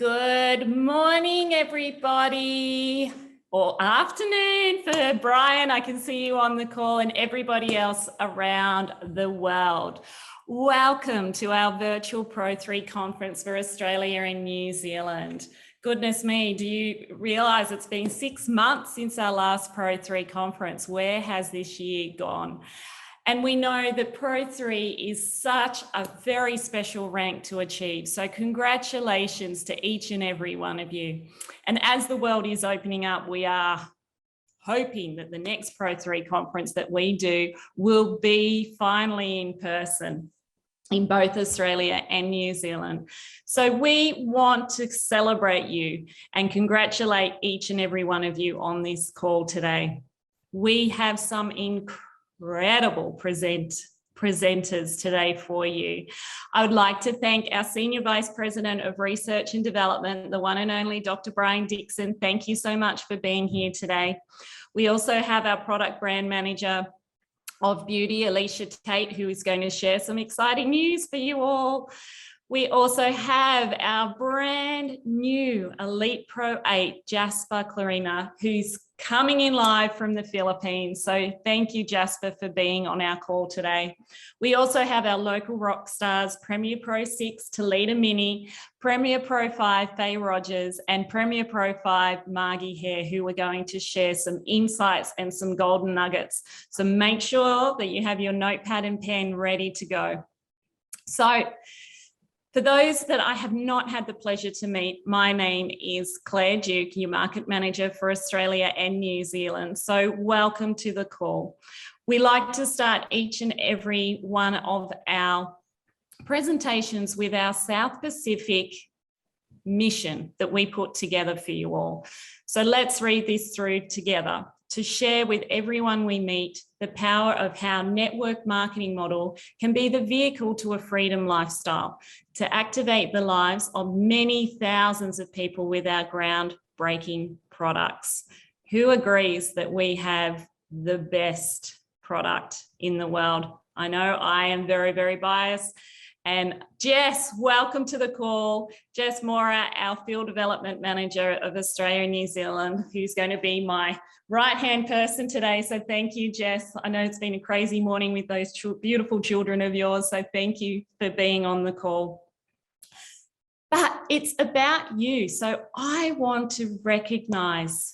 Good morning, everybody, or afternoon for Brian. I can see you on the call and everybody else around the world. Welcome to our virtual Pro3 conference for Australia and New Zealand. Goodness me, do you realise it's been 6 months since our last Pro3 conference? Where has this year gone? And we know that Pro3 is such a very special rank to achieve. So congratulations to each and every one of you. And as the world is opening up, we are hoping that the next Pro3 conference that we do will be finally in person in both Australia and New Zealand. So we want to celebrate you and congratulate each and every one of you on this call today. We have some incredible presenters today for you. I would like to thank our Senior Vice President of Research and Development, the one and only Dr. Brian Dixon. Thank you so much for being here today. We also have our Product Brand Manager of Beauty, Alicia Tate, who is going to share some exciting news for you all. We also have our brand new Elite Pro 8, Jasper Clarina, who's coming in live from the Philippines. So thank you, Jasper, for being on our call today. We also have our local rock stars, Premier Pro 6, Talita Mini, Premier Pro 5, Faye Rogers, and Premier Pro 5, Margie Hare, who are going to share some insights and some golden nuggets. So make sure that you have your notepad and pen ready to go. So, for those that I have not had the pleasure to meet, my name is Claire Duke, your Market Manager for Australia and New Zealand. So welcome to the call. We like to start each and every one of our presentations with our South Pacific mission that we put together for you all. So let's read this through together to share with everyone we meet the power of how network marketing model can be the vehicle to a freedom lifestyle, to activate the lives of many thousands of people with our groundbreaking products. Who agrees that we have the best product in the world? I know I am very, very biased. And Jess, welcome to the call. Jess Mora, our Field Development Manager of Australia and New Zealand, who's going to be my right-hand person today. So thank you, Jess. I know it's been a crazy morning with those beautiful children of yours. So thank you for being on the call. But it's about you. So I want to recognize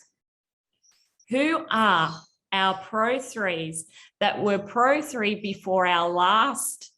who are our Pro 3s that were Pro 3 before our last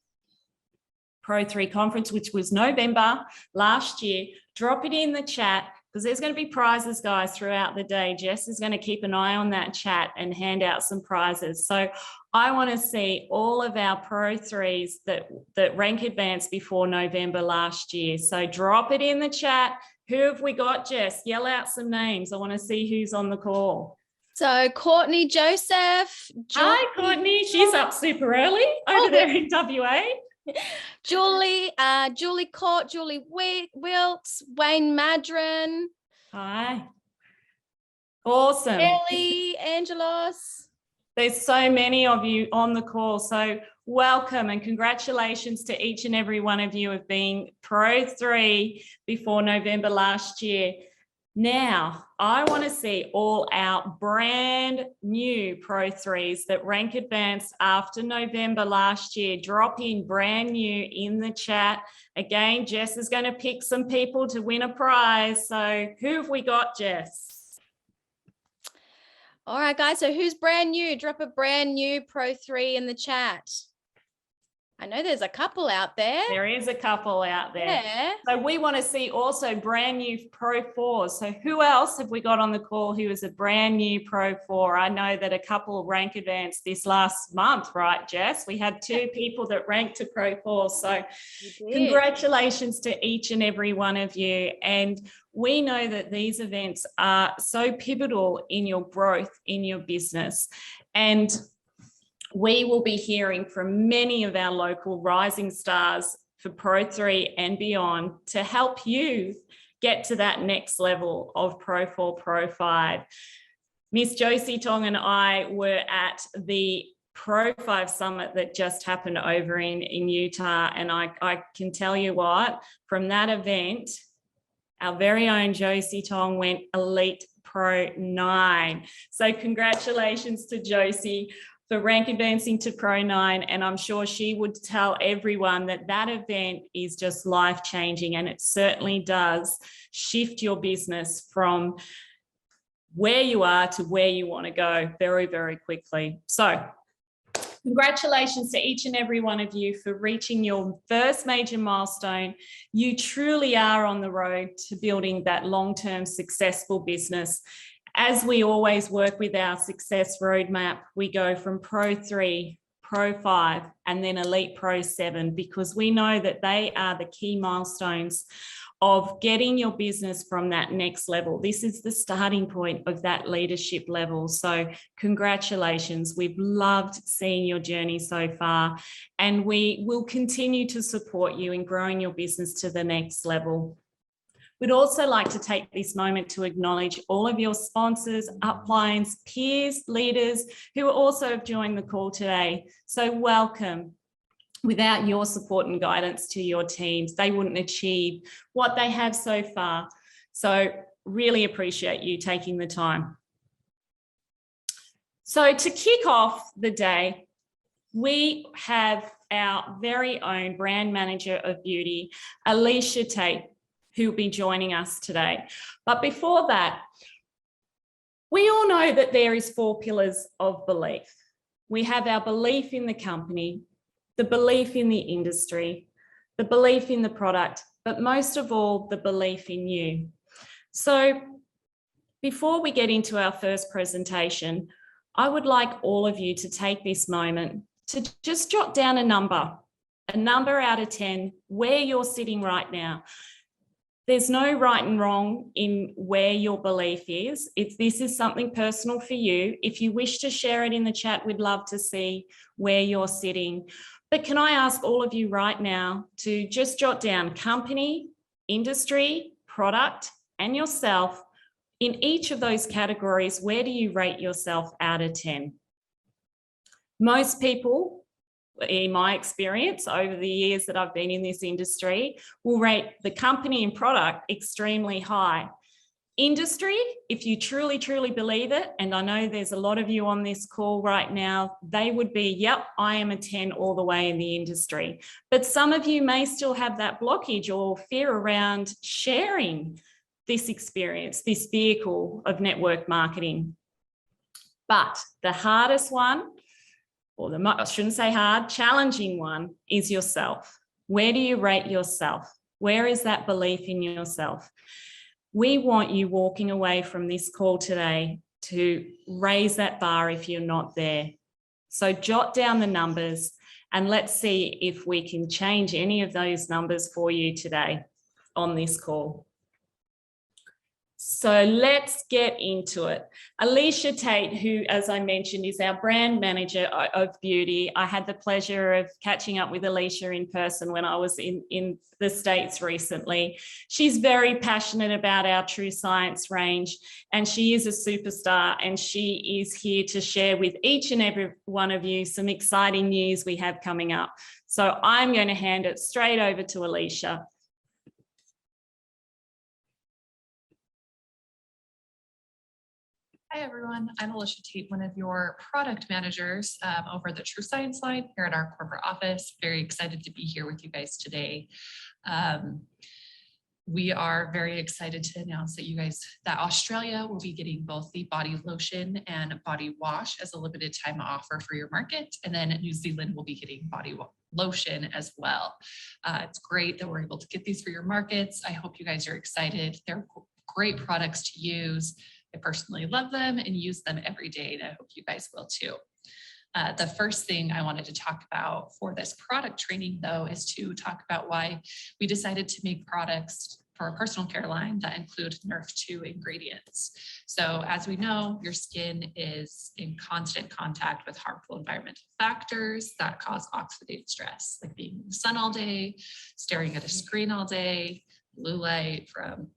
Pro 3 conference, which was November last year. Drop it in the chat because there's going to be prizes, guys, throughout the day. Jess is going to keep an eye on that chat and hand out some prizes. So I want to see all of our Pro 3s that rank advanced before November last year. So drop it in the chat. Who have we got, Jess? Yell out some names. I want to see who's on the call. So Courtney Joseph. Hi, Courtney. She's up super early over there in WA. Julie Court, Julie Wilkes, Wayne Madron. Hi. Awesome. Ellie Angelos. There's so many of you on the call. So welcome and congratulations to each and every one of you of being Pro 3 before November last year. Now, I want to see all our brand new Pro 3s that rank advanced after November last year. Drop in brand new in the chat. Again, Jess is going to pick some people to win a prize. So who have we got, Jess? All right, guys. So who's brand new? Drop a brand new Pro 3 in the chat. I know there's a couple out there. There is a couple out there. Yeah. So we want to see also brand new Pro 4s. So who else have we got on the call who is a brand new Pro 4? I know that a couple rank advanced this last month, right, Jess? We had 2 people that ranked to Pro 4. So congratulations to each and every one of you. And we know that these events are so pivotal in your growth in your business. And we will be hearing from many of our local rising stars for Pro 3 and beyond to help you get to that next level of Pro 4, Pro 5. Miss Josie Tong and I were at the Pro 5 Summit that just happened over in Utah. And I can tell you what, from that event, our very own Josie Tong went Elite Pro 9. So congratulations to Josie for rank advancing to Pro 9. And I'm sure she would tell everyone that that event is just life-changing, and it certainly does shift your business from where you are to where you want to go very, very quickly. So congratulations to each and every one of you for reaching your first major milestone. You truly are on the road to building that long-term successful business. As we always work with our success roadmap, we go from Pro 3, Pro 5, and then Elite Pro 7, because we know that they are the key milestones of getting your business from that next level. This is the starting point of that leadership level. So congratulations. We've loved seeing your journey so far, and we will continue to support you in growing your business to the next level. We'd also like to take this moment to acknowledge all of your sponsors, uplines, peers, leaders who also have joined the call today. So welcome. Without your support and guidance to your teams, they wouldn't achieve what they have so far. So really appreciate you taking the time. So to kick off the day, we have our very own brand manager of beauty, Alicia Tate, who will be joining us today. But before that, we all know that there is 4 pillars of belief. We have our belief in the company, the belief in the industry, the belief in the product, but most of all, the belief in you. So before we get into our first presentation, I would like all of you to take this moment to just jot down a number out of 10, where you're sitting right now. There's no right and wrong in where your belief is. If this is something personal for you, if you wish to share it in the chat, we'd love to see where you're sitting. But can I ask all of you right now to just jot down company, industry, product, and yourself. In each of those categories, where do you rate yourself out of 10? Most people, in my experience over the years that I've been in this industry, will rate the company and product extremely high. Industry, if you truly, truly believe it, and I know there's a lot of you on this call right now, they would be, yep, I am a 10 all the way in the industry. But some of you may still have that blockage or fear around sharing this experience, this vehicle of network marketing. But the hardest one, or I shouldn't say hard, challenging one, is yourself. Where do you rate yourself? Where is that belief in yourself? We want you walking away from this call today to raise that bar if you're not there. So jot down the numbers and let's see if we can change any of those numbers for you today on this call. So let's get into it. Alicia Tate, who, as I mentioned, is our brand manager of beauty. I had the pleasure of catching up with Alicia in person when I was in the States recently. She's very passionate about our True Science range, and she is a superstar, and she is here to share with each and every one of you some exciting news we have coming up. So I'm going to hand it straight over to Alicia. Hi, everyone. I'm Alicia Tate, one of your product managers over the True Science line here at our corporate office. Very excited to be here with you guys today. We are very excited to announce that Australia will be getting both the body lotion and body wash as a limited time offer for your market. And then New Zealand will be getting body lotion as well. It's great that we're able to get these for your markets. I hope you guys are excited. They're great products to use. I personally love them and use them every day, and I hope you guys will too. The first thing I wanted to talk about for this product training, though, is to talk about why we decided to make products for a personal care line that include Nrf2 ingredients. So as we know, your skin is in constant contact with harmful environmental factors that cause oxidative stress, like being in the sun all day, staring at a screen all day, blue light from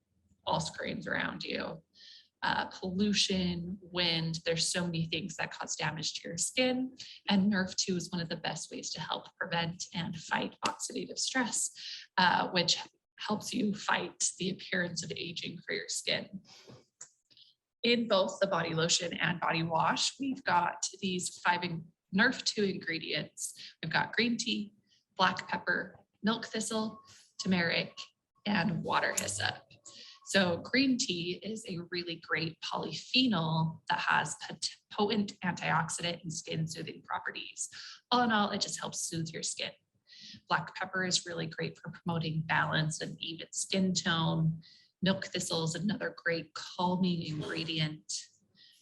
all screens around you. Pollution, wind, there's so many things that cause damage to your skin, and Nrf2 is one of the best ways to help prevent and fight oxidative stress, which helps you fight the appearance of aging for your skin. In both the body lotion and body wash, we've got these 5 Nerf 2 ingredients. We've got green tea, black pepper, milk thistle, turmeric, and water hyssop. So green tea is a really great polyphenol that has potent antioxidant and skin soothing properties. All in all, it just helps soothe your skin. Black pepper is really great for promoting balance and even skin tone. Milk thistle is another great calming ingredient.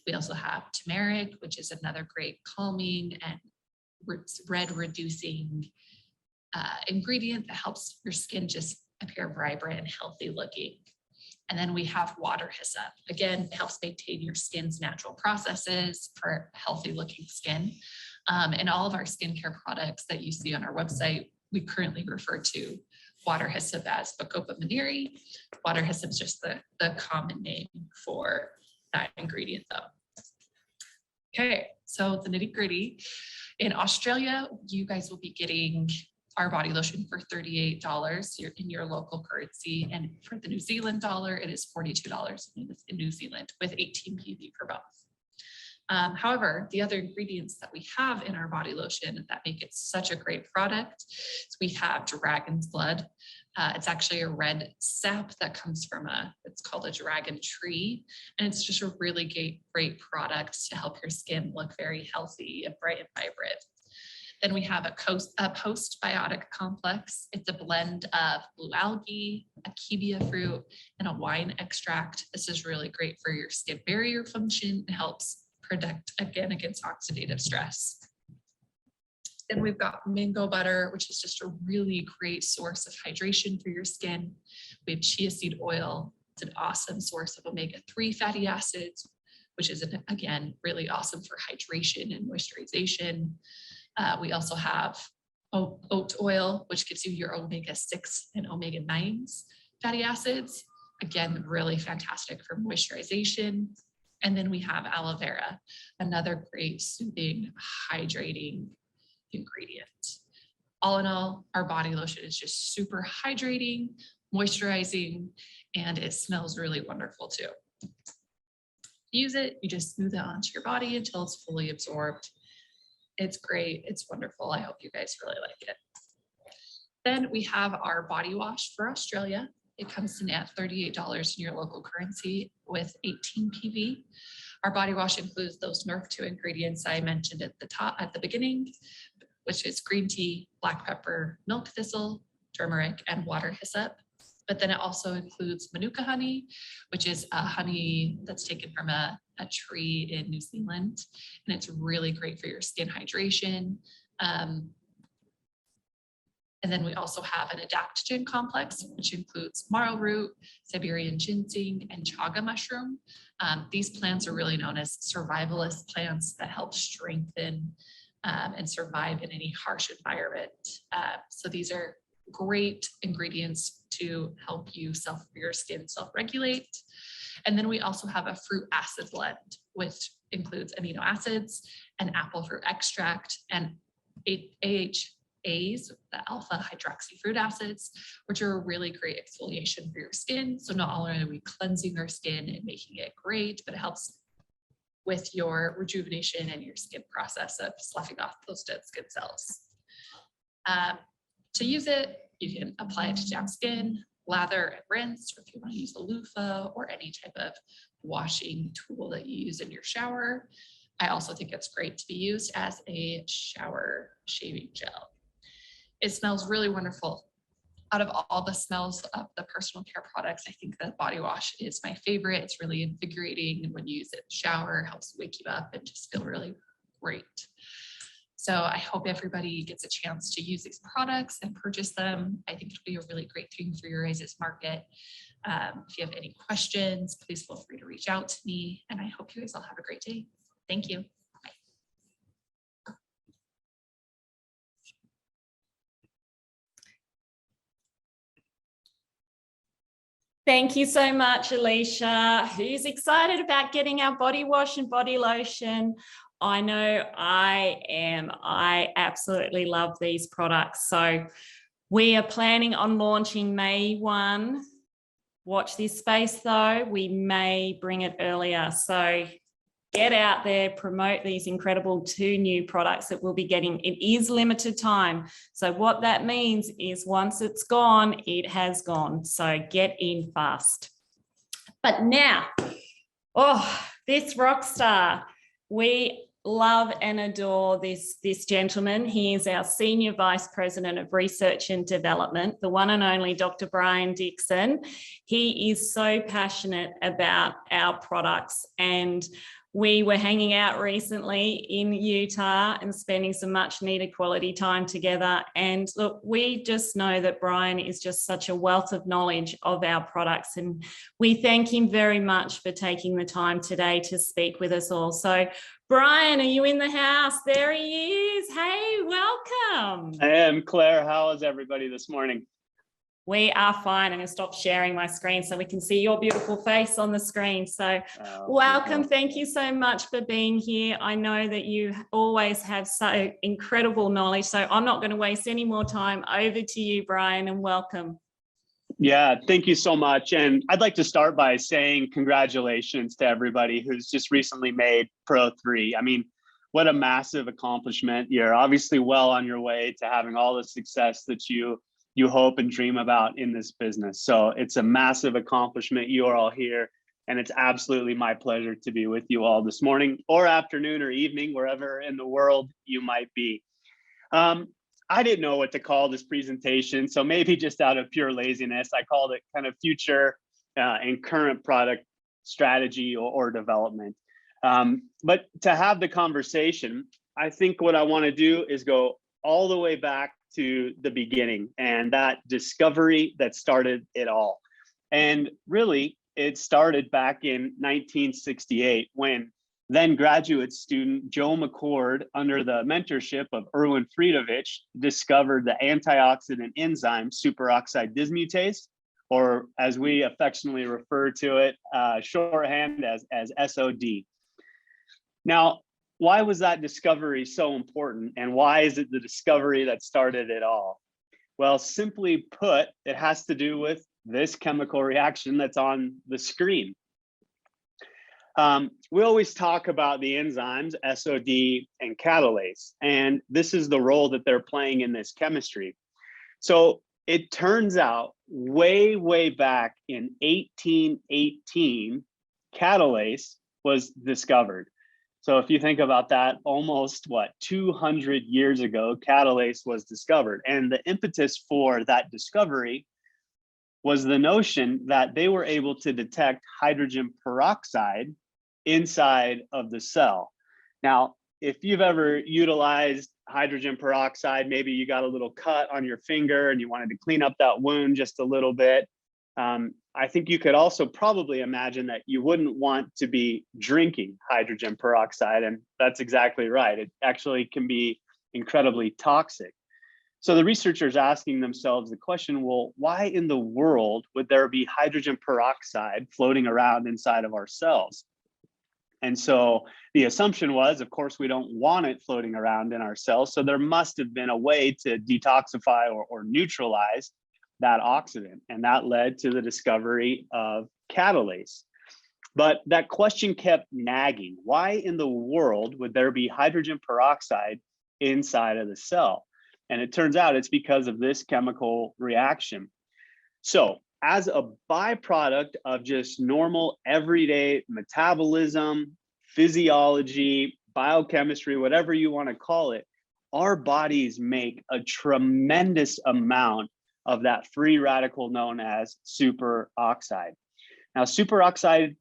We also have turmeric, which is another great calming and red reducing ingredient that helps your skin just appear vibrant and healthy looking. And then we have water hyssop. Again, it helps maintain your skin's natural processes for healthy looking skin. And all of our skincare products that you see on our website, we currently refer to water hyssop as Bacopa monnieri. Water hyssop is just the common name for that ingredient though. Okay, so the nitty gritty. In Australia, you guys will be getting our body lotion for $38 in your local currency. And for the New Zealand dollar, it is $42 in New Zealand with 18 PV per both. However, the other ingredients that we have in our body lotion that make it such a great product is we have dragon's blood. It's actually a red sap that comes from it's called a dragon tree. And it's just a really great product to help your skin look very healthy and bright and vibrant. Then we have a postbiotic complex. It's a blend of blue algae, akebia fruit, and a wine extract. This is really great for your skin barrier function and helps protect again against oxidative stress. Then we've got mango butter, which is just a really great source of hydration for your skin. We have chia seed oil. It's an awesome source of omega-3 fatty acids, which is again really awesome for hydration and moisturization. We also have oat oil, which gives you your omega-6 and omega-9s fatty acids. Again, really fantastic for moisturization. And then we have aloe vera, another great soothing, hydrating ingredient. All in all, our body lotion is just super hydrating, moisturizing, and it smells really wonderful too. Use it, you just smooth it onto your body until it's fully absorbed. It's great, it's wonderful. I hope you guys really like it. Then we have our body wash for Australia. It comes in at $38 in your local currency with 18 PV. Our body wash includes those Nerf 2 ingredients I mentioned at the beginning, which is green tea, black pepper, milk thistle, turmeric, and water hyssop. But then it also includes manuka honey, which is a honey that's taken from a tree in New Zealand. And it's really great for your skin hydration. And then we also have an adaptogen complex, which includes marrow root, Siberian ginseng, and chaga mushroom. These plants are really known as survivalist plants that help strengthen and survive in any harsh environment. So these are great ingredients to help your skin self-regulate. And then we also have a fruit acid blend, which includes amino acids, and apple fruit extract, and AHAs, the alpha hydroxy fruit acids, which are a really great exfoliation for your skin. So not only are we cleansing our skin and making it great, but it helps with your rejuvenation and your skin process of sloughing off those dead skin cells. To use it, you can apply it to damp skin, lather and rinse, or if you want to use a loofah or any type of washing tool that you use in your shower. I also think it's great to be used as a shower shaving gel. It smells really wonderful. Out of all the smells of the personal care products, I think the body wash is my favorite. It's really invigorating, and when you use it in the shower, it helps wake you up and just feel really great. So I hope everybody gets a chance to use these products and purchase them. I think it'll be a really great thing for your guys' market. If you have any questions, please feel free to reach out to me, and I hope you guys all have a great day. Thank you. Bye. Thank you so much, Alicia. Who's excited about getting our body wash and body lotion? I know I am. I absolutely love these products. So We are planning on launching May 1. Watch this space though, we may bring it earlier. So get out there, promote these incredible 2 new products that we'll be getting. It is limited time. So what that means is once it's gone, it has gone. So get in fast. But now, this rock star, we love and adore this gentleman. He is our Senior Vice President of Research and Development, the one and only Dr. Brian Dixon. He is so passionate about our products, and we were hanging out recently in Utah and spending some much needed quality time together. And look, we just know that Brian is just such a wealth of knowledge of our products. And we thank him very much for taking the time today to speak with us all. So Brian, are you in the house? There he is. Hey, welcome. I am, Claire. How is everybody this morning? We are fine. I'm going to stop sharing my screen so we can see your beautiful face on the screen. So welcome. Thank you so much for being here. I know that you always have so incredible knowledge, so I'm not going to waste any more time. Over to you, Brian, and welcome. Yeah, thank you so much. And I'd like to start by saying congratulations to everybody who's just recently made Pro 3. I mean, what a massive accomplishment. You're obviously well on your way to having all the success that you hope and dream about in this business. So it's a massive accomplishment. You are all here, and it's absolutely my pleasure to be with you all this morning or afternoon or evening, wherever in the world you might be. I didn't know what to call this presentation, so maybe just out of pure laziness, I called it kind of future and current product strategy or development. But to have the conversation, I think what I want to do is go all the way back to the beginning and that discovery that started it all. And really, it started back in 1968 when then graduate student Joe McCord, under the mentorship of Erwin Friedovich, discovered the antioxidant enzyme superoxide dismutase, or as we affectionately refer to it, shorthand as SOD. Now, why was that discovery so important, and why is it the discovery that started it all? Well, simply put, it has to do with this chemical reaction that's on the screen. We always talk about the enzymes, SOD and catalase, and this is the role that they're playing in this chemistry. So it turns out way, way back in 1818, catalase was discovered. So if you think about that, almost 200 years ago, catalase was discovered. And the impetus for that discovery was the notion that they were able to detect hydrogen peroxide inside of the cell. Now, if you've ever utilized hydrogen peroxide, maybe you got a little cut on your finger and you wanted to clean up that wound just a little bit. I think you could also probably imagine that you wouldn't want to be drinking hydrogen peroxide, and that's exactly right. It actually can be incredibly toxic. So the researchers asking themselves the question, well, why in the world would there be hydrogen peroxide floating around inside of our cells? And so the assumption was, of course, we don't want it floating around in our cells, so there must have been a way to detoxify or neutralize that oxidant, and that led to the discovery of catalase. But that question kept nagging. Why in the world would there be hydrogen peroxide inside of the cell? And it turns out it's because of this chemical reaction. So as a byproduct of just normal everyday metabolism, physiology, biochemistry, whatever you want to call it, our bodies make a tremendous amount of that free radical known as superoxide. Now, superoxide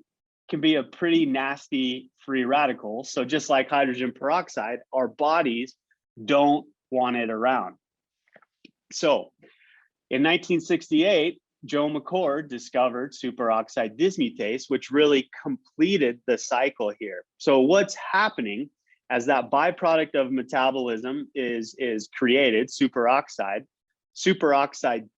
can be a pretty nasty free radical. So just like hydrogen peroxide, our bodies don't want it around. So in 1968, Joe McCord discovered superoxide dismutase, which really completed the cycle here. So what's happening as that byproduct of metabolism is created, superoxide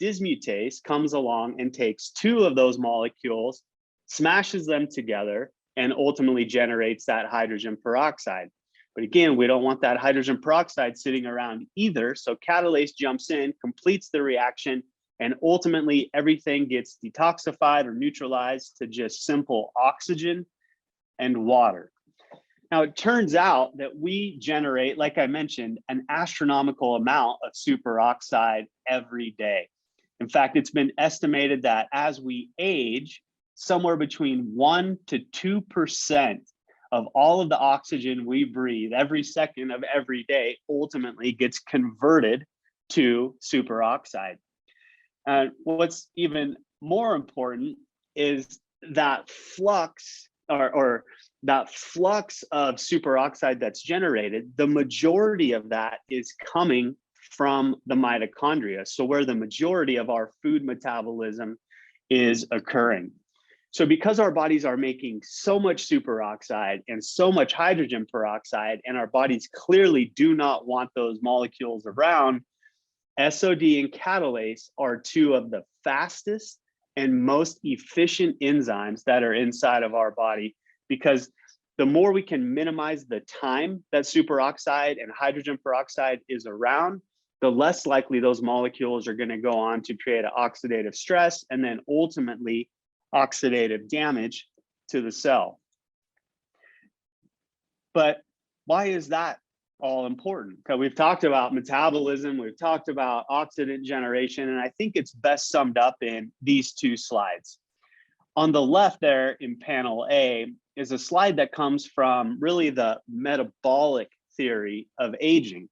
dismutase comes along and takes two of those molecules, smashes them together, and ultimately generates that hydrogen peroxide. But again, we don't want that hydrogen peroxide sitting around either. So catalase jumps in, completes the reaction, and ultimately everything gets detoxified or neutralized to just simple oxygen and water. Now, it turns out that we generate, like I mentioned, an astronomical amount of superoxide every day. In fact, it's been estimated that as we age, somewhere between 1 to 2% of all of the oxygen we breathe every second of every day ultimately gets converted to superoxide. What's even more important is that flux or that flux of superoxide that's generated, the majority of that is coming from the mitochondria. So where the majority of our food metabolism is occurring. So because our bodies are making so much superoxide and so much hydrogen peroxide, and our bodies clearly do not want those molecules around, SOD and catalase are two of the fastest and most efficient enzymes that are inside of our body, because the more we can minimize the time that superoxide and hydrogen peroxide is around, the less likely those molecules are going to go on to create an oxidative stress and then ultimately oxidative damage to the cell. But why is that all important? Because we've talked about metabolism, we've talked about oxidant generation, and I think it's best summed up in these two slides. On the left there in panel A is a slide that comes from really the metabolic theory of aging.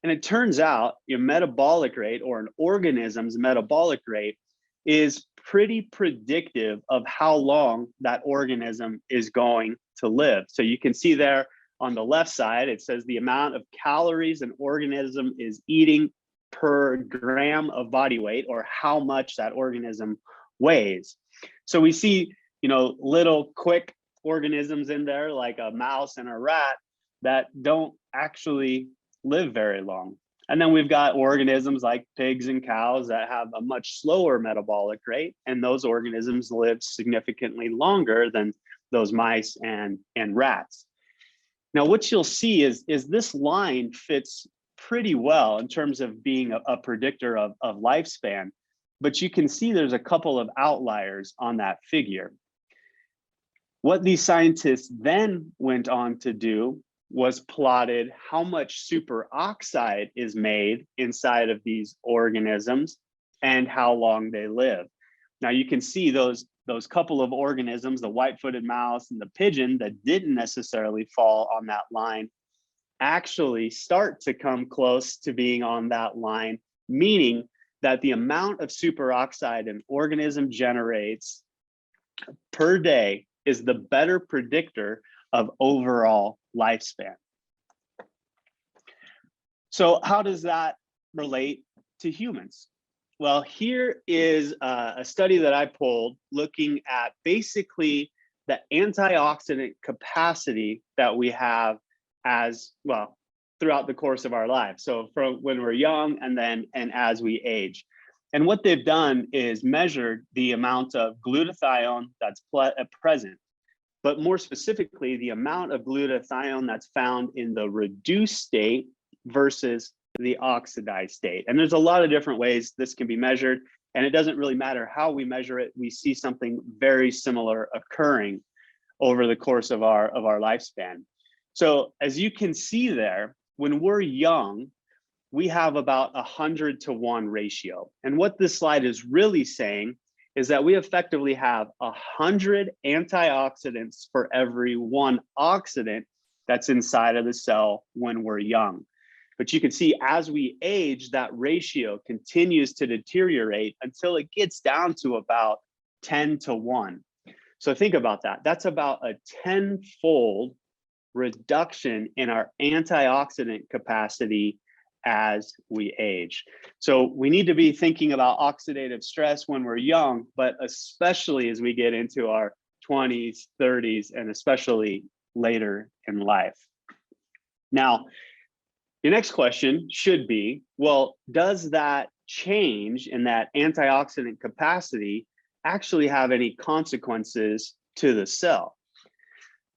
And it turns out your metabolic rate, or an organism's metabolic rate, is pretty predictive of how long that organism is going to live. So you can see there on the left side, it says the amount of calories an organism is eating per gram of body weight, or how much that organism weighs. So we see, little quick organisms in there like a mouse and a rat that don't actually live very long. And then we've got organisms like pigs and cows that have a much slower metabolic rate, and those organisms live significantly longer than those mice and rats. Now, what you'll see is this line fits pretty well in terms of being a predictor of lifespan, but you can see there's a couple of outliers on that figure. What these scientists then went on to do was plotted how much superoxide is made inside of these organisms and how long they live. Now you can see those couple of organisms, the white-footed mouse and the pigeon, that didn't necessarily fall on that line, actually start to come close to being on that line, meaning that the amount of superoxide an organism generates per day is the better predictor of overall lifespan. So how does that relate to humans? Well, here is a study that I pulled looking at basically the antioxidant capacity that we have as well throughout the course of our lives. So from when we're young and as we age. And what they've done is measured the amount of glutathione that's present, but more specifically, the amount of glutathione that's found in the reduced state versus the oxidized state. And there's a lot of different ways this can be measured, and it doesn't really matter how we measure it. We see something very similar occurring over the course of our lifespan. So as you can see there, when we're young, we have about 100-to-1 ratio. And what this slide is really saying is that we effectively have 100 antioxidants for every 1 oxidant that's inside of the cell when we're young. But you can see as we age, that ratio continues to deteriorate until it gets down to about 10-to-1. So think about that. That's about a 10-fold reduction in our antioxidant capacity as we age. So we need to be thinking about oxidative stress when we're young, but especially as we get into our 20s, 30s, and especially later in life. Now, your next question should be, well, does that change in that antioxidant capacity actually have any consequences to the cell?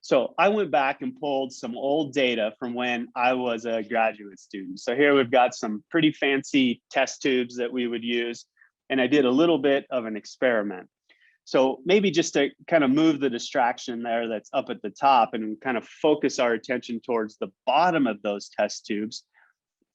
So I went back and pulled some old data from when I was a graduate student. So here we've got some pretty fancy test tubes that we would use. And I did a little bit of an experiment. So maybe just to kind of move the distraction there that's up at the top and kind of focus our attention towards the bottom of those test tubes,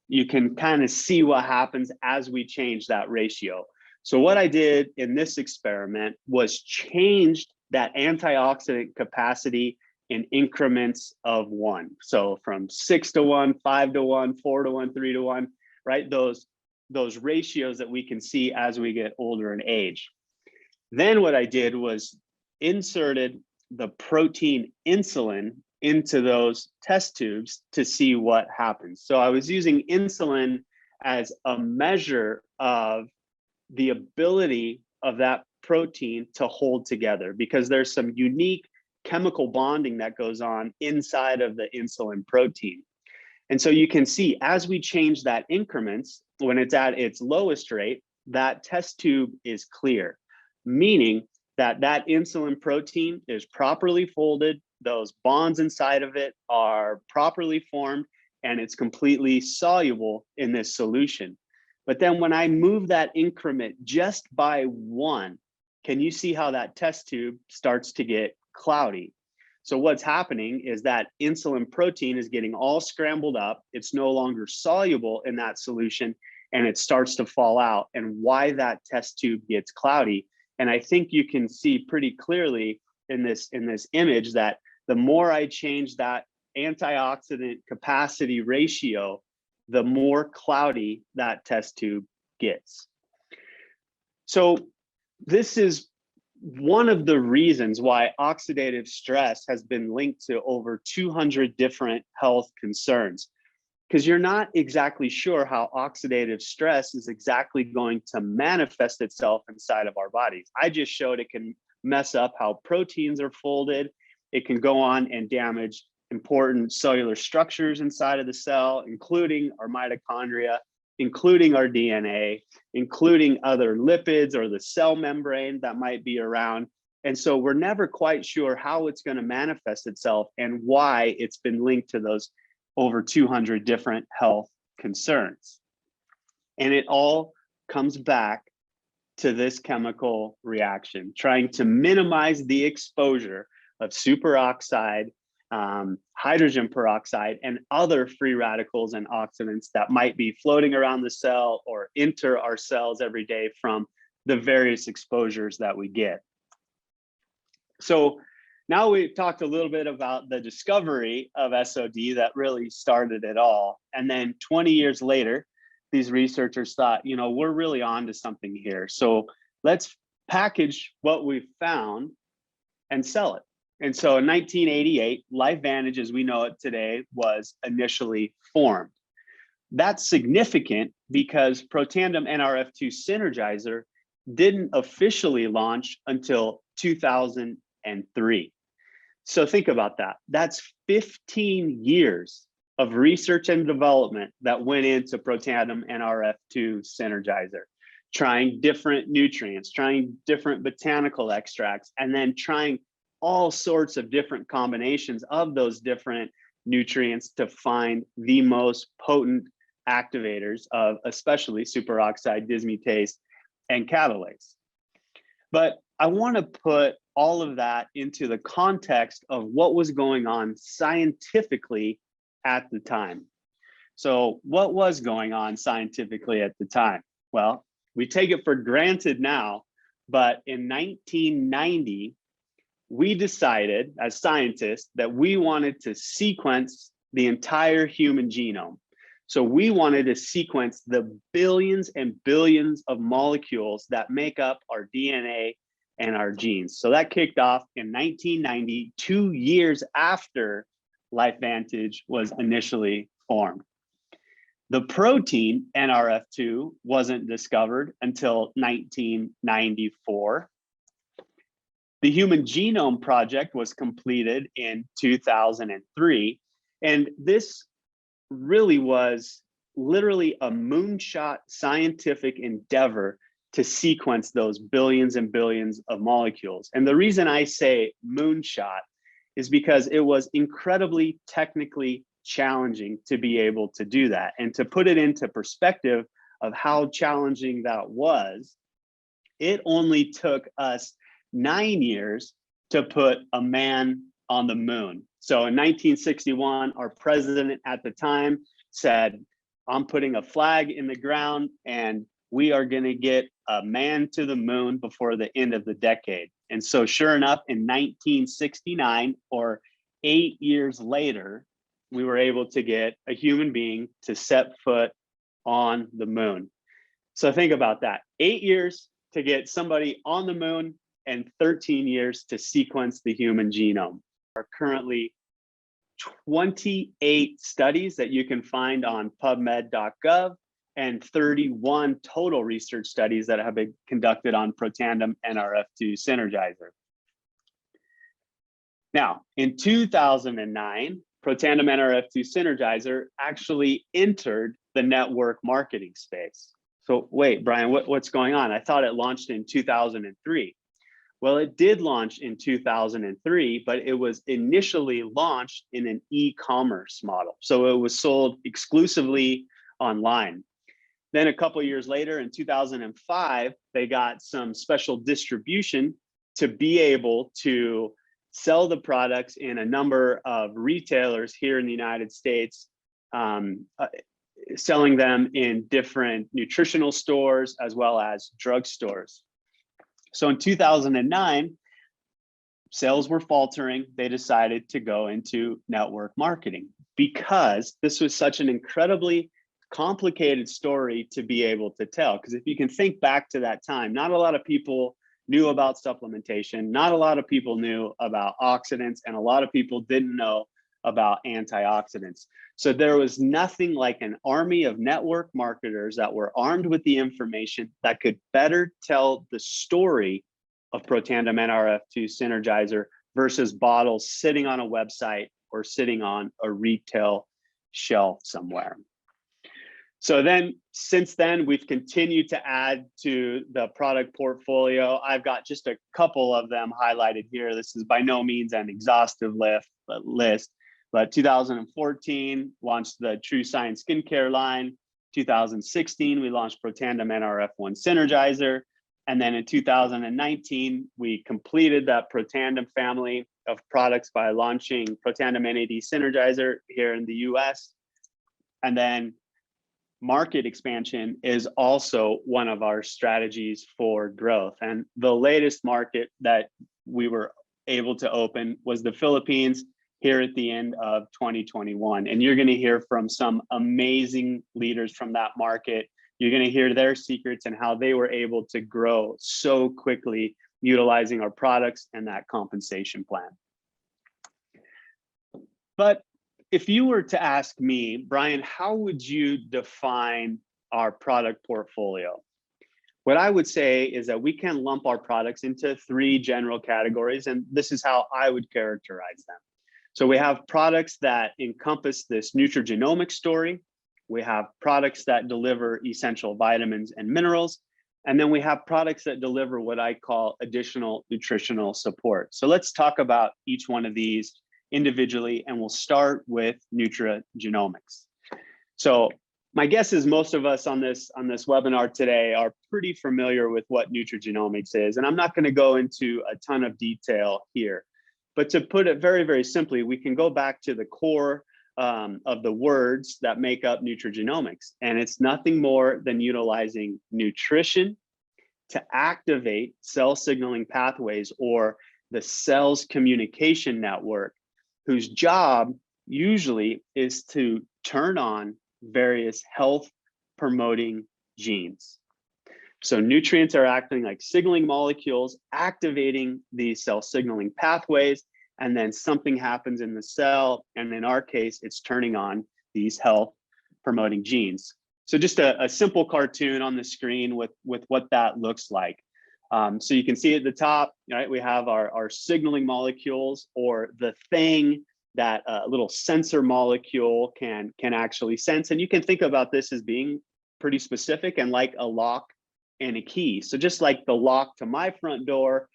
you can kind of see what happens as we change that ratio. So what I did in this experiment was changed that antioxidant capacity in increments of 1. So from 6 to 1, 5 to 1, 4 to 1, 3 to 1, right? Those ratios that we can see as we get older in age. Then what I did was inserted the protein insulin into those test tubes to see what happens. So I was using insulin as a measure of the ability of that protein to hold together, because there's some unique chemical bonding that goes on inside of the insulin protein. And so you can see as we change that increments, when it's at its lowest rate, that test tube is clear, meaning that that insulin protein is properly folded, those bonds inside of it are properly formed, and it's completely soluble in this solution. But then when I move that increment just by 1, can you see how that test tube starts to get cloudy? So what's happening is that insulin protein is getting all scrambled up. It's no longer soluble in that solution, and it starts to fall out. And why that test tube gets cloudy. And I think you can see pretty clearly in this image that the more I change that antioxidant capacity ratio, the more cloudy that test tube gets. So this is one of the reasons why oxidative stress has been linked to over 200 different health concerns, because you're not exactly sure how oxidative stress is exactly going to manifest itself inside of our bodies. I just showed it can mess up how proteins are folded. It can go on and damage important cellular structures inside of the cell, including our mitochondria, including our DNA, including other lipids or the cell membrane that might be around. And so we're never quite sure how it's going to manifest itself and why it's been linked to those over 200 different health concerns. And it all comes back to this chemical reaction, trying to minimize the exposure of superoxide, hydrogen peroxide, and other free radicals and oxidants that might be floating around the cell or enter our cells every day from the various exposures that we get. So now we've talked a little bit about the discovery of SOD that really started it all. And then 20 years later, these researchers thought, you know, we're really on to something here. So let's package what we've found and sell it. And so in 1988, LifeVantage as we know it today was initially formed. That's significant because Protandim Nrf2 Synergizer didn't officially launch until 2003. So think about that. That's 15 years of research and development that went into Protandim Nrf2 Synergizer, trying different nutrients, trying different botanical extracts, and then trying all sorts of different combinations of those different nutrients to find the most potent activators of especially superoxide dismutase and catalase. But I want to put all of that into the context of what was going on scientifically at the time. So what was going on scientifically at the time? Well, we take it for granted now, but in 1990, we decided as scientists that we wanted to sequence the entire human genome. So we wanted to sequence the billions and billions of molecules that make up our DNA and our genes. So that kicked off in 1990, 2 years after LifeVantage was initially formed. The protein Nrf2 wasn't discovered until 1994. The Human Genome Project was completed in 2003. And this really was literally a moonshot scientific endeavor to sequence those billions and billions of molecules. And the reason I say moonshot is because it was incredibly technically challenging to be able to do that. And to put it into perspective of how challenging that was, it only took us 9 years to put a man on the moon. So in 1961, our president at the time said, I'm putting a flag in the ground and we are going to get a man to the moon before the end of the decade. And so sure enough, in 1969, or 8 years later, we were able to get a human being to set foot on the moon. So think about that. 8 years to get somebody on the moon and 13 years to sequence the human genome. There are currently 28 studies that you can find on PubMed.gov and 31 total research studies that have been conducted on Protandim Nrf2 Synergizer. Now, in 2009, Protandim Nrf2 Synergizer actually entered the network marketing space. So wait, Brian, what's going on? I thought it launched in 2003. Well, it did launch in 2003, but it was initially launched in an e-commerce model. So it was sold exclusively online. Then a couple of years later, in 2005, they got some special distribution to be able to sell the products in a number of retailers here in the United States, selling them in different nutritional stores as well as drugstores. So in 2009, sales were faltering. They decided to go into network marketing because this was such an incredibly complicated story to be able to tell. Because if you can think back to that time, not a lot of people knew about supplementation. Not a lot of people knew about oxidants, and a lot of people didn't know about antioxidants. So there was nothing like an army of network marketers that were armed with the information that could better tell the story of Protandim Nrf2 Synergizer versus bottles sitting on a website or sitting on a retail shelf somewhere. So then, since then, we've continued to add to the product portfolio. I've got just a couple of them highlighted here. This is by no means an exhaustive list, but 2014 launched the True Science Skincare line. 2016, we launched Protandim Nrf1 Synergizer. And then in 2019, we completed that Protandim family of products by launching Protandim NAD Synergizer here in the US. And then market expansion is also one of our strategies for growth. And the latest market that we were able to open was the Philippines here at the end of 2021. And you're going to hear from some amazing leaders from that market. You're going to hear their secrets and how they were able to grow so quickly utilizing our products and that compensation plan. But if you were to ask me, Brian, how would you define our product portfolio? What I would say is that we can lump our products into 3 general categories, and this is how I would characterize them. So we have products that encompass this nutrigenomic story. We have products that deliver essential vitamins and minerals. And then we have products that deliver what I call additional nutritional support. So let's talk about each one of these individually, and we'll start with nutrigenomics. So my guess is most of us on this webinar today are pretty familiar with what nutrigenomics is, and I'm not going to go into a ton of detail here. But to put it very, very simply, we can go back to the core of the words that make up nutrigenomics, and it's nothing more than utilizing nutrition to activate cell signaling pathways, or the cell's communication network, whose job usually is to turn on various health promoting genes. So nutrients are acting like signaling molecules, activating these cell signaling pathways, and then something happens in the cell. And in our case, it's turning on these health promoting genes. So just a simple cartoon on the screen with what that looks like. So you can see at the top, right, we have our signaling molecules, or the thing that a little sensor molecule can actually sense. And you can think about this as being pretty specific and like a lock and a key. So just like the lock to my front door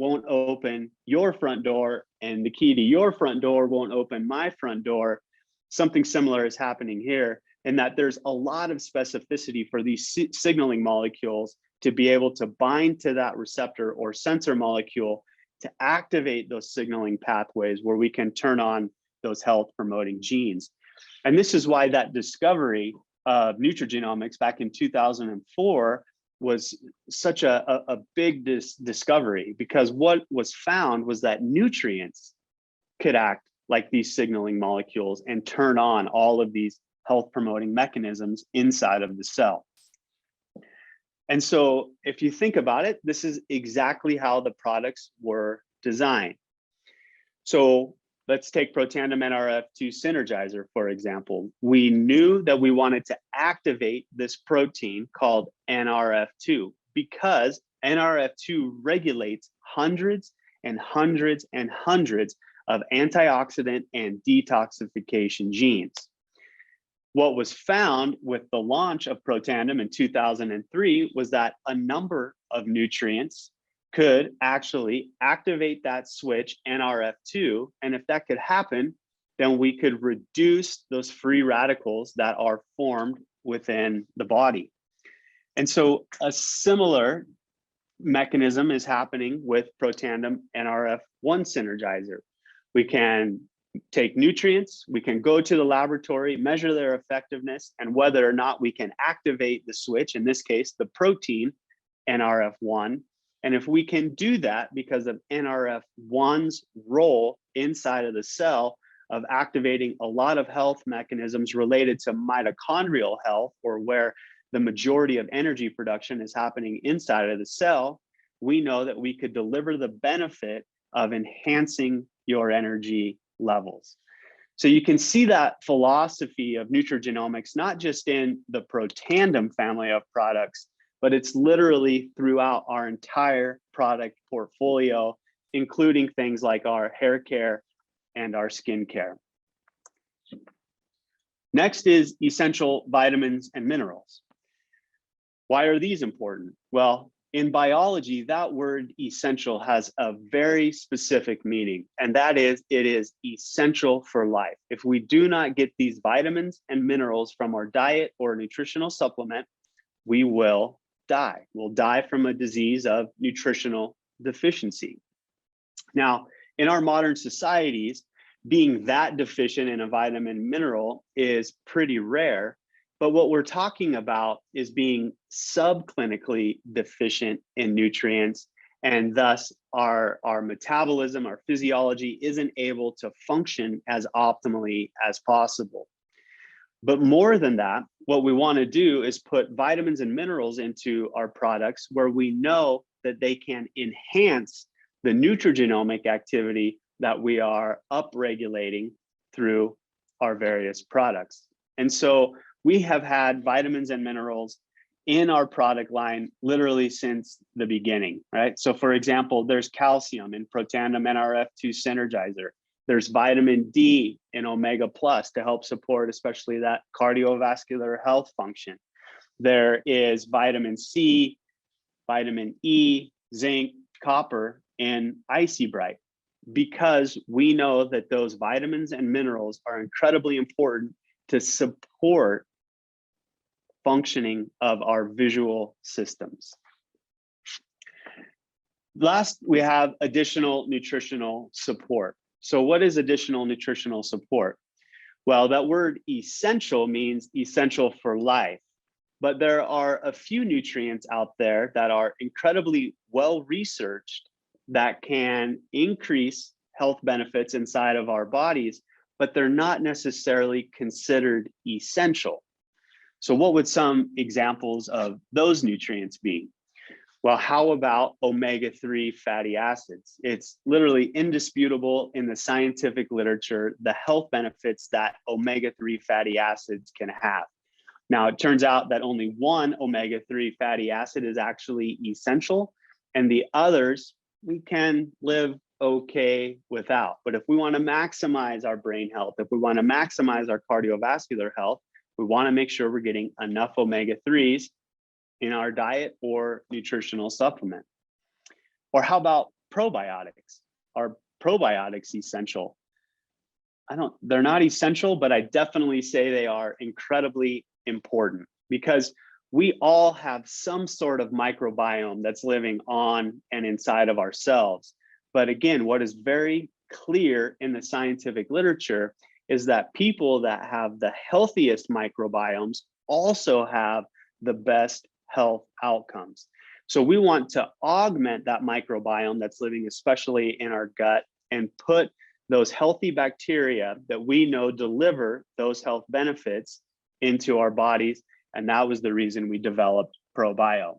won't open your front door, and the key to your front door won't open my front door. Something similar is happening here, in that there's a lot of specificity for these signaling molecules to be able to bind to that receptor or sensor molecule to activate those signaling pathways where we can turn on those health promoting genes. And this is why that discovery of nutrigenomics back in 2004 was such a big discovery, because what was found was that nutrients could act like these signaling molecules and turn on all of these health promoting mechanisms inside of the cell. And so if you think about it, this is exactly how the products were designed. So let's take Protandim NRF2 Synergizer, for example. We knew that we wanted to activate this protein called NRF2 because NRF2 regulates hundreds and hundreds and hundreds of antioxidant and detoxification genes. What was found with the launch of Protandim in 2003 was that a number of nutrients could actually activate that switch NRF2. And if that could happen, then we could reduce those free radicals that are formed within the body. And so a similar mechanism is happening with Protandim NRF1 Synergizer. We can take nutrients, we can go to the laboratory, measure their effectiveness, and whether or not we can activate the switch, in this case, the protein NRF1. And if we can do that because of NRF1's role inside of the cell of activating a lot of health mechanisms related to mitochondrial health, or where the majority of energy production is happening inside of the cell, we know that we could deliver the benefit of enhancing your energy levels. So you can see that philosophy of nutrigenomics, not just in the Protandim family of products, but it's literally throughout our entire product portfolio, including things like our hair care and our skin care. Next is essential vitamins and minerals. Why are these important? Well, in biology, that word essential has a very specific meaning, and that is, it is essential for life. If we do not get these vitamins and minerals from our diet or nutritional supplement, we will die. We'll die from a disease of nutritional deficiency. Now, in our modern societies, being that deficient in a vitamin mineral is pretty rare. But what we're talking about is being subclinically deficient in nutrients, and thus our metabolism, our physiology isn't able to function as optimally as possible. But more than that, what we want to do is put vitamins and minerals into our products where we know that they can enhance the nutrigenomic activity that we are upregulating through our various products. And so we have had vitamins and minerals in our product line literally since the beginning, right? So for example, there's calcium in Protandim NRF2 Synergizer. There's vitamin D in Omega Plus to help support especially that cardiovascular health function. There is vitamin C, vitamin E, zinc, copper in Icy Bright, because we know that those vitamins and minerals are incredibly important to support functioning of our visual systems. Last, we have additional nutritional support. So what is additional nutritional support? Well, that word essential means essential for life, but there are a few nutrients out there that are incredibly well researched that can increase health benefits inside of our bodies, but they're not necessarily considered essential. So what would some examples of those nutrients be? Well, how about omega-3 fatty acids? It's literally indisputable in the scientific literature, the health benefits that omega-3 fatty acids can have. Now, it turns out that only one omega-3 fatty acid is actually essential, and the others we can live okay without. But if we want to maximize our brain health, if we want to maximize our cardiovascular health, we want to make sure we're getting enough omega-3s in our diet or nutritional supplement. Or how about probiotics. Are probiotics essential? They're not essential, but I definitely say they are incredibly important because we all have some sort of microbiome that's living on and inside of ourselves. But again, what is very clear in the scientific literature is that people that have the healthiest microbiomes also have the best health outcomes. So we want to augment that microbiome that's living especially in our gut and put those healthy bacteria that we know deliver those health benefits into our bodies. And that was the reason we developed ProBio.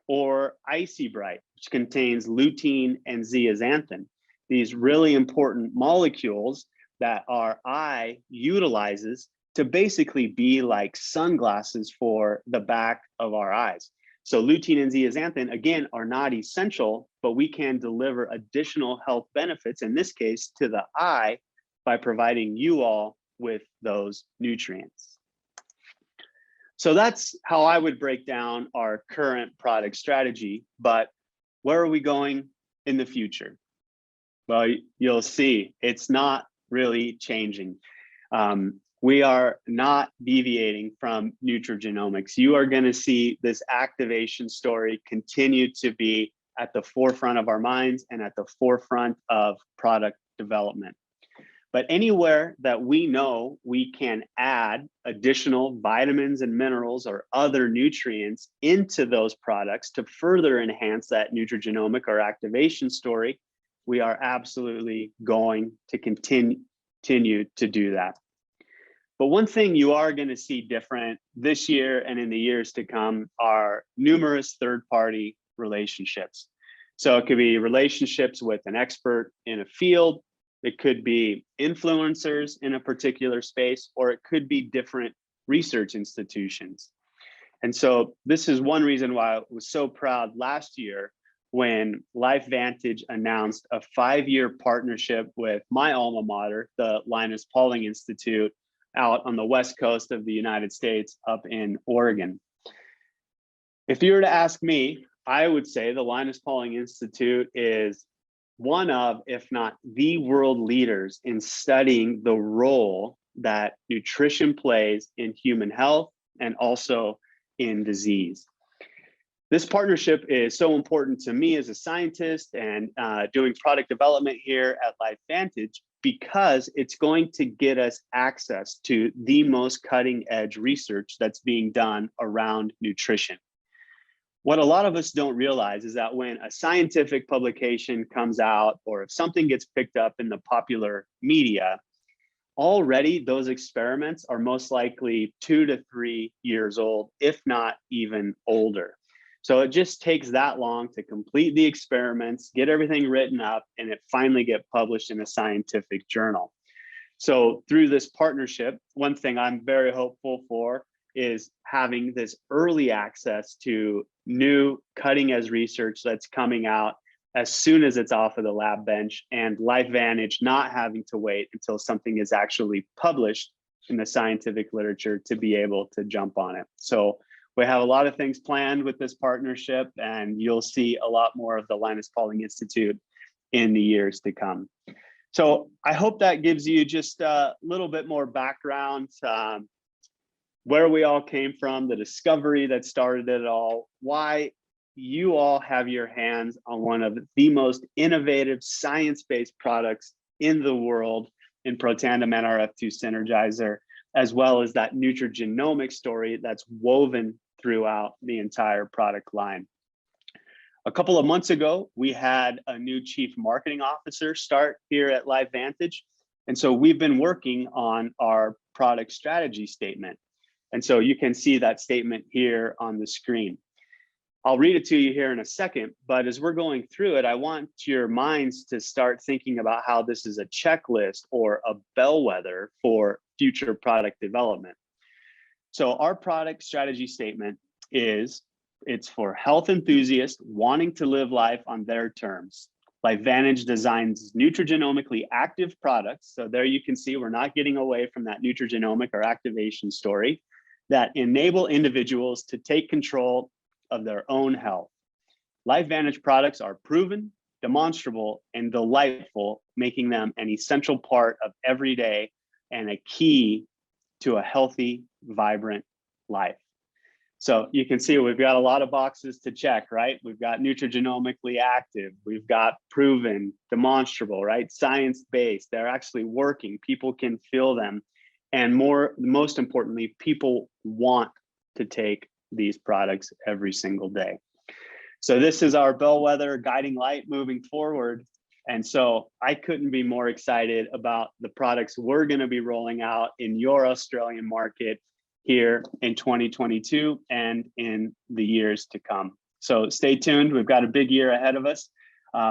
Or Icy Bright, which contains lutein and zeaxanthin, these really important molecules that our eye utilizes to basically be like sunglasses for the back of our eyes. So lutein and zeaxanthin, again, are not essential, but we can deliver additional health benefits, in this case, to the eye by providing you all with those nutrients. So that's how I would break down our current product strategy, but where are we going in the future? Well, you'll see it's not really changing. We are not deviating from nutrigenomics. You are going to see this activation story continue to be at the forefront of our minds and at the forefront of product development. But anywhere that we know we can add additional vitamins and minerals or other nutrients into those products to further enhance that nutrigenomic or activation story, we are absolutely going to continue to do that. But one thing you are going to see different this year and in the years to come are numerous third-party relationships. So it could be relationships with an expert in a field, it could be influencers in a particular space, or it could be different research institutions. And so this is one reason why I was so proud last year when LifeVantage announced a 5-year partnership with my alma mater, the Linus Pauling Institute, out on the West Coast of the United States, up in Oregon. If you were to ask me, I would say the Linus Pauling Institute is one of, if not the world leaders in studying the role that nutrition plays in human health and also in disease. This partnership is so important to me as a scientist and doing product development here at LifeVantage because it's going to get us access to the most cutting edge research that's being done around nutrition. What a lot of us don't realize is that when a scientific publication comes out or if something gets picked up in the popular media, already those experiments are most likely 2 to 3 years old, if not even older. So it just takes that long to complete the experiments, get everything written up, and it finally get published in a scientific journal. So through this partnership, one thing I'm very hopeful for is having this early access to new cutting edge research that's coming out as soon as it's off of the lab bench, and LifeVantage not having to wait until something is actually published in the scientific literature to be able to jump on it. So we have a lot of things planned with this partnership, and you'll see a lot more of the Linus Pauling Institute in the years to come. So I hope that gives you just a little bit more background, where we all came from, the discovery that started it all, why you all have your hands on one of the most innovative science-based products in the world in Protandim Nrf2 Synergizer, as well as that nutrigenomic story that's woven throughout the entire product line. A couple of months ago, we had a new chief marketing officer start here at LifeVantage. And so we've been working on our product strategy statement. And so you can see that statement here on the screen. I'll read it to you here in a second, but as we're going through it, I want your minds to start thinking about how this is a checklist or a bellwether for future product development. So our product strategy statement is, it's for health enthusiasts wanting to live life on their terms. LifeVantage designs nutrigenomically active products. So there you can see we're not getting away from that nutrigenomic or activation story that enable individuals to take control of their own health. LifeVantage products are proven, demonstrable, and delightful, making them an essential part of every day and a key to a healthy, vibrant life. So you can see we've got a lot of boxes to check, right? We've got nutrigenomically active, we've got proven, demonstrable, right? Science-based, they're actually working, people can feel them. And most importantly, people want to take these products every single day. So this is our bellwether guiding light moving forward. And so I couldn't be more excited about the products we're going to be rolling out in your Australian market here in 2022 and in the years to come. So stay tuned. We've got a big year ahead of us.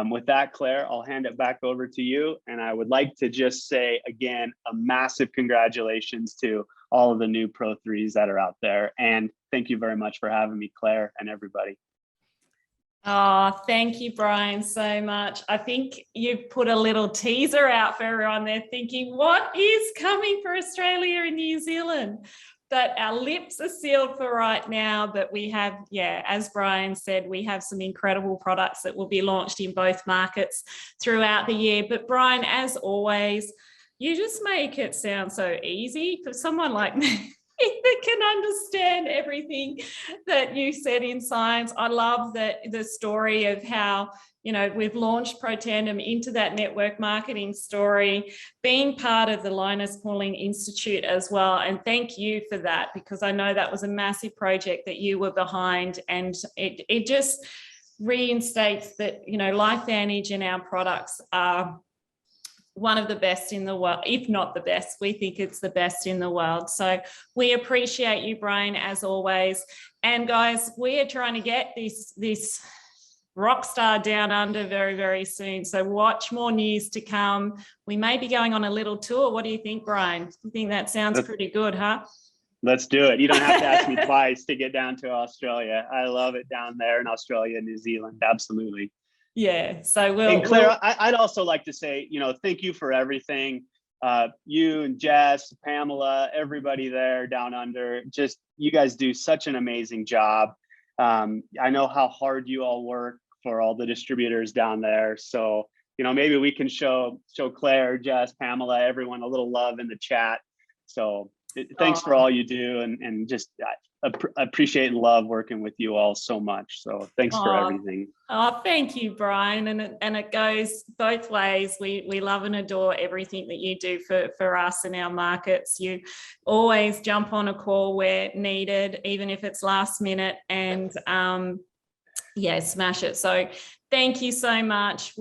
With that, Claire, I'll hand it back over to you. And I would like to just say again, a massive congratulations to all of the new Pro 3s that are out there. And thank you very much for having me, Claire, and everybody. Oh, thank you, Brian, so much. I think you've put a little teaser out for everyone there thinking, what is coming for Australia and New Zealand? But our lips are sealed for right now, but we have, yeah, as Brian said, we have some incredible products that will be launched in both markets throughout the year. But Brian, as always, you just make it sound so easy for someone like me that can understand everything that you said in science. I love that the story of how, you know, we've launched Protandim into that network marketing story, being part of the Linus Pauling Institute as well. And thank you for that, because I know that was a massive project that you were behind, and it just reinstates that, you know, LifeVantage and our products are one of the best in the world, if not the best. We think it's the best in the world. So we appreciate you, Brian, as always. And guys, we are trying to get this rock star down under very, very soon. So watch more news to come. We may be going on a little tour. What do you think, Brian? You think that sounds pretty good, huh? Let's do it. You don't have to ask me twice to get down to Australia. I love it down there in Australia, New Zealand. Absolutely. Yeah, so and Claire, I'd also like to say, you know, thank you for everything. You and Jess, Pamela, everybody there down under, just you guys do such an amazing job. I know how hard you all work for all the distributors down there. So, you know, maybe we can show Claire, Jess, Pamela, everyone a little love in the chat. So thanks for all you do, and just appreciate and love working with you all so much. So thanks for everything. Oh, thank you, Brian. And it goes both ways. We love and adore everything that you do for us in our markets. You always jump on a call where needed, even if it's last minute, and yeah, smash it. So thank you so much.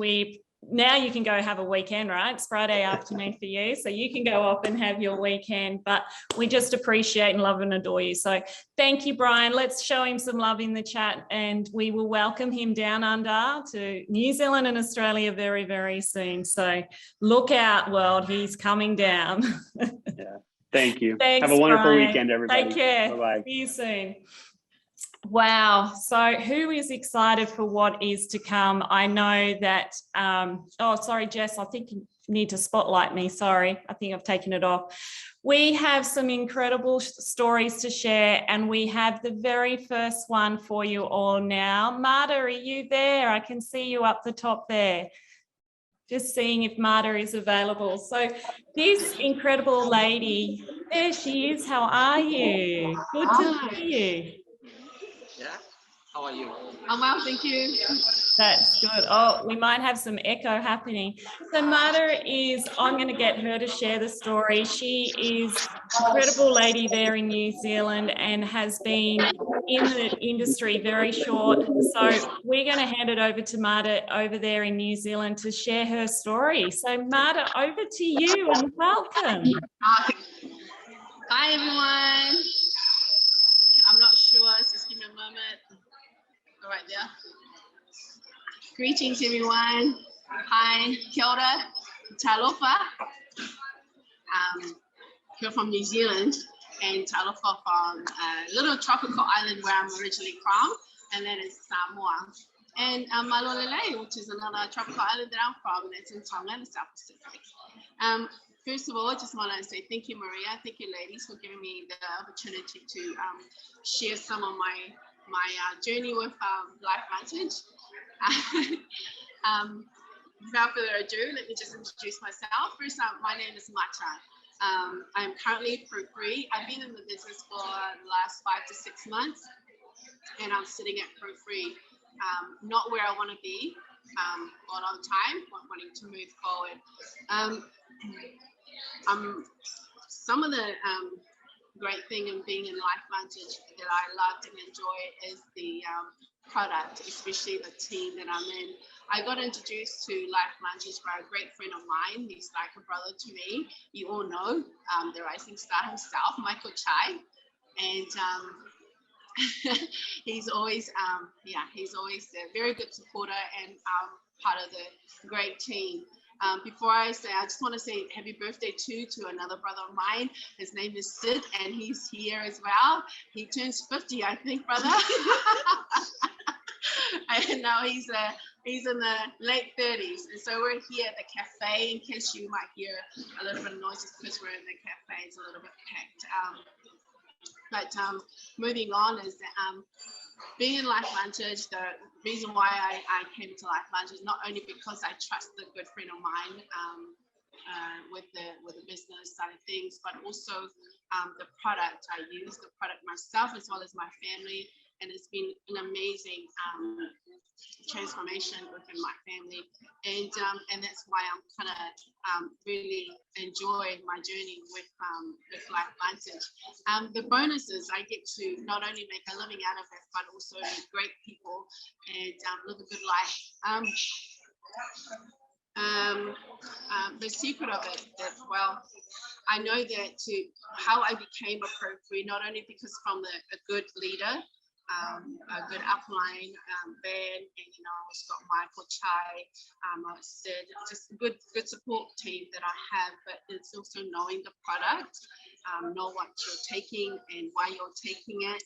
Now you can go have a weekend, right? It's Friday afternoon for you, so you can go off and have your weekend, but we just appreciate and love and adore you. So thank you, Brian. Let's show him some love in the chat, and we will welcome him down under to New Zealand and Australia very, very soon. So look out, world, he's coming down. Yeah, thank you. Thanks, have a wonderful Brian. weekend, everybody. Take care. Bye-bye. See you soon. Wow. So who is excited for what is to come? I know that, oh, sorry, Jess, I think you need to spotlight me. Sorry, I think I've taken it off. We have some incredible stories to share, and we have the very first one for you all now. Marta, are you there? I can see you up the top there. Just seeing if Marta is available. So this incredible lady, there she is. How are you? Good to see you. Yeah, how are you? I'm well, thank you. That's good. Oh, we might have some echo happening. So Marta is, I'm going to get her to share the story. She is an incredible lady there in New Zealand and has been in the industry very short. So we're going to hand it over to Marta over there in New Zealand to share her story. So Marta, over to you and welcome. Hi, everyone. I'm not sure, just give me a moment. All right, there. Greetings, everyone. Hi, kia ora, talofa. Here from New Zealand, and talofa from a little tropical island where I'm originally from, and that is Samoa. And Malolelei, which is another tropical island that I'm from, and it's in Tonga in the South Pacific. First of all, I just want to say thank you, Maria. Thank you, ladies, for giving me the opportunity to share some of my journey with LifeVantage. Without further ado, let me just introduce myself. First, my name is Mata. I'm currently Pro3. I've been in the business for the last 5 to 6 months, and I'm sitting at Pro3, not where I want to be for a long time, wanting to move forward. Some of the great thing in being in LifeVantage that I loved and enjoy is the product, especially the team that I'm in. I got introduced to LifeVantage by a great friend of mine. He's like a brother to me. You all know the rising star himself, Michael Chai, and he's always a very good supporter and part of the great team. Before I say, I just want to say happy birthday to another brother of mine. His name is Sid, and he's here as well. He turns 50, I think, brother. And now he's in the late 30s. And so we're here at the cafe. In case you might hear a little bit of noise, because we're in the cafe. It's a little bit packed. But moving on is being in LifeVantage. The reason why I came to LifeVantage, not only because I trust a good friend of mine with the business side of things, but also the product. I use the product myself as well as my family, and it's been an amazing transformation within my family, and that's why I'm kind of really enjoy my journey with LifeVantage. The bonuses, I get to not only make a living out of it, but also meet great people and live a good life. The secret of it, that, well, I know that how I became a Pro3, not only because from a good leader, a good upline band, and I also got Michael Chai, I said just a good support team that I have, but it's also knowing the product, know what you're taking and why you're taking it.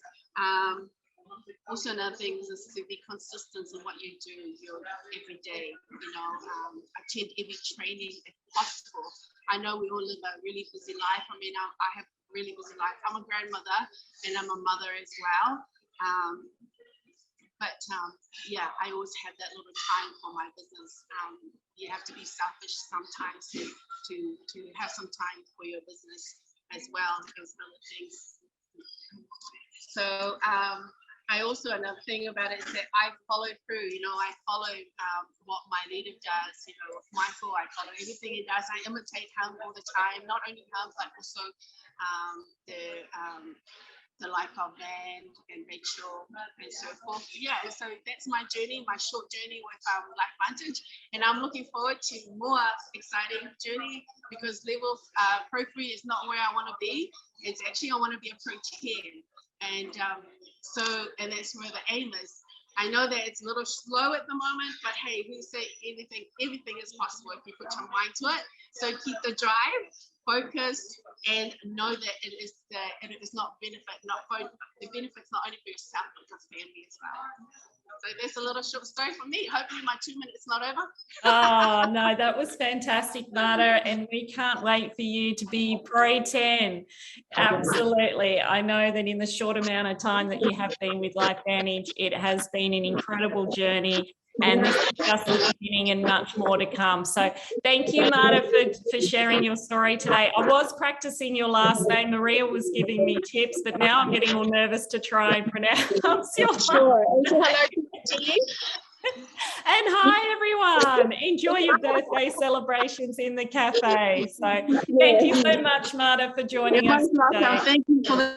Also another thing is to be consistent in what you do every day. Attend every training if possible. I know we all live a really busy life. I mean, I have a really busy life. I'm a grandmother and I'm a mother as well. Yeah, I always have that little time for my business. You have to be selfish sometimes to have some time for your business as well as other things. So I also, another thing about it is that I follow through. I follow what my leader does. With Michael, I follow everything he does. I imitate him all the time, not only him, but also the life of band and Rachel and so forth. Yeah, so that's my journey, my short journey with LifeVantage, and I'm looking forward to more exciting journey, because level Pro3 is not where I want to be. It's actually I want to be a Pro10, and and that's where the aim is. I know that it's a little slow at the moment, but hey, we say everything is possible if you put your mind to it. So keep the drive, focus, and know that it is not the benefits not only for yourself but for family as well. So that's a little short story from me. Hopefully my 2 minutes not over. Oh, no, that was fantastic, Marta. And we can't wait for you to be Pro10. Absolutely. I know that in the short amount of time that you have been with LifeVantage, it has been an incredible journey. And this is just the beginning and much more to come. So thank you, Marta, for sharing your story today. I was practicing your last name. Maria was giving me tips, but now I'm getting all nervous to try and pronounce your name. Sure. Hello to you. And hi, everyone. Enjoy your birthday celebrations in the cafe. So thank you so much, Marta, for joining us today. Thank you for the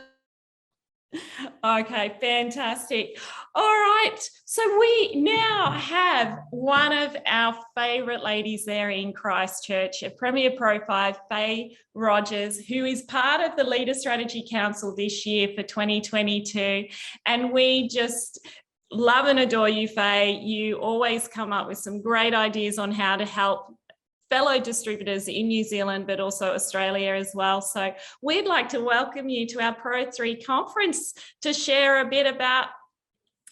Okay, fantastic. All right, so we now have one of our favourite ladies there in Christchurch, a Premier Pro 5, Faye Rogers, who is part of the Leader Strategy Council this year for 2022. And we just love and adore you, Faye. You always come up with some great ideas on how to help fellow distributors in New Zealand, but also Australia as well. So we'd like to welcome you to our Pro3 conference to share a bit about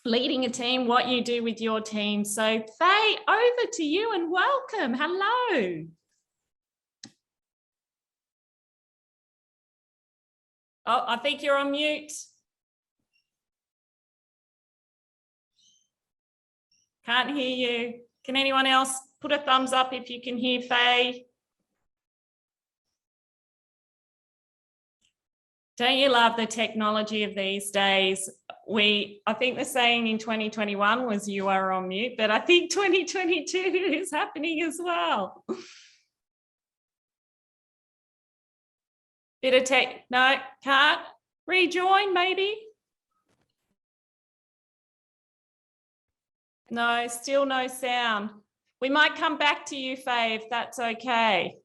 leading a team, what you do with your team. So Faye, over to you and welcome. Hello. Oh, I think you're on mute. Can't hear you. Can anyone else put a thumbs up if you can hear Faye? Don't you love the technology of these days? I think the saying in 2021 was you are on mute, but I think 2022 is happening as well. Bit of tech, no, can't. Rejoin maybe. No, still no sound. We might come back to you, Faye, if that's okay.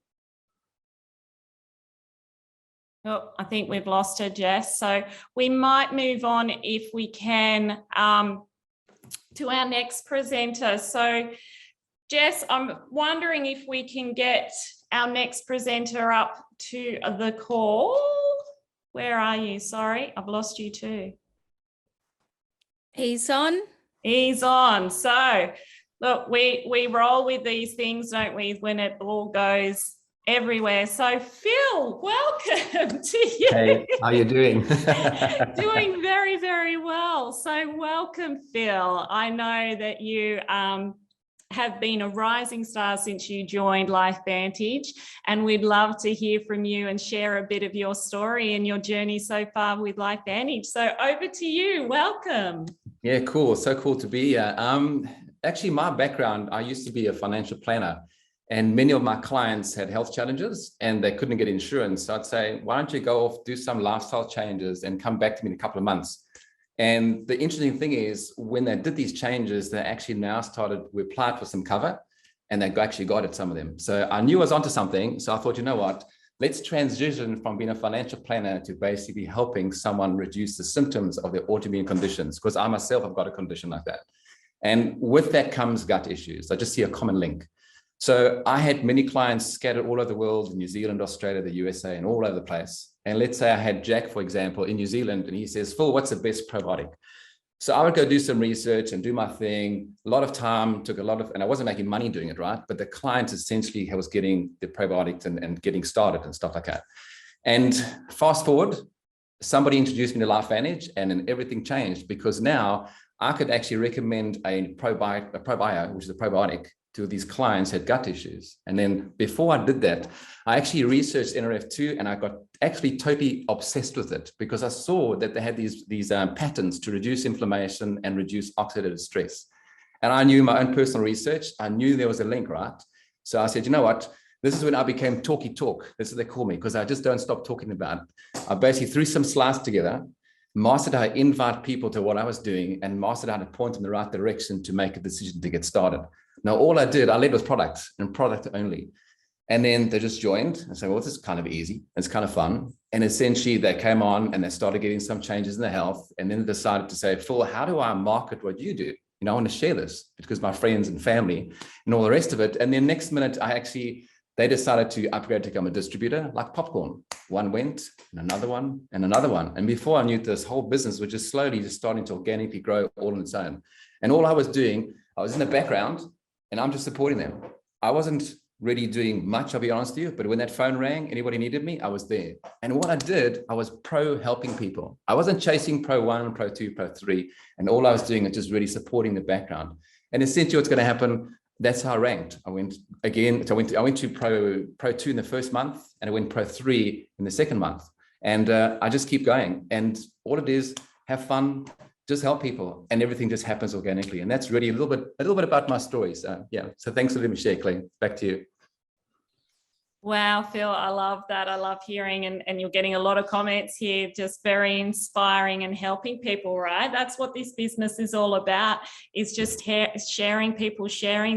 Oh, I think we've lost her, Jess. So we might move on if we can to our next presenter. So Jess, I'm wondering if we can get our next presenter up to the call. Where are you? Sorry, I've lost you too. He's on. He's on. So look, we roll with these things, don't we, when it all goes everywhere. So Phil, welcome to you. Hey, how are you doing? Doing very, very well. So welcome, Phil. I know that you have been a rising star since you joined LifeVantage, and we'd love to hear from you and share a bit of your story and your journey so far with LifeVantage. So over to you. Welcome. Yeah, cool. So cool to be here. Actually, my background, I used to be a financial planner, and many of my clients had health challenges and they couldn't get insurance. So I'd say, why don't you go off, do some lifestyle changes and come back to me in a couple of months. And the interesting thing is when they did these changes, they actually now we applied for some cover and they actually got it, some of them. So I knew I was onto something. So I thought, you know what, let's transition from being a financial planner to basically helping someone reduce the symptoms of their autoimmune conditions, because I myself have got a condition like that. And with that comes gut issues. I just see a common link. So I had many clients scattered all over the world, New Zealand, Australia, the USA, and all over the place. And let's say I had Jack, for example, in New Zealand, and he says, Phil, what's the best probiotic? So I would go do some research and do my thing. A lot of time, took a lot of, and I wasn't making money doing it, right? But the client essentially was getting the probiotics and getting started and stuff like that. And fast forward, somebody introduced me to LifeVantage, and then everything changed, because now I could actually recommend a probiotic, which is a probiotic, to these clients who had gut issues. And then before I did that, I actually researched NRF2, and I got actually totally obsessed with it, because I saw that they had these patterns to reduce inflammation and reduce oxidative stress. And I knew my own personal research, I knew there was a link, right? So I said, you know what? This is when I became talky talk. That's what they call me, because I just don't stop talking about it. I basically threw some slides together, mastered how to invite people to what I was doing, and mastered how to point in the right direction to make a decision to get started. Now, all I led with products and product only. And then they just joined and said, well, this is kind of easy. It's kind of fun. And essentially they came on and they started getting some changes in their health. And then they decided to say, Phil, how do I market what you do? You know, I want to share this because my friends and family and all the rest of it. And then next minute, they decided to upgrade to become a distributor like popcorn. One went and another one and another one. And before I knew, this whole business was just slowly just starting to organically grow all on its own. And all I was doing, I was in the background and I'm just supporting them. I wasn't really doing much, I'll be honest with you, but when that phone rang, anybody needed me, I was there. And what I did, I was pro helping people. I wasn't chasing pro 1, pro 2, pro 3. And all I was doing is just really supporting the background. And essentially what's going to happen, that's how I ranked. I went to pro 2 in the first month, and I went pro 3 in the second month. And I just keep going. And all it is, have fun, just help people, and everything just happens organically. And that's really a little bit about my stories. Yeah. So thanks for letting me share, Clay. Back to you. Wow, Phil, I love that. I love hearing, and you're getting a lot of comments here, just very inspiring and helping people, right? That's what this business is all about, is just sharing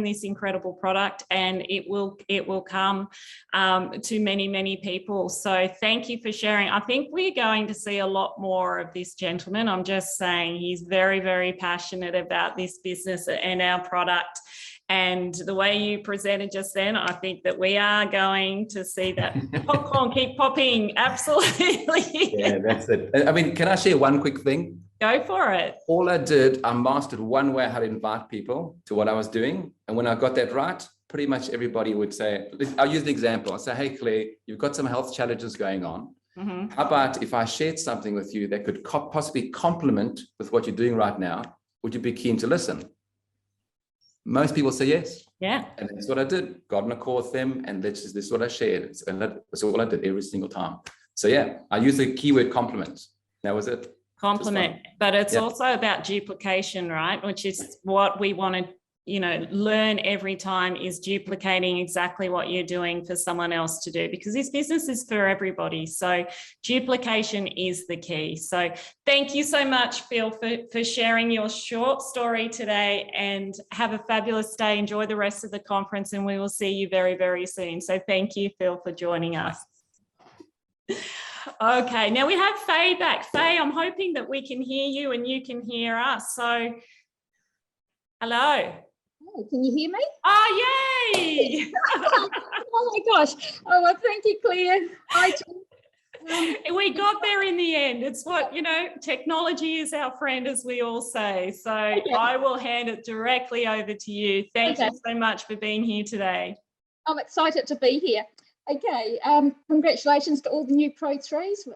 this incredible product, and it will come to many, many people. So thank you for sharing. I think we're going to see a lot more of this gentleman. I'm just saying, he's very, very passionate about this business and our product. And the way you presented just then, I think that we are going to see that popcorn keep popping. Absolutely. Yeah, that's it. I mean, can I share one quick thing? Go for it. All I did, I mastered one way how to invite people to what I was doing. And when I got that right, pretty much everybody would say, I'll use an example. I'll say, hey, Claire, you've got some health challenges going on. Mm-hmm. How about if I shared something with you that could possibly complement with what you're doing right now? Would you be keen to listen? Most people say yes. Yeah. And that's what I did. Got on a call with them, and this is what I shared. And that's all I did every single time. So yeah, I use the keyword compliment. That was it. Compliment, but it's Yeah. also about duplication, right? Which is what we want to, learn every time, is duplicating exactly what you're doing for someone else to do, because this business is for everybody. So duplication is the key. So thank you so much, Phil, for sharing your short story today, and have a fabulous day. Enjoy the rest of the conference, and we will see you very, very soon. So thank you, Phil, for joining us. Okay, now we have Faye back. Faye, I'm hoping that we can hear you and you can hear us. So, hello. Oh, can you hear me? Oh, yay! Oh my gosh. Oh, well, thank you, Claire. Hi, Jen. We got there in the end. It's what, technology is our friend, as we all say. So I will hand it directly over to you. Thank you so much for being here today. I'm excited to be here. Okay, congratulations to all the new Pro 3s.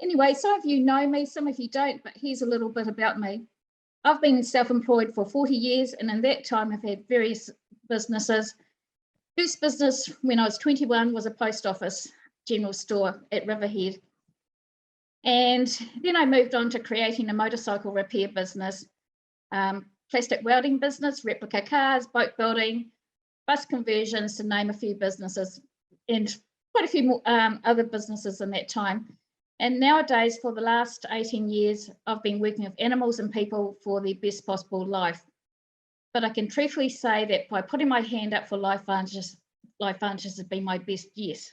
Anyway, some of you know me, some of you don't, but here's a little bit about me. I've been self-employed for 40 years, and in that time I've had various businesses. First business when I was 21 was a post office general store at Riverhead. And then I moved on to creating a motorcycle repair business, plastic welding business, replica cars, boat building, bus conversions, to name a few businesses, and quite a few more other businesses in that time. And nowadays, for the last 18 years, I've been working with animals and people for the best possible life. But I can truthfully say that by putting my hand up for LifeVantage has been my best yes.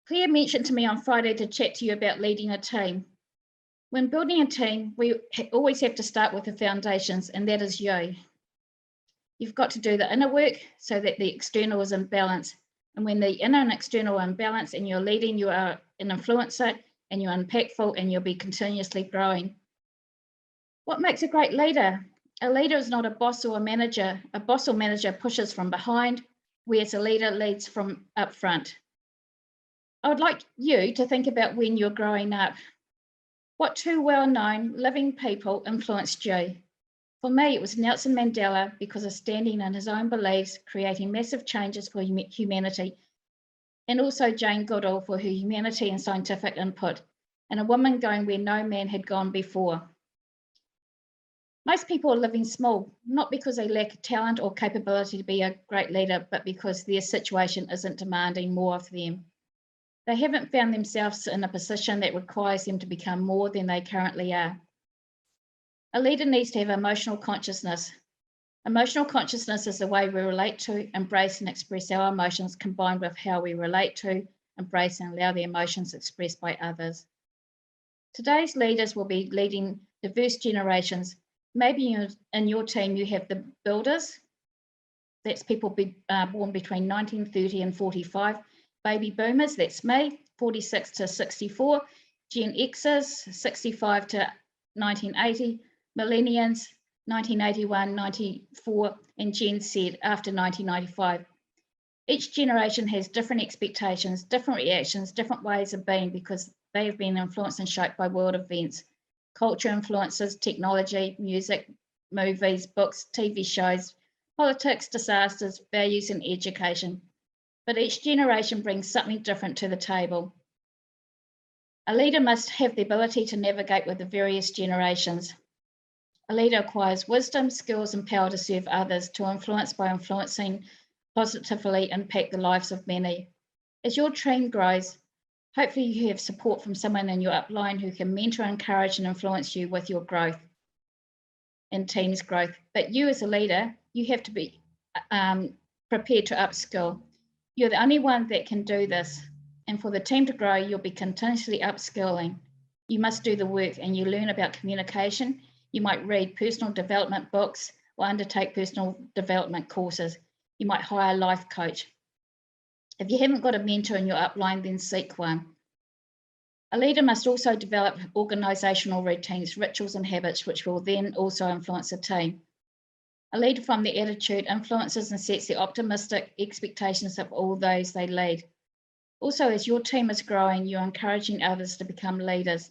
Claire mentioned to me on Friday to chat to you about leading a team. When building a team, we always have to start with the foundations, and that is you. You've got to do the inner work so that the external is in balance. And when the inner and external are in balance and you're leading, you are an influencer and you're impactful, and you'll be continuously growing. What makes a great leader? A leader is not a boss or a manager. A boss or manager pushes from behind, whereas a leader leads from up front. I would like you to think about when you're growing up. What two well-known living people influenced you? For me, it was Nelson Mandela, because of standing in his own beliefs, creating massive changes for humanity, and also Jane Goodall for her humanity and scientific input, and a woman going where no man had gone before. Most people are living small, not because they lack talent or capability to be a great leader, but because their situation isn't demanding more of them. They haven't found themselves in a position that requires them to become more than they currently are. A leader needs to have emotional consciousness. Emotional consciousness is the way we relate to, embrace, and express our emotions, combined with how we relate to, embrace, and allow the emotions expressed by others. Today's leaders will be leading diverse generations. Maybe in your team you have the builders. That's people born between 1930 and 45. Baby boomers, that's me, 46 to 64. Gen Xers, 65 to 1980. Millennials, 1981, 94, and Gen Z after 1995. Each generation has different expectations, different reactions, different ways of being, because they have been influenced and shaped by world events, culture influences, technology, music, movies, books, TV shows, politics, disasters, values, and education. But each generation brings something different to the table. A leader must have the ability to navigate with the various generations. A leader acquires wisdom, skills, and power to serve others, to influence by influencing, positively impact the lives of many. As your team grows, hopefully you have support from someone in your upline who can mentor, encourage, and influence you with your growth and team's growth. But you as a leader, you have to be prepared to upskill. You're the only one that can do this. And for the team to grow, you'll be continuously upskilling. You must do the work, and you learn about communication. You might read personal development books or undertake personal development courses. You might hire a life coach. If you haven't got a mentor in your upline, then seek one. A leader must also develop organisational routines, rituals, and habits, which will then also influence a team. A leader from the attitude influences and sets the optimistic expectations of all those they lead. Also, as your team is growing, you're encouraging others to become leaders.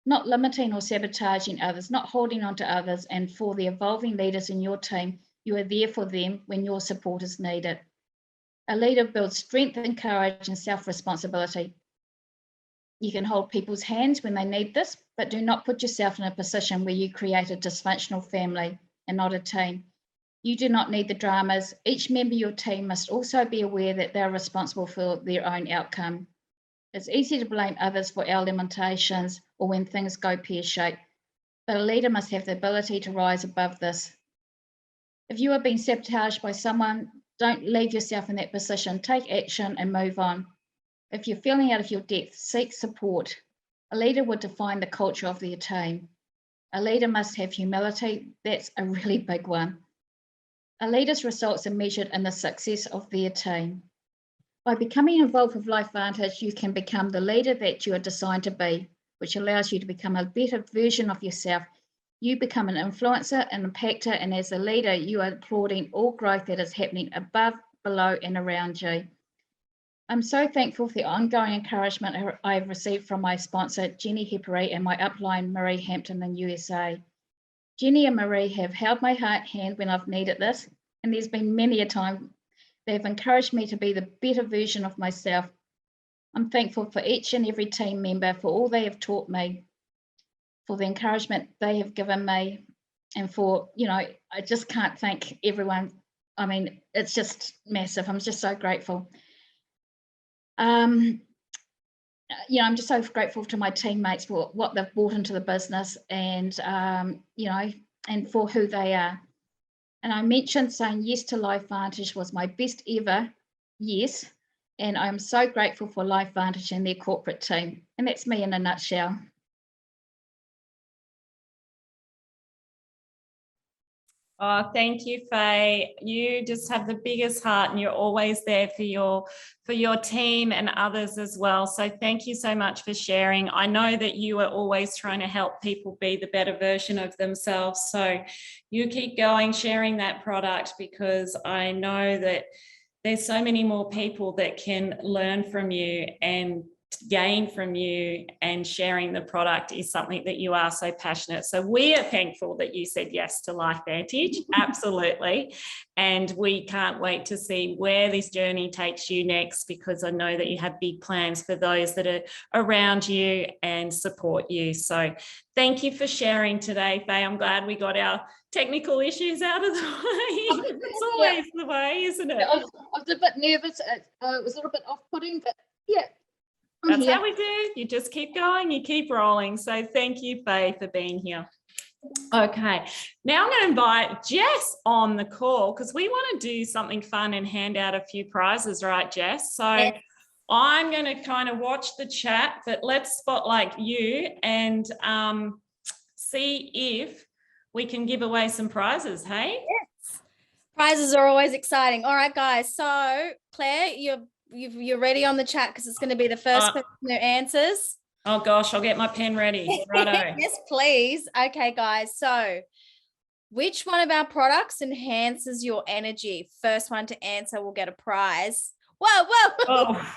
not limiting or sabotaging others, not holding on to others, and for the evolving leaders in your team, you are there for them when your support is needed. A leader builds strength and courage and self-responsibility. You can hold people's hands when they need this, but do not put yourself in a position where you create a dysfunctional family and not a team. You do not need the dramas. Each member of your team must also be aware that they are responsible for their own outcome. It's easy to blame others for our limitations or when things go pear-shaped, but a leader must have the ability to rise above this. If you are being sabotaged by someone, don't leave yourself in that position. Take action and move on. If you're feeling out of your depth, seek support. A leader would define the culture of their team. A leader must have humility. That's a really big one. A leader's results are measured in the success of their team. By becoming involved with LifeVantage, you can become the leader that you are designed to be, which allows you to become a better version of yourself. You become an influencer, an impactor, and as a leader, you are applauding all growth that is happening above, below, and around you. I'm so thankful for the ongoing encouragement I've received from my sponsor, Jenny Heppery, and my upline, Marie Hampton in USA. Jenny and Marie have held my hand when I've needed this, and there's been many a time they've encouraged me to be the better version of myself. I'm thankful for each and every team member for all they have taught me, for the encouragement they have given me, and for, I just can't thank everyone. I mean, it's just massive. I'm just so grateful. I'm just so grateful to my teammates for what they've brought into the business and, and for who they are. And I mentioned saying yes to LifeVantage was my best ever yes. And I'm so grateful for LifeVantage and their corporate team. And that's me in a nutshell. Oh, thank you, Faye. You just have the biggest heart and you're always there for your team and others as well. So thank you so much for sharing. I know that you are always trying to help people be the better version of themselves. So you keep going, sharing that product, because I know that there's so many more people that can learn from you and gain from you, and sharing the product is something that you are so passionate. So we are thankful that you said yes to LifeVantage, absolutely. And we can't wait to see where this journey takes you next, because I know that you have big plans for those that are around you and support you. So thank you for sharing today, Faye. I'm glad we got our technical issues out of the way. It's always the way, isn't it? I was a bit nervous. It was a little bit off-putting, but yeah. That's how we do. You just keep going, you keep rolling. So thank you, Faye, for being here. Okay, now I'm going to invite Jess on the call, because we want to do something fun and hand out a few prizes, right, Jess? So yeah. I'm going to kind of watch the chat, but let's spotlight you and see if we can give away some prizes, hey? Yes. Prizes are always exciting. All right, guys. So Claire, you're ready on the chat, because it's going to be the first person who answers. Oh gosh, I'll get my pen ready. Righto. Yes, please. Okay, guys. So which one of our products enhances your energy? First one to answer will get a prize. Whoa. Oh,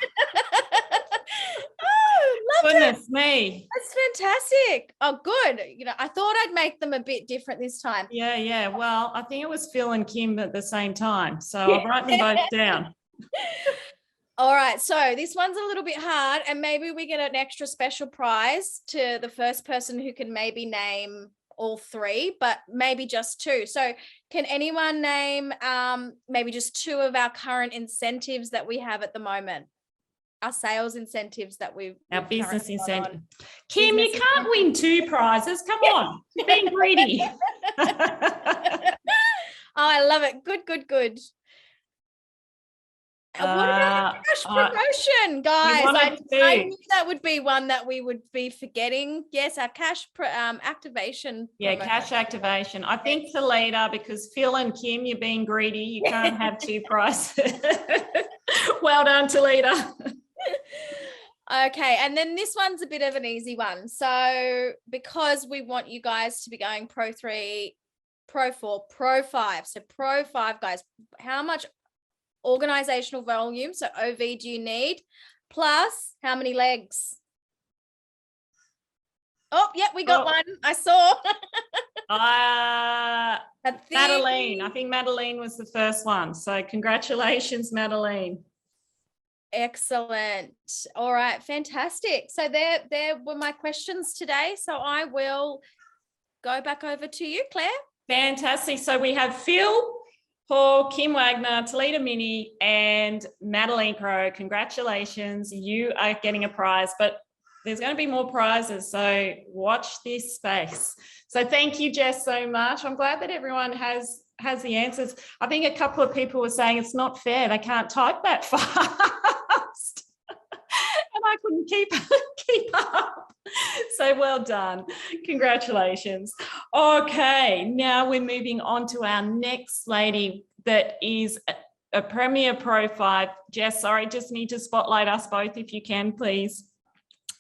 Goodness me. That's fantastic. Oh, good. I thought I'd make them a bit different this time. Yeah. Well, I think it was Phil and Kim at the same time. So I'll write them both down. All right, so this one's a little bit hard, and maybe we get an extra special prize to the first person who can maybe name all three, but maybe just two. So can anyone name maybe just two of our current incentives that we have at the moment? Our sales incentives that our business incentive. Kim, you can't win two prizes. Come on, you're being greedy. Oh, I love it. Good. What about the cash promotion, guys? I knew that would be one that we would be forgetting. Yes, our cash activation. Yeah, cash activation. I think the leader, because Phil and Kim, you're being greedy. You can't have two prizes. Well done, Talita. Okay, and then this one's a bit of an easy one. So because we want you guys to be going Pro 3, Pro 4, Pro 5. So Pro 5, guys, how much organizational volume, so OV, do you need? Plus, how many legs? Oh, yeah, we got Oh. one. I saw. Uh, I think- Madeline. I think Madeline was the first one. So congratulations, Madeline. Excellent. All right, fantastic. So there were my questions today. So I will go back over to you, Claire. Fantastic. So we have Phil, Paul, Kim Wagner, Talita Mini, and Madeline Crow. Congratulations. You are getting a prize, but there's going to be more prizes. So watch this space. So thank you, Jess, so much. I'm glad that everyone has the answers. I think a couple of people were saying it's not fair. They can't type that fast. And I couldn't keep up. So well done. Congratulations. Okay, now we're moving on to our next lady that is a Premier Pro 5. Jess, sorry, just need to spotlight us both if you can, please.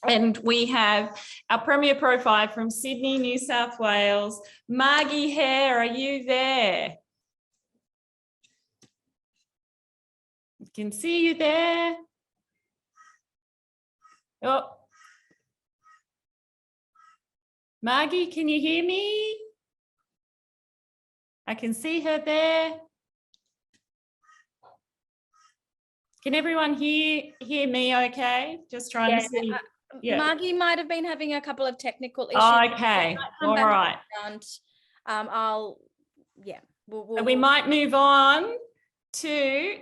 And we have our Premier Pro 5 from Sydney, New South Wales. Margie Hare, are you there? I can see you there. Oh. Margie, can you hear me? I can see her there. Can everyone hear me okay? Just trying to see. Yeah. Margie might have been having a couple of technical issues. Okay, all right. We might move on to,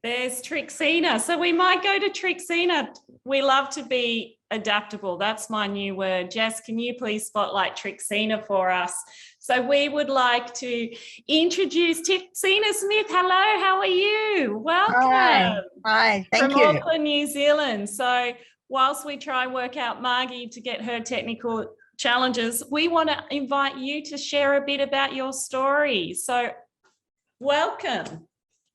there's Trixina. So we might go to Trixina. We love to be adaptable. That's my new word. Jess, can you please spotlight Trixina for us? So we would like to introduce Trixina Smith. Hello, how are you? Welcome. Hi, thank From you. Auckland, New Zealand. So whilst we try and work out Margie to get her technical challenges, we want to invite you to share a bit about your story. So welcome.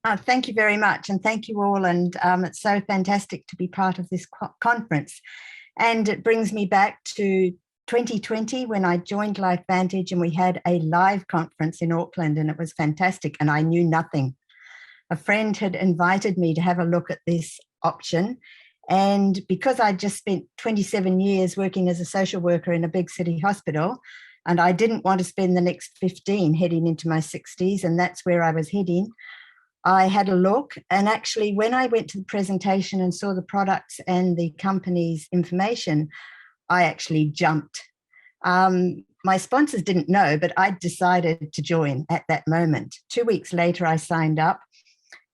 Thank you very much, and thank you all. And it's so fantastic to be part of this conference. And it brings me back to 2020 when I joined LifeVantage, and we had a live conference in Auckland, and it was fantastic. And I knew nothing. A friend had invited me to have a look at this option. And because I just spent 27 years working as a social worker in a big city hospital, and I didn't want to spend the next 15 heading into my 60s, and that's where I was heading, I had a look. And actually, when I went to the presentation and saw the products and the company's information, I actually jumped. My sponsors didn't know, but I decided to join at that moment. 2 weeks later, I signed up.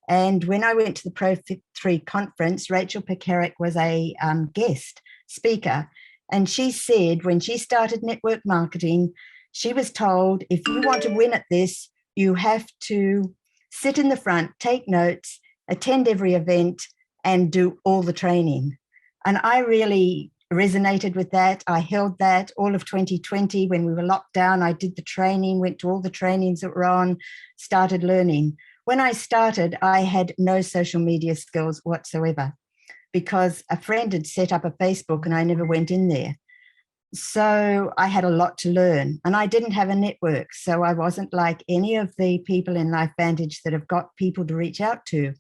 And when I went to the Pro 3 conference, Rachel Pekarik was a guest speaker. And she said when she started network marketing, she was told, if you want to win at this, you have to sit in the front, take notes, attend every event, and do all the training. And I really resonated with that. I held that all of 2020 when we were locked down. I did the training, went to all the trainings that were on, started learning. When I started, I had no social media skills whatsoever because a friend had set up a Facebook and I never went in there. So I had a lot to learn, and I didn't have a network. So I wasn't like any of the people in LifeVantage that have got people to reach out to.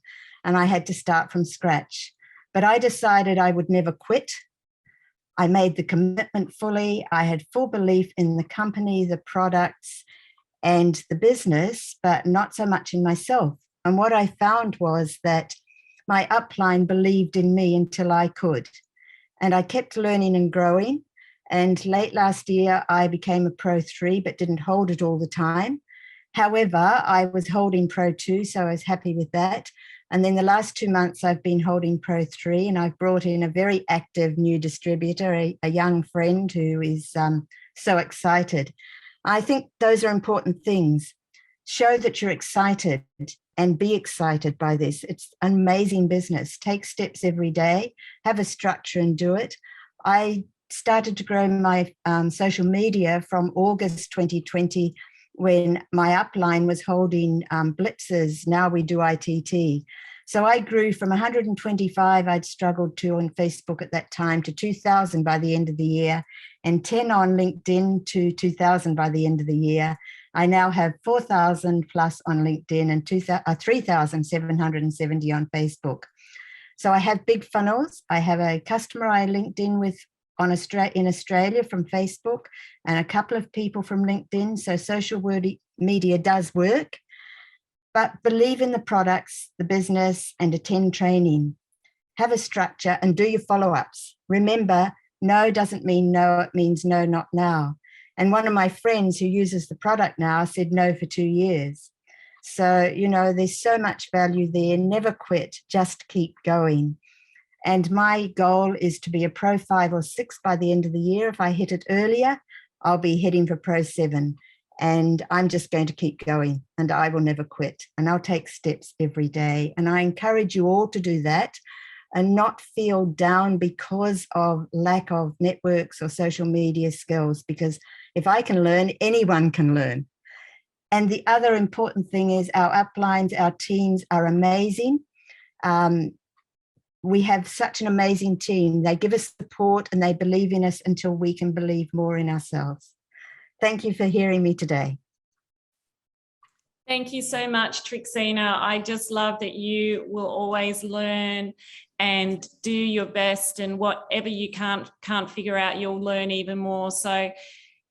And I had to start from scratch. But I decided I would never quit. I made the commitment fully. I had full belief in the company, the products, and the business, but not so much in myself. And what I found was that my upline believed in me until I could. And I kept learning and growing. And late last year, I became a Pro 3, but didn't hold it all the time. However, I was holding Pro 2, so I was happy with that. And then the last 2 months, I've been holding Pro 3, and I've brought in a very active new distributor, a young friend who is so excited. I think those are important things. Show that you're excited and be excited by this. It's an amazing business. Take steps every day, have a structure and do it. I started to grow my social media from August 2020 when my upline was holding blitzes. Now we do ITT. So I grew from 125 I'd struggled to on Facebook at that time to 2,000 by the end of the year, and 10 on LinkedIn to 2,000 by the end of the year. I now have 4,000 plus on LinkedIn and 3,770 on Facebook. So I have big funnels. I have a customer I linked in with in Australia from Facebook and a couple of people from LinkedIn. So social media does work, but believe in the products, the business, and attend training. Have a structure and do your follow-ups. Remember, no doesn't mean no, it means no, not now. And one of my friends who uses the product now said no for 2 years. So, you know, there's so much value there. Never quit, just keep going. And my goal is to be a Pro 5 or 6 by the end of the year. If I hit it earlier, I'll be heading for Pro 7. And I'm just going to keep going, and I will never quit. And I'll take steps every day. And I encourage you all to do that and not feel down because of lack of networks or social media skills, because if I can learn, anyone can learn. And the other important thing is our uplines, our teams are amazing. We have such an amazing team. They give us support and they believe in us until we can believe more in ourselves. Thank you for hearing me today. Thank you so much, Trixina. I just love that you will always learn and do your best, and whatever you can't figure out, you'll learn even more. So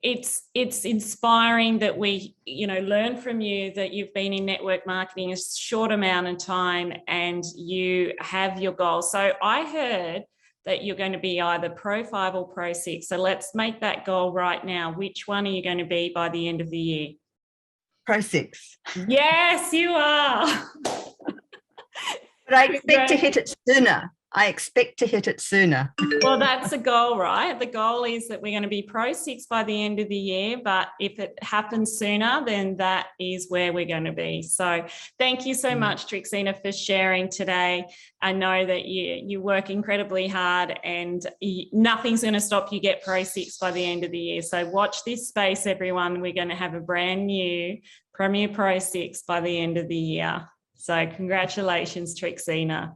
it's inspiring that we, you know, learn from you, that you've been in network marketing a short amount of time and you have your goals. So I heard that you're going to be either Pro 5 or Pro 6. So let's make that goal right now. Which one are you going to be by the end of the year? Pro 6. Yes, you are. But I expect to hit it sooner. Well, that's a goal, right? The goal is that we're going to be Pro 6 by the end of the year, but if it happens sooner, then that is where we're going to be. So thank you so much, Trixina, for sharing today. I know that you work incredibly hard, and nothing's going to stop you get Pro 6 by the end of the year. So watch this space, everyone. We're going to have a brand new Premier Pro 6 by the end of the year. So congratulations, Trixina.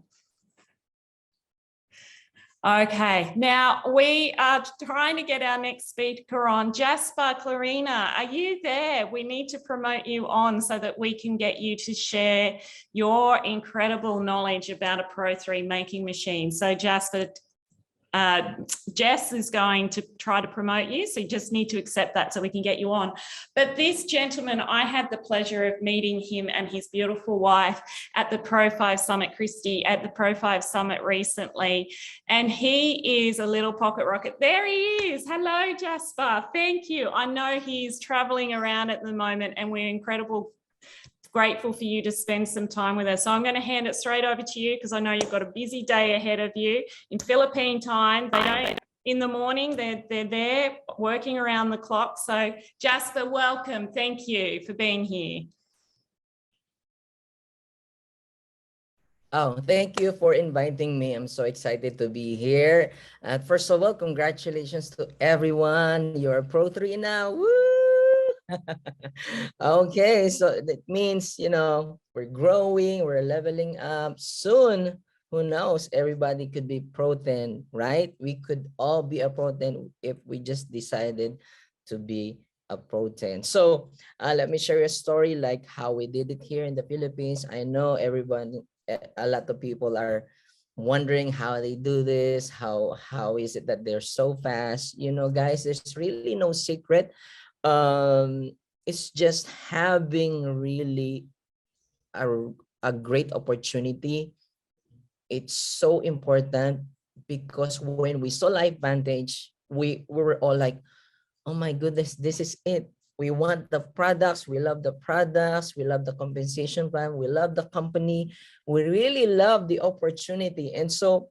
Okay, now we are trying to get our next speaker on. Jasper Clarina, are you there? We need to promote you on so that we can get you to share your incredible knowledge about a Pro 3 making machine. So Jasper, Jess is going to try to promote you, so you just need to accept that so we can get you on. But this gentleman, I had the pleasure of meeting him and his beautiful wife at the Pro 5 Summit, Christy, at the Pro 5 Summit recently, and he is a little pocket rocket. There he is. Hello, Jasper. Thank you. I know he's traveling around at the moment, and we're grateful for you to spend some time with us. So I'm going to hand it straight over to you because I know you've got a busy day ahead of you. In Philippine time, they don't, in the morning, they're there working around the clock. So Jasper, welcome. Thank you for being here. Oh, thank you for inviting me. I'm so excited to be here. First of all, congratulations to everyone. You're a Pro 3 now. Woo! Okay, so that means, you know, we're growing, we're leveling up. Soon, who knows, everybody could be Pro 10, right? We could all be a Pro 10 if we just decided to be a Pro 10. So let me share a story like how we did it here in the Philippines. I know everyone, a lot of people are wondering how they do this, how is it that they're so fast. You know, guys, there's really no secret. It's just having really a great opportunity. It's so important because when we saw LifeVantage, we were all like, oh my goodness, this is it. We want the products, we love the products, we love the compensation plan, we love the company, we really love the opportunity. And so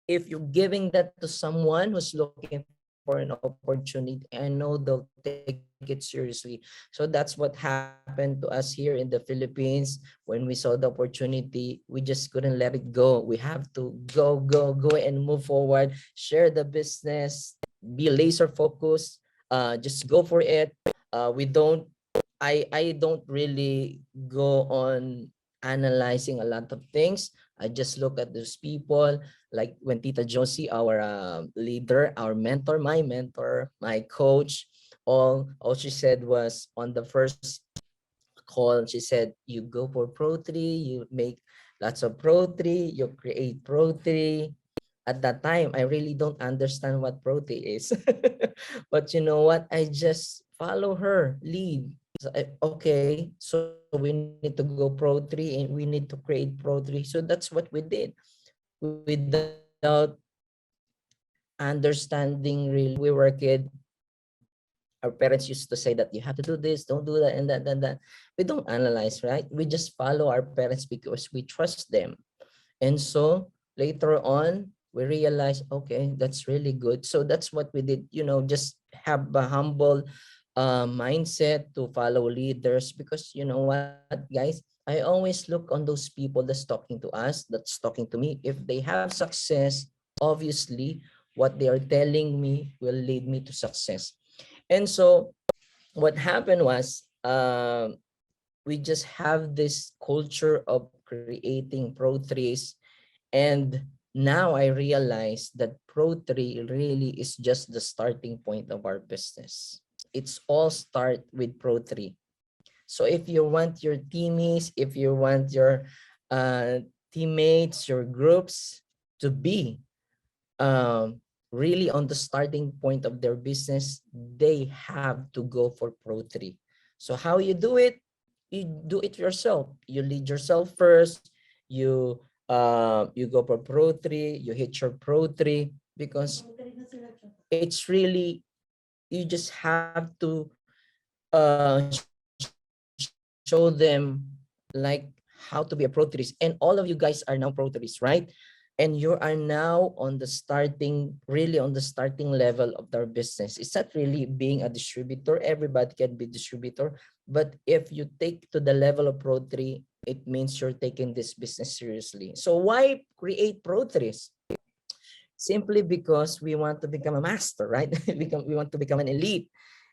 if you're giving that to someone who's looking for an opportunity, I know they'll take it seriously. So that's what happened to us here in the Philippines. When we saw the opportunity, we just couldn't let it go. We have to go and move forward, share the business, be laser focused, just go for it. I don't really go on analyzing a lot of things. I just look at those people, like when Tita Josie, our leader, our mentor, my coach, all she said was on the first call, she said, you go for Pro 3, you make lots of Pro 3, you create Pro 3, At that time, I really don't understand what Pro3 is. But you know what? I just follow her lead. So okay, so we need to go Pro3 and we need to create Pro3. So that's what we did. Without understanding really, we were kid. Our parents used to say that you have to do this, don't do that, and that. We don't analyze, right? We just follow our parents because we trust them. And so later on, we realized, okay, that's really good. So that's what we did, you know, just have a humble mindset to follow leaders, because you know what, guys, I always look on those people that's talking to us, that's talking to me. If they have success, obviously what they are telling me will lead me to success. And so what happened was, we just have this culture of creating Pro3s. And now I realize that Pro3 really is just the starting point of our business. It's all start with Pro3. So if you want your teammates, if you want your teammates, your groups to be really on the starting point of their business, they have to go for Pro3. So how you do it? You do it yourself. You lead yourself first. You go for Pro3, you hit your Pro3, because it's really, you just have to show them like how to be a Pro3. And all of you guys are now Pro3s, right? And you are now on the starting, really on the starting level of their business. It's not really being a distributor. Everybody can be distributor. But if you take to the level of Pro3, it means you're taking this business seriously. So why create Pro3s? Simply because we want to become a master, right? We want to become an elite.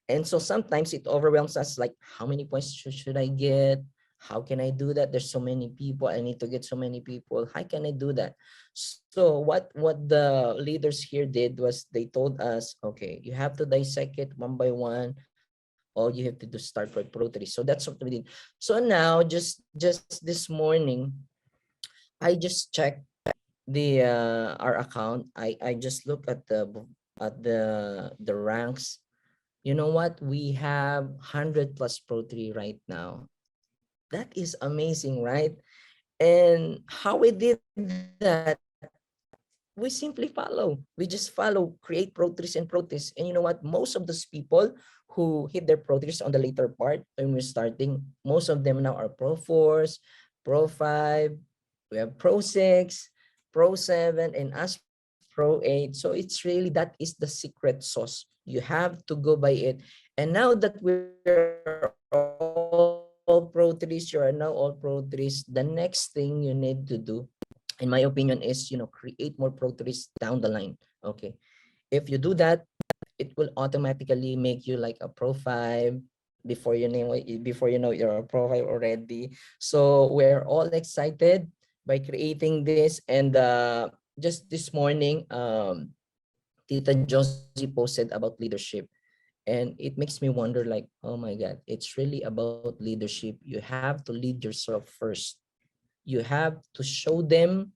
And so sometimes it overwhelms us, like, how many points should I get? How can I do that? There's so many people. I need to get so many people. How can I do that? So what the leaders here did was they told us, okay, you have to dissect it one by one. All you have to do is start with Pro3. So that's what we did. So now, just this morning, I just checked the our account. I just look at the ranks. You know what? We have 100 plus Pro3 right now. That is amazing, right? And how we did that, we simply follow. We just follow, create Pro3s and Pro3s. And you know what? Most of those people who hit their Pro3s on the later part when we're starting, most of them now are Pro4s, Pro5, we have Pro6, Pro7, and us Pro8. So it's really, that is the secret sauce. You have to go by it. And now that we're all Pro3s, you are now all Pro3s, the next thing you need to do, in my opinion, is, you know, create more Pro3s down the line. Okay, if you do that, it will automatically make you like a Pro5 before you know you're a Pro5 already. So we're all excited by creating this. And just this morning, Tita Josie posted about leadership. And it makes me wonder, like, oh my God, it's really about leadership. You have to lead yourself first. You have to show them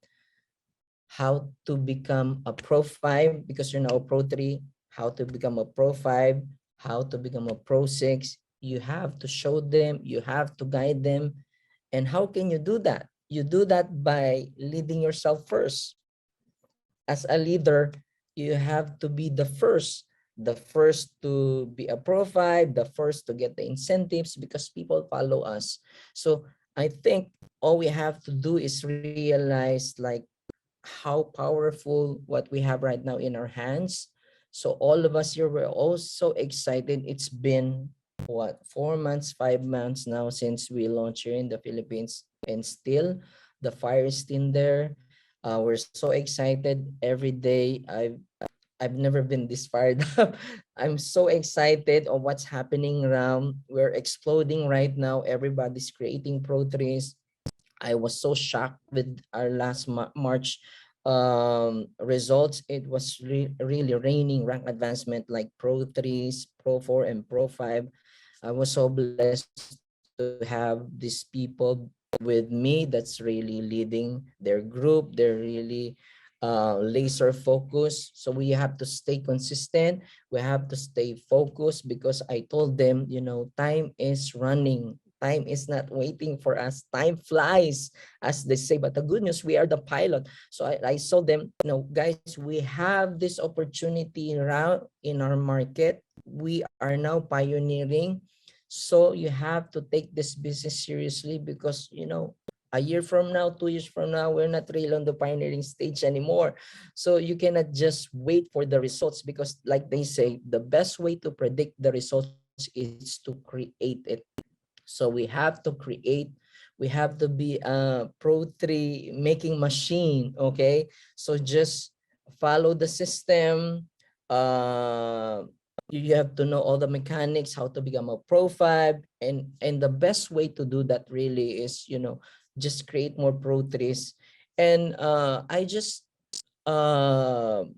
how to become a Pro5, because you're now a Pro3, how to become a Pro5, how to become a Pro6. You have to show them, you have to guide them. And how can you do that? You do that by leading yourself first. As a leader, you have to be the first to be a Pro5, the first to get the incentives, because people follow us. So I think all we have to do is realize, like, how powerful what we have right now in our hands. So all of us here, we're all so excited. It's been what, 4 months, 5 months now since we launched here in the Philippines, and still the fire is still there. We're so excited every day. I've never been this fired up. I'm so excited of what's happening around. We're exploding right now. Everybody's creating Pro3s. I was so shocked with our last March results. It was really raining rank advancement like Pro3s, Pro4, and Pro5. I was so blessed to have these people with me that's really leading their group. They're really laser focus. So we have to stay consistent. We have to stay focused because I told them, you know, time is running. Time is not waiting for us. Time flies, as they say. But the good news, we are the pilot. So I told them, you know, guys, we have this opportunity around in our market. We are now pioneering. So you have to take this business seriously because, you know, a year from now, 2 years from now, we're not really on the pioneering stage anymore. So you cannot just wait for the results because like they say, the best way to predict the results is to create it. So we have to create, we have to be a Pro3 making machine, okay? So just follow the system. You have to know all the mechanics, how to become a Pro5. And the best way to do that really is, you know, just create more Pro3s. And I just I've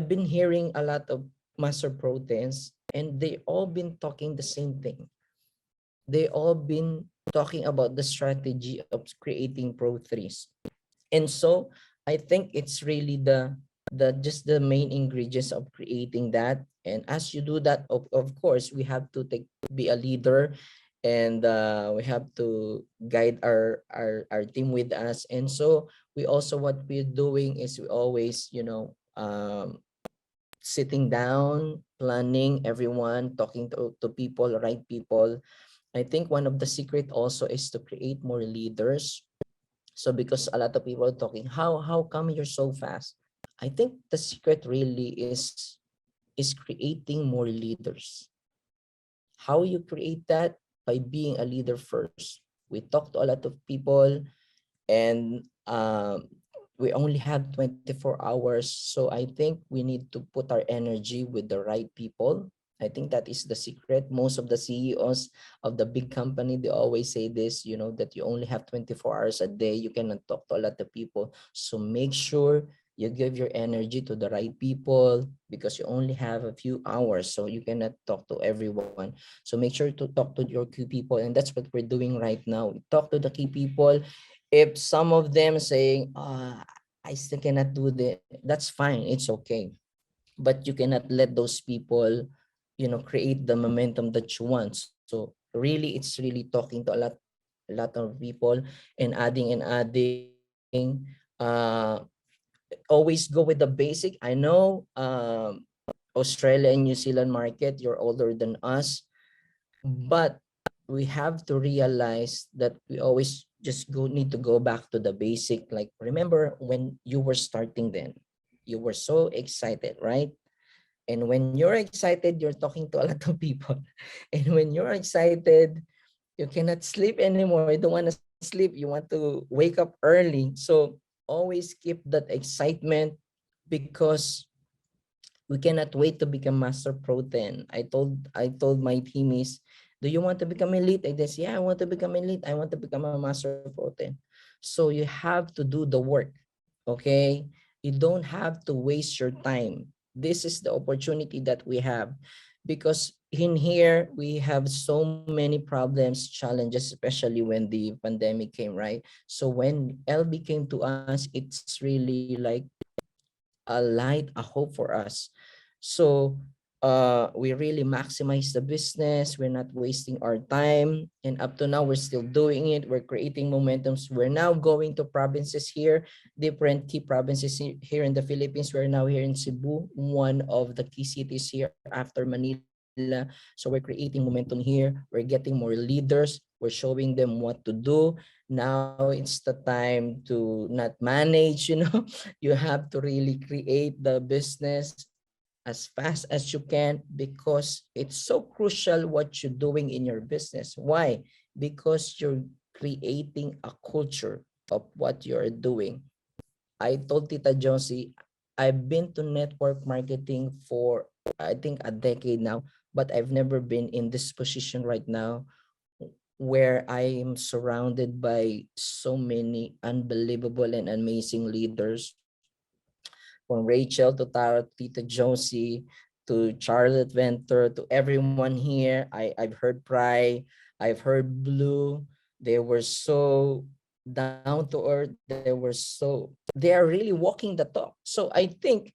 been hearing a lot of master Pro10s, and they all been talking the same thing. They all been talking about the strategy of creating Pro3s. And so I think it's really the just the main ingredients of creating that. And as you do that, of course, we have to be a leader, and we have to guide our team with us. And so we also, what we're doing is we always, you know, sitting down, planning everyone, talking to people, right people. I think one of the secret also is to create more leaders. So because a lot of people are talking, how come you're so fast? I think the secret really is creating more leaders. How you create that? By being a leader first. We talk to a lot of people, and we only have 24 hours. So I think we need to put our energy with the right people. I think that is the secret. Most of the CEOs of the big company, they always say this, you know, that you only have 24 hours a day. You cannot talk to a lot of people. So make sure you give your energy to the right people because you only have a few hours. So you cannot talk to everyone. So make sure to talk to your key people. And that's what we're doing right now. We talk to the key people. If some of them saying, I still cannot do that, that's fine. It's okay. But you cannot let those people, you know, create the momentum that you want. So really, it's really talking to a lot of people and adding. Always go with the basic. I know Australia and New Zealand market, you're older than us, but we have to realize that we always just need to go back to the basic. Like, remember when you were starting, then you were so excited, right? And when you're excited, you're talking to a lot of people. And when you're excited, you cannot sleep anymore. You don't want to sleep. You want to wake up early. So always keep that excitement, because we cannot wait to become Master Pro 10. I told my teamies, do you want to become elite? I said, yeah, I want to become elite. I want to become a Master Pro 10. So you have to do the work, okay? You don't have to waste your time. This is the opportunity that we have, because in here we have so many problems, challenges, especially when the pandemic came, right? So when LB came to us, it's really like a light, a hope for us. So we really maximize the business. We're not wasting our time, and up to now we're still doing it. We're creating momentums. We're now going to provinces here, different key provinces here in the Philippines. We're now here in Cebu, one of the key cities here after Manila. So we're creating momentum here. We're getting more leaders. We're showing them what to do. Now it's the time to not manage, you know. You have to really create the business as fast as you can, because it's so crucial what you're doing in your business. Why? Because you're creating a culture of what you're doing. I told Tita Josie, I've been to network marketing for, I think, a decade now, but I've never been in this position right now, where I am surrounded by so many unbelievable and amazing leaders. From Rachel to Tara, Tita Josie, to Charlotte Venter, to everyone here. I've heard Pry, I've heard Blue. They were so down to earth. They are really walking the talk. So I think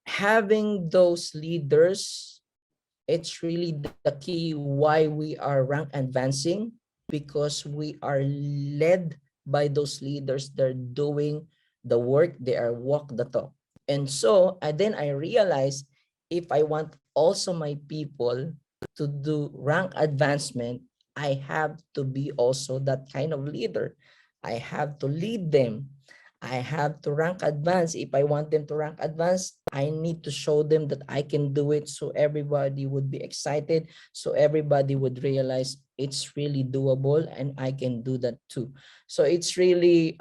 having those leaders, it's really the key why we are rank advancing, because we are led by those leaders. They're doing the work, they are walk the talk. And so then I realized, if I want also my people to do rank advancement, I have to be also that kind of leader. I have to lead them. I have to rank advance. If I want them to rank advance, I need to show them that I can do it, so everybody would be excited, so everybody would realize it's really doable and I can do that too. So it's really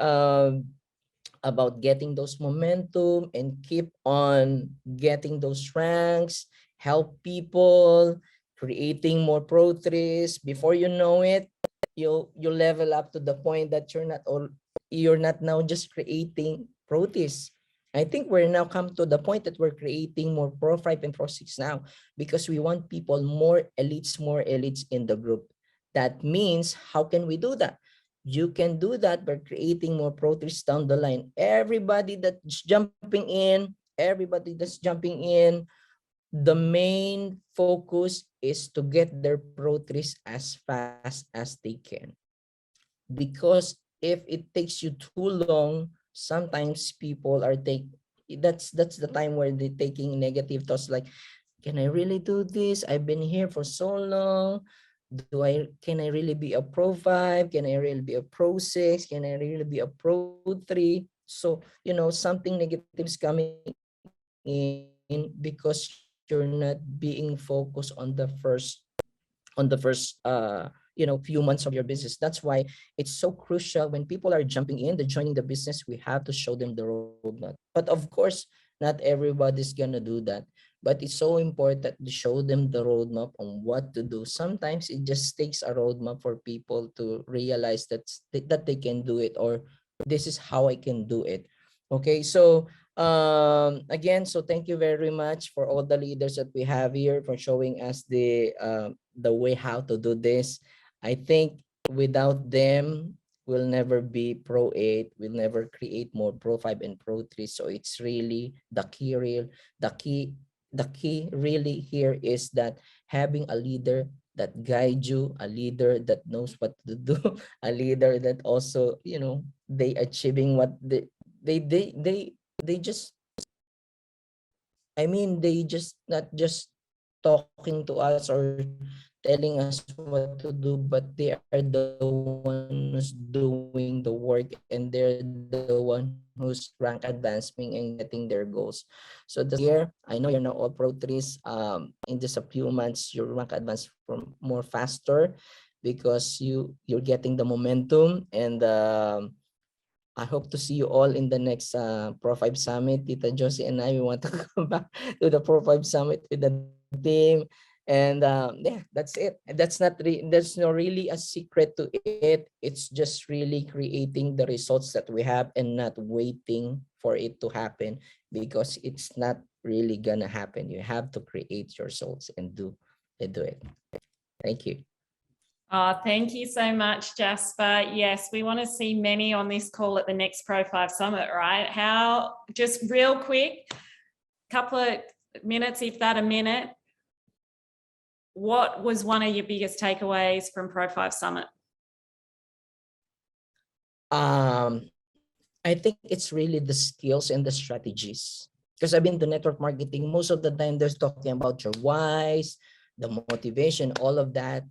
about getting those momentum and keep on getting those ranks, help people, creating more Pro 3s. Before you know it, you level up to the point that you're not now just creating Pro 3s. I think we're now come to the point that we're creating more Pro 5 and Pro 6 now, because we want people, more elites in the group. That means, how can we do that? You can do that by creating more Pro 3s down the line. Everybody that's jumping in, the main focus is to get their Pro 3s as fast as they can. Because if it takes you too long, sometimes people are that's the time where they're taking negative thoughts like, can I really do this? I've been here for so long. Can I really be a Pro 5? Can I really be a Pro 6? Can I really be a Pro 3? So, something negative is coming in because you're not being focused on the first few months of your business. That's why it's so crucial when people are jumping in, they're joining the business, we have to show them the roadmap. But of course, not everybody's gonna do that. But it's so important to show them the roadmap on what to do. Sometimes it just takes a roadmap for people to realize that they can do it, or this is how I can do it. Okay, so again, so thank you very much for all the leaders that we have here for showing us the way how to do this. I think without them, we'll never be Pro 8, we'll never create more Pro 5 and Pro 3. So it's really the key really here is that having a leader that guides you, a leader that knows what to do, a leader that also, they achieving what they just, they just not just talking to us or telling us what to do, but they are the one who's doing the work, and they're the one who's rank advancing and getting their goals. So this year, I know you're now all Pro 3s. In just a few months, your rank advance from more faster because you're getting the momentum. And I hope to see you all in the next Pro 5 Summit. Tita Josie and I, we want to come back to the Pro 5 Summit with the team. And yeah, that's it. There's no really a secret to it. It's just really creating the results that we have and not waiting for it to happen, because it's not really gonna happen. You have to create your results and do it. Thank you. Oh, thank you so much, Jasper. Yes, we want to see many on this call at the next Pro 5 Summit, right? Just real quick, couple of minutes, if that a minute, what was one of your biggest takeaways from Pro 5 Summit? I think it's really the skills and the strategies, because I've been to network marketing. Most of the time, there's talking about your whys, the motivation, all of that.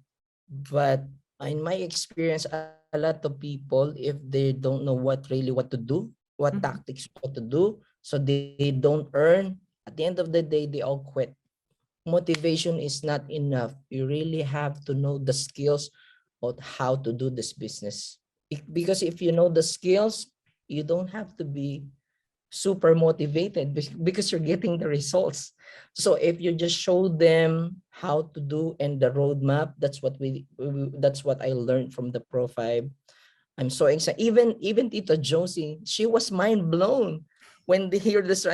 But in my experience, a lot of people, if they don't know what to do, what tactics, what to do, so they don't earn, at the end of the day, they all quit. Motivation is not enough. You really have to know the skills of how to do this business. Because if you know the skills, you don't have to be super motivated because you're getting the results. So if you just show them how to do and the roadmap, that's what I learned from the Pro 5. I'm so excited. Even Tita Josie, she was mind blown when they hear this.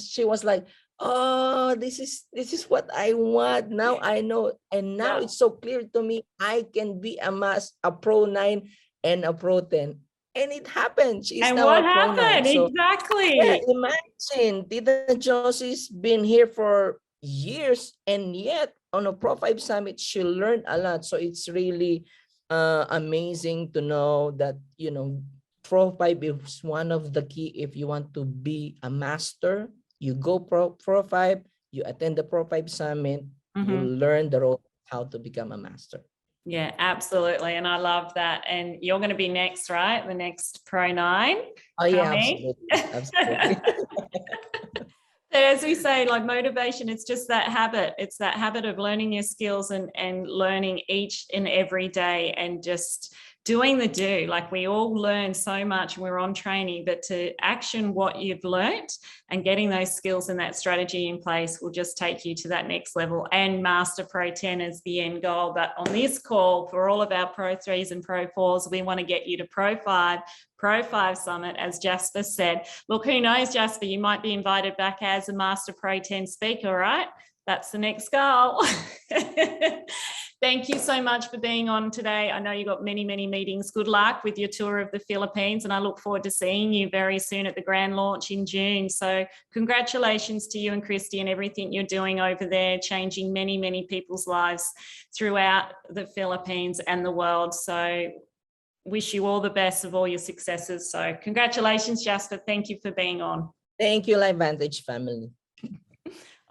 She was like, oh, this is what I want. Now I know, and now it's so clear to me. I can be a Pro 9 and a Pro 10. And it happened. She's And now what a pro now. happened? So, Exactly. yeah, imagine Tita Josie's been here for years, and yet on a Pro 5 Summit, she learned a lot. So it's really amazing to know that, you know, Pro 5 is one of the key. If you want to be a master, you go Pro 5, you attend the Pro 5 Summit, you learn the road how to become a master. Yeah, absolutely. And I love that. And you're going to be next, right? The next Pro 9. Oh yeah, coming. absolutely. Absolutely. But as we say, like motivation, it's just that habit. It's that habit of learning your skills and learning each and every day and just doing the do. Like we all learn so much when we're on training, but to action what you've learnt and getting those skills and that strategy in place will just take you to that next level, and Master Pro 10 is the end goal. But on this call, for all of our Pro 3s and Pro 4s, we want to get you to Pro 5 Summit, as Jasper said. Look, who knows, Jasper, you might be invited back as a Master Pro 10 speaker, right? That's the next goal. Thank you so much for being on today. I know you've got many, many meetings. Good luck with your tour of the Philippines, and I look forward to seeing you very soon at the grand launch in June. So congratulations to you and Christy and everything you're doing over there, changing many, many people's lives throughout the Philippines and the world. So wish you all the best of all your successes. So congratulations, Jasper. Thank you for being on. Thank you, LifeVantage family.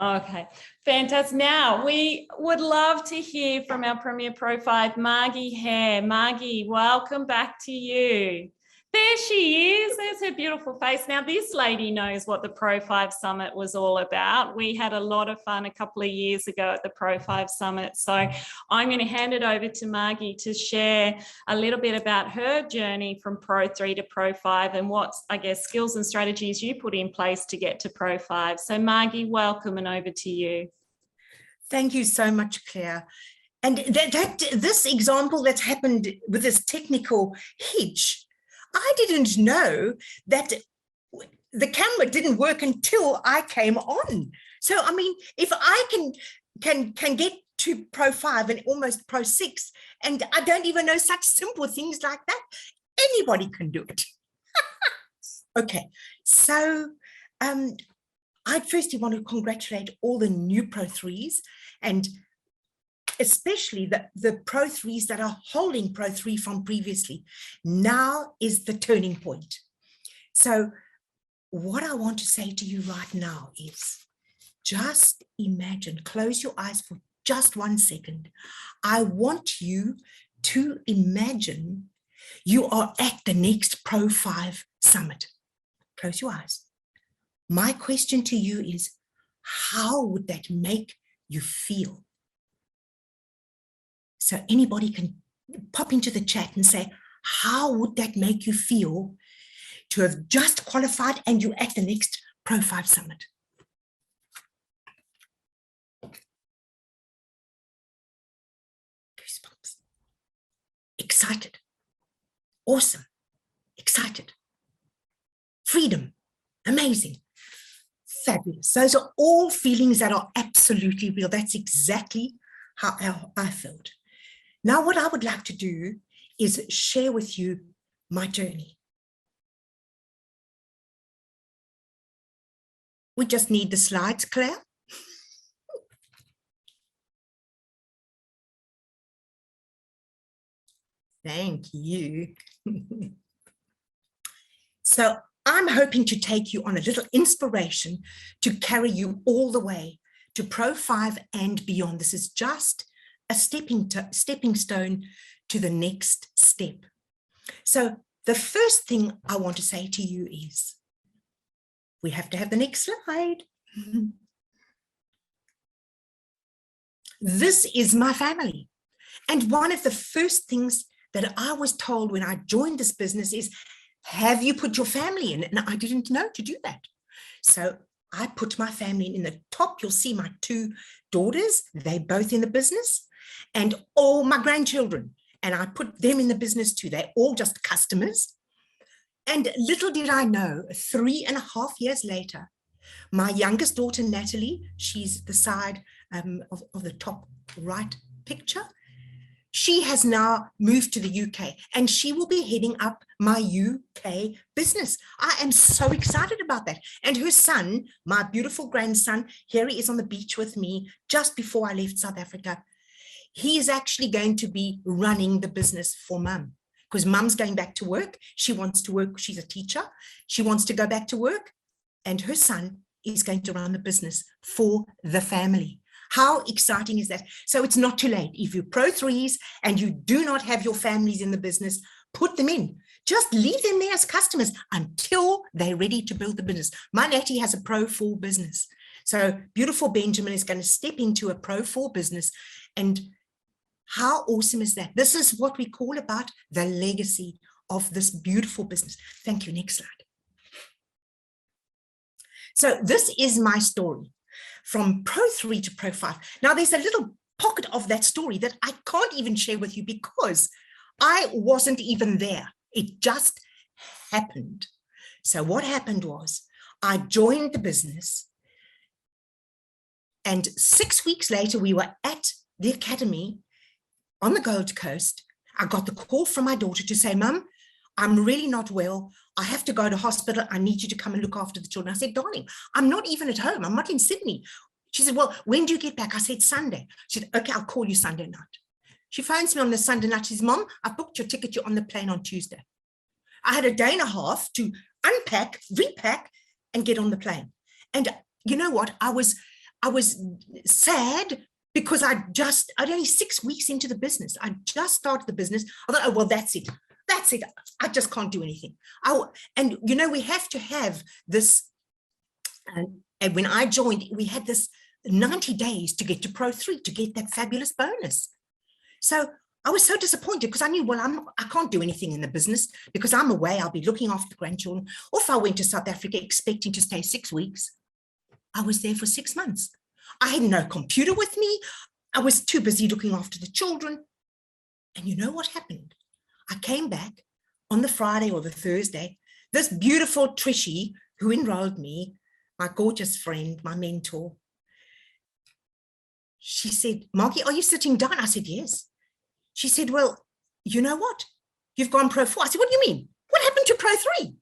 Okay, fantastic. Now we would love to hear from our Premier Pro 5, Margie Hare. Margie, welcome back to you. There she is. There's her beautiful face. Now this lady knows what the Pro 5 Summit was all about. We had a lot of fun a couple of years ago at the Pro 5 Summit. So I'm going to hand it over to Margie to share a little bit about her journey from Pro 3 to Pro 5 and what, I guess, skills and strategies you put in place to get to Pro 5. So Margie, welcome, and over to you. Thank you so much, Claire. And this example that's happened with this technical hitch, I didn't know that the camera didn't work until I came on. So, I mean, if I can get to Pro 5 and almost Pro 6, and I don't even know such simple things like that, anybody can do it. Okay, so I firstly want to congratulate all the new Pro 3s, and especially the Pro 3s that are holding Pro 3 from previously. Now is the turning point. So what I want to say to you right now is just imagine, close your eyes for just 1 second. I want you to imagine you are at the next Pro 5 Summit. Close your eyes. My question to you is, how would that make you feel? So anybody can pop into the chat and say, how would that make you feel to have just qualified and you're at the next Pro 5 Summit? Goosebumps. Excited. Awesome. Excited. Freedom. Amazing. Fabulous. Those are all feelings that are absolutely real. That's exactly how I felt. Now, what I would like to do is share with you my journey. We just need the slides, Claire. Thank you. So I'm hoping to take you on a little inspiration to carry you all the way to Pro 5 and beyond. This is just a stepping stone to the next step. So the first thing I want to say to you is, we have to have the next slide. This is my family. And one of the first things that I was told when I joined this business is, have you put your family in? And I didn't know to do that. So I put my family in the top. You'll see my 2 daughters, they're both in the business, and all my grandchildren. And I put them in the business too. They're all just customers. And little did I know, 3.5 years later, my youngest daughter, Natalie, she's the side of the top right picture. She has now moved to the UK and she will be heading up my UK business. I am so excited about that. And her son, my beautiful grandson, here he is on the beach with me just before I left South Africa. He is actually going to be running the business for mum, because mum's going back to work. She wants to work. She's a teacher. She wants to go back to work. And her son is going to run the business for the family. How exciting is that? So it's not too late. If you're Pro 3s and you do not have your families in the business, put them in. Just leave them there as customers until they're ready to build the business. My Natty has a Pro 4 business. So beautiful Benjamin is going to step into a Pro 4 business. And how awesome is that? This is what we call about the legacy of this beautiful business. Thank you. Next slide. So this is my story from Pro 3 to Pro 5. Now there's a little pocket of that story that I can't even share with you because I wasn't even there. It just happened. So what happened was I joined the business, and 6 weeks later we were at the academy on the Gold Coast. I got the call from my daughter to say, Mum, I'm really not well. I have to go to hospital. I need you to come and look after the children. I said, darling, I'm not even at home. I'm not in Sydney. She said, well, when do you get back? I said, Sunday. She said, okay, I'll call you Sunday night. She phones me on the Sunday night. She says, Mom, I've booked your ticket. You're on the plane on Tuesday. I had a day and a half to unpack, repack, and get on the plane. And you know what? I was sad because I'd only 6 weeks into the business. I just started the business. I thought, oh, well, that's it. That's it. I just can't do anything. And you know, we have to have this. And when I joined, we had this 90 days to get to Pro 3 to get that fabulous bonus. So I was so disappointed because I knew, well, I can't do anything in the business because I'm away. I'll be looking after the grandchildren. Or if I went to South Africa expecting to stay 6 weeks, I was there for 6 months. I had no computer with me. I was too busy looking after the children. And you know what happened? I came back on the Friday or the Thursday. This beautiful Trishy who enrolled me, my gorgeous friend, my mentor, she said, Margie, are you sitting down? I said, yes. She said, well, you know what? You've gone Pro 4. I said, what do you mean? What happened to Pro 3?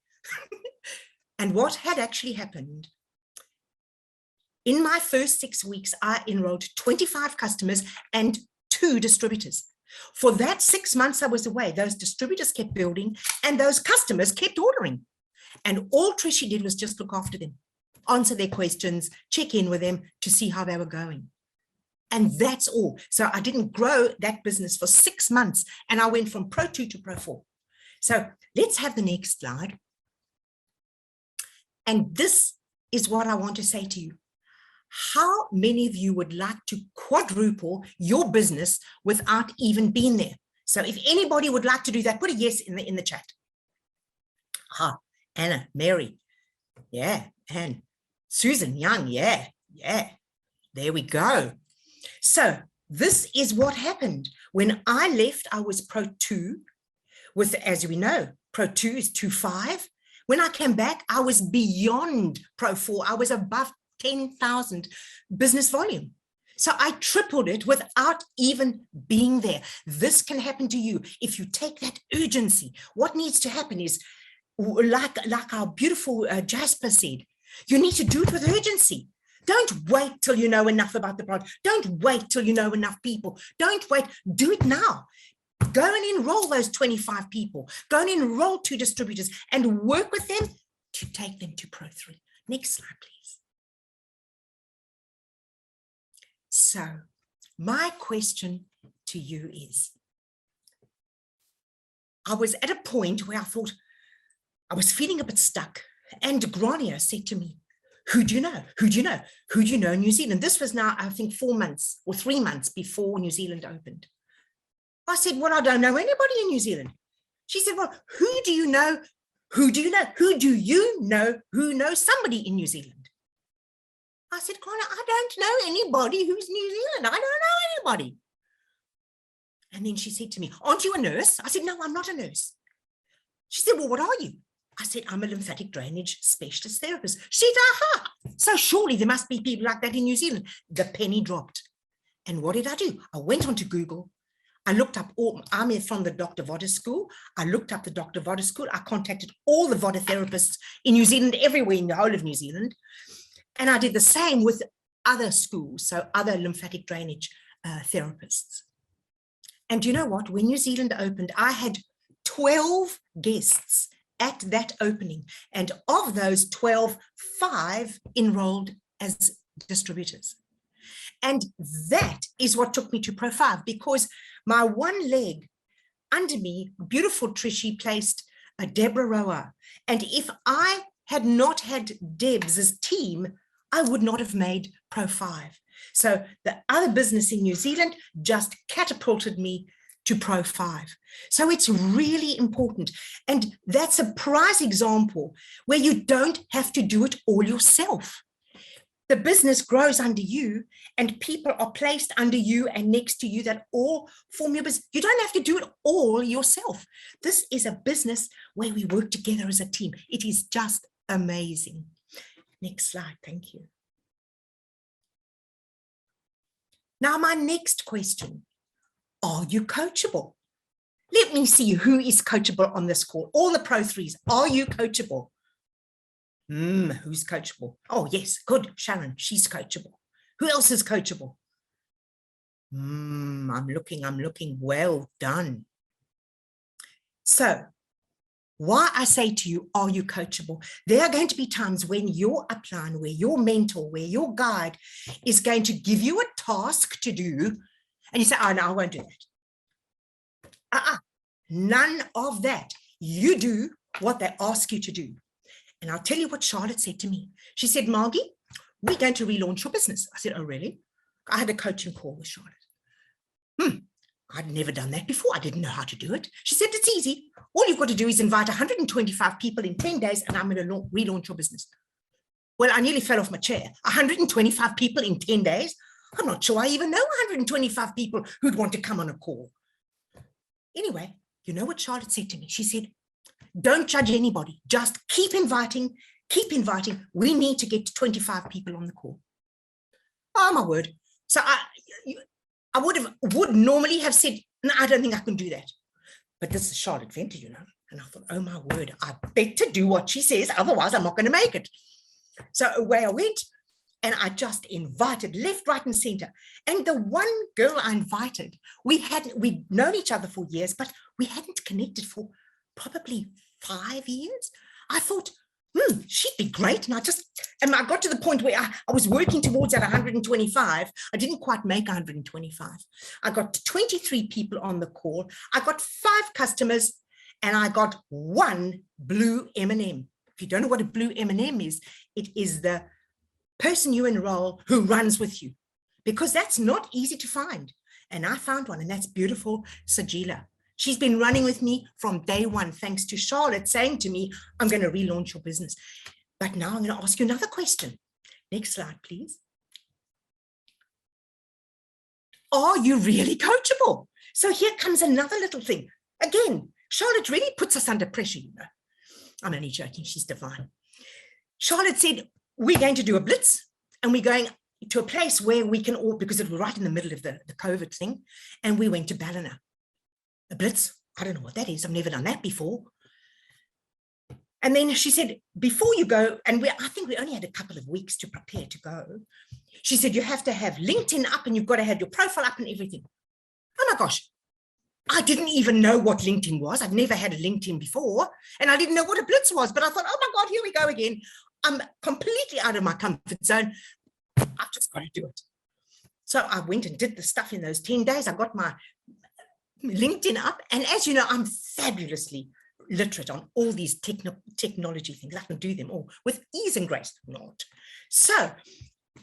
And what had actually happened? In my first 6 weeks, I enrolled 25 customers and 2 distributors. For that 6 months I was away, those distributors kept building and those customers kept ordering. And all Trishy did was just look after them, answer their questions, check in with them to see how they were going. And that's all. So I didn't grow that business for 6 months and I went from Pro 2 to Pro 4. So let's have the next slide. And this is what I want to say to you. How many of you would like to quadruple your business without even being there? So if anybody would like to do that, put a yes in the chat. Anna, Mary, yeah, and Susan Young, yeah, there we go. So this is what happened. When I left, I was Pro 2 with, as we know, Pro 2 is 2.5. When I came back, I was beyond Pro 4. I was above 10,000 business volume. So I tripled it without even being there. This can happen to you if you take that urgency. What needs to happen is, like our beautiful Jasper said, you need to do it with urgency. Don't wait till you know enough about the product. Don't wait till you know enough people. Don't wait. Do it now. Go and enroll those 25 people. Go and enroll 2 distributors and work with them to take them to Pro 3. Next slide, please. So my question to you is, I was at a point where I thought I was feeling a bit stuck, and Grania said to me, who do you know? Who do you know? Who do you know in New Zealand? This was now, I think, 4 months or 3 months before New Zealand opened. I said, well, I don't know anybody in New Zealand. She said, well, who do you know? Who do you know? Who do you know who knows somebody in New Zealand? I said, Grania, I don't know anybody who's New Zealand. I don't know anybody. And then she said to me, aren't you a nurse? I said, no, I'm not a nurse. She said, well, what are you? I said, I'm a lymphatic drainage specialist therapist. She said, aha, so surely there must be people like that in New Zealand. The penny dropped. And what did I do? I went onto Google. I looked up I'm from the Dr. Vodder School. I looked up the Dr. Vodder School. I contacted all the Vodder therapists in New Zealand, everywhere in the whole of New Zealand. And I did the same with other schools, so other lymphatic drainage therapists. And you know what? When New Zealand opened, I had 12 guests at that opening. And of those 12, 5 enrolled as distributors. And that is what took me to Pro 5, because my one leg under me, beautiful Trishy placed a Deborah Roa. And if I had not had Deb's team, I would not have made Pro 5. So the other business in New Zealand just catapulted me to Pro 5. So it's really important. And that's a prize example where you don't have to do it all yourself. The business grows under you and people are placed under you and next to you that all form your business. You don't have to do it all yourself. This is a business where we work together as a team. It is just amazing. Next slide, thank you. Now, my next question, are you coachable? Let me see who is coachable on this call. All the Pro 3s, are you coachable? Who's coachable? Oh, yes, good. Sharon, she's coachable. Who else is coachable? I'm looking. Well done. So, why I say to you, are you coachable? There are going to be times when your upline, where your mentor, where your guide is going to give you a task to do, and you say, oh, no, I won't do that. None of that. You do what they ask you to do. And I'll tell you what Charlotte said to me. She said, Margie, we're going to relaunch your business. I said, oh, really? I had a coaching call with Charlotte. I'd never done that before. I didn't know how to do it. She said, it's easy. All you've got to do is invite 125 people in 10 days and I'm going to relaunch your business. Well, I nearly fell off my chair. 125 people in 10 days? I'm not sure I even know 125 people who'd want to come on a call. Anyway, you know what Charlotte said to me? She said, don't judge anybody. Just keep inviting, keep inviting. We need to get to 25 people on the call. Oh, my word. So I would normally have said, no, I don't think I can do that. But this is Charlotte Venter, you know. And I thought, oh, my word, I better do what she says. Otherwise, I'm not going to make it. So away I went. And I just invited left, right, and center. And the one girl I invited, we'd known each other for years, but we hadn't connected for probably 5 years. I thought, she'd be great. And I got to the point where I was working towards that 125. I didn't quite make 125. I got 23 people on the call. I got 5 customers and I got 1 blue M&M. If you don't know what a blue M&M is, it is the person you enroll who runs with you, because that's not easy to find. And I found one, and that's beautiful Sajila. She's been running with me from day one, thanks to Charlotte saying to me, I'm going to relaunch your business. But now I'm going to ask you another question. Next slide, please. Are you really coachable? So here comes another little thing. Again, Charlotte really puts us under pressure, you know. I'm only joking, she's divine. Charlotte said, we're going to do a blitz and we're going to a place where we can all, because it was right in the middle of the COVID thing, and we went to Ballina. A blitz, I don't know what that is. I've never done that before. And then she said, before you go, and I think we only had a couple of weeks to prepare to go. She said, you have to have LinkedIn up and you've got to have your profile up and everything. Oh my gosh. I didn't even know what LinkedIn was. I've never had a LinkedIn before. And I didn't know what a blitz was, but I thought, oh my God, here we go again. I'm completely out of my comfort zone. I've just got to do it. So I went and did the stuff in those 10 days. I got my LinkedIn up. And as you know, I'm fabulously literate on all these technology things. I can do them all with ease and grace. Not. So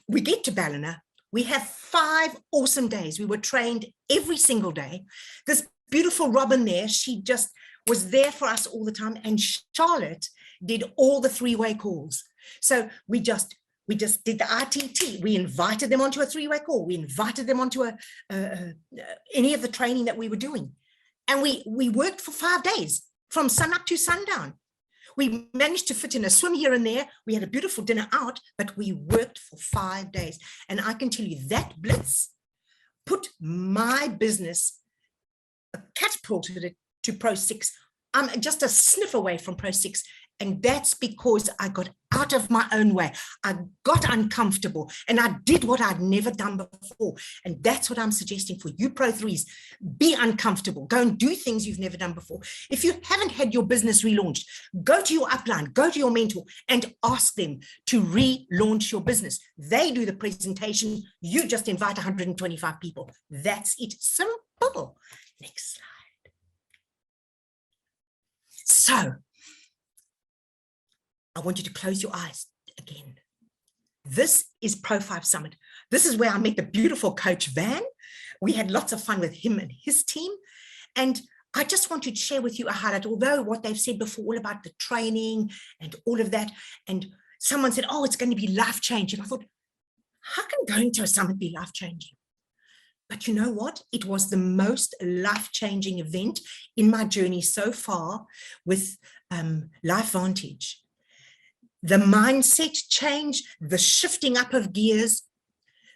we get to Ballina. We have 5 awesome days. We were trained every single day. This beautiful Robin there, she just was there for us all the time. And Charlotte did all the 3-way calls. So we just did the RTT. We invited them onto a 3-way call. We invited them onto any of the training that we were doing. And we worked for 5 days from sun up to sundown. We managed to fit in a swim here and there. We had a beautiful dinner out, but we worked for 5 days. And I can tell you that blitz put my business catapulted it to Pro 6. I'm just a sniff away from Pro 6. And that's because I got out of my own way. I got uncomfortable and I did what I'd never done before. And that's what I'm suggesting for you Pro 3s. Be uncomfortable. Go and do things you've never done before. If you haven't had your business relaunched, go to your upline, go to your mentor and ask them to relaunch your business. They do the presentation. You just invite 125 people. That's it. Simple. Next slide. So, I want you to close your eyes again. This is Pro 5 Summit. This is where I met the beautiful Coach Van. We had lots of fun with him and his team. And I just want to share with you a highlight, although what they've said before, all about the training and all of that. And someone said, oh, it's going to be life-changing. I thought, how can going to a summit be life-changing? But you know what? It was the most life-changing event in my journey so far with LifeVantage. The mindset change, the shifting up of gears,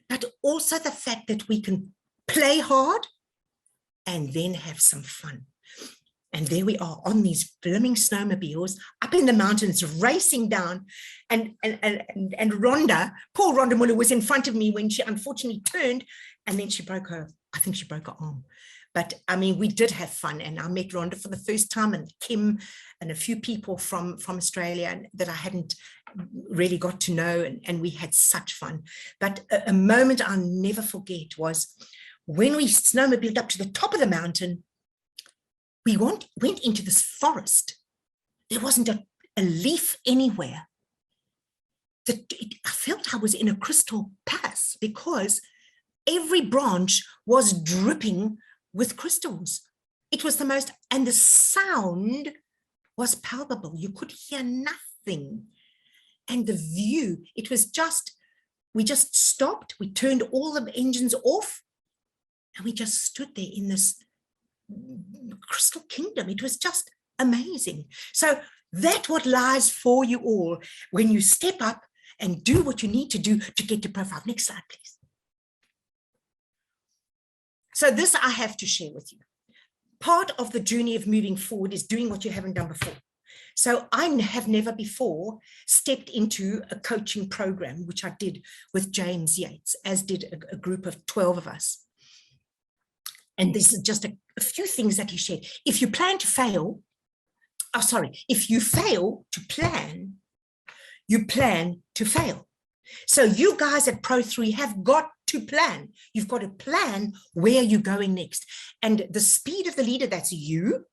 but also the fact that we can play hard and then have some fun. And there we are on these blooming snowmobiles up in the mountains, racing down. And Rhonda, poor Rhonda Muller, was in front of me when she unfortunately turned, and then she broke her, I think she broke her arm. But I mean, we did have fun, and I met Rhonda for the first time, and Kim and a few people from Australia that I hadn't really got to know, and we had such fun. But a moment I'll never forget was when we snowmobiled up to the top of the mountain. We went into this forest. There wasn't a leaf anywhere. I felt I was in a crystal palace because every branch was dripping with crystals. It was the most, and the sound was palpable. You could hear nothing. And the view, it was just, we just stopped, we turned all the engines off, and we just stood there in this crystal kingdom. It was just amazing. So that's what lies for you all when you step up and do what you need to do to get to Pro 5. Next slide, please. So this I have to share with you. Part of the journey of moving forward is doing what you haven't done before. So I have never before stepped into a coaching program, which I did with James Yates, as did a group of 12 of us. And this is just a few things that he shared. If you plan to fail, if you fail to plan, you plan to fail. So you guys at Pro 3 have got to plan. You've got to plan where you're going next. And the speed of the leader, that's you,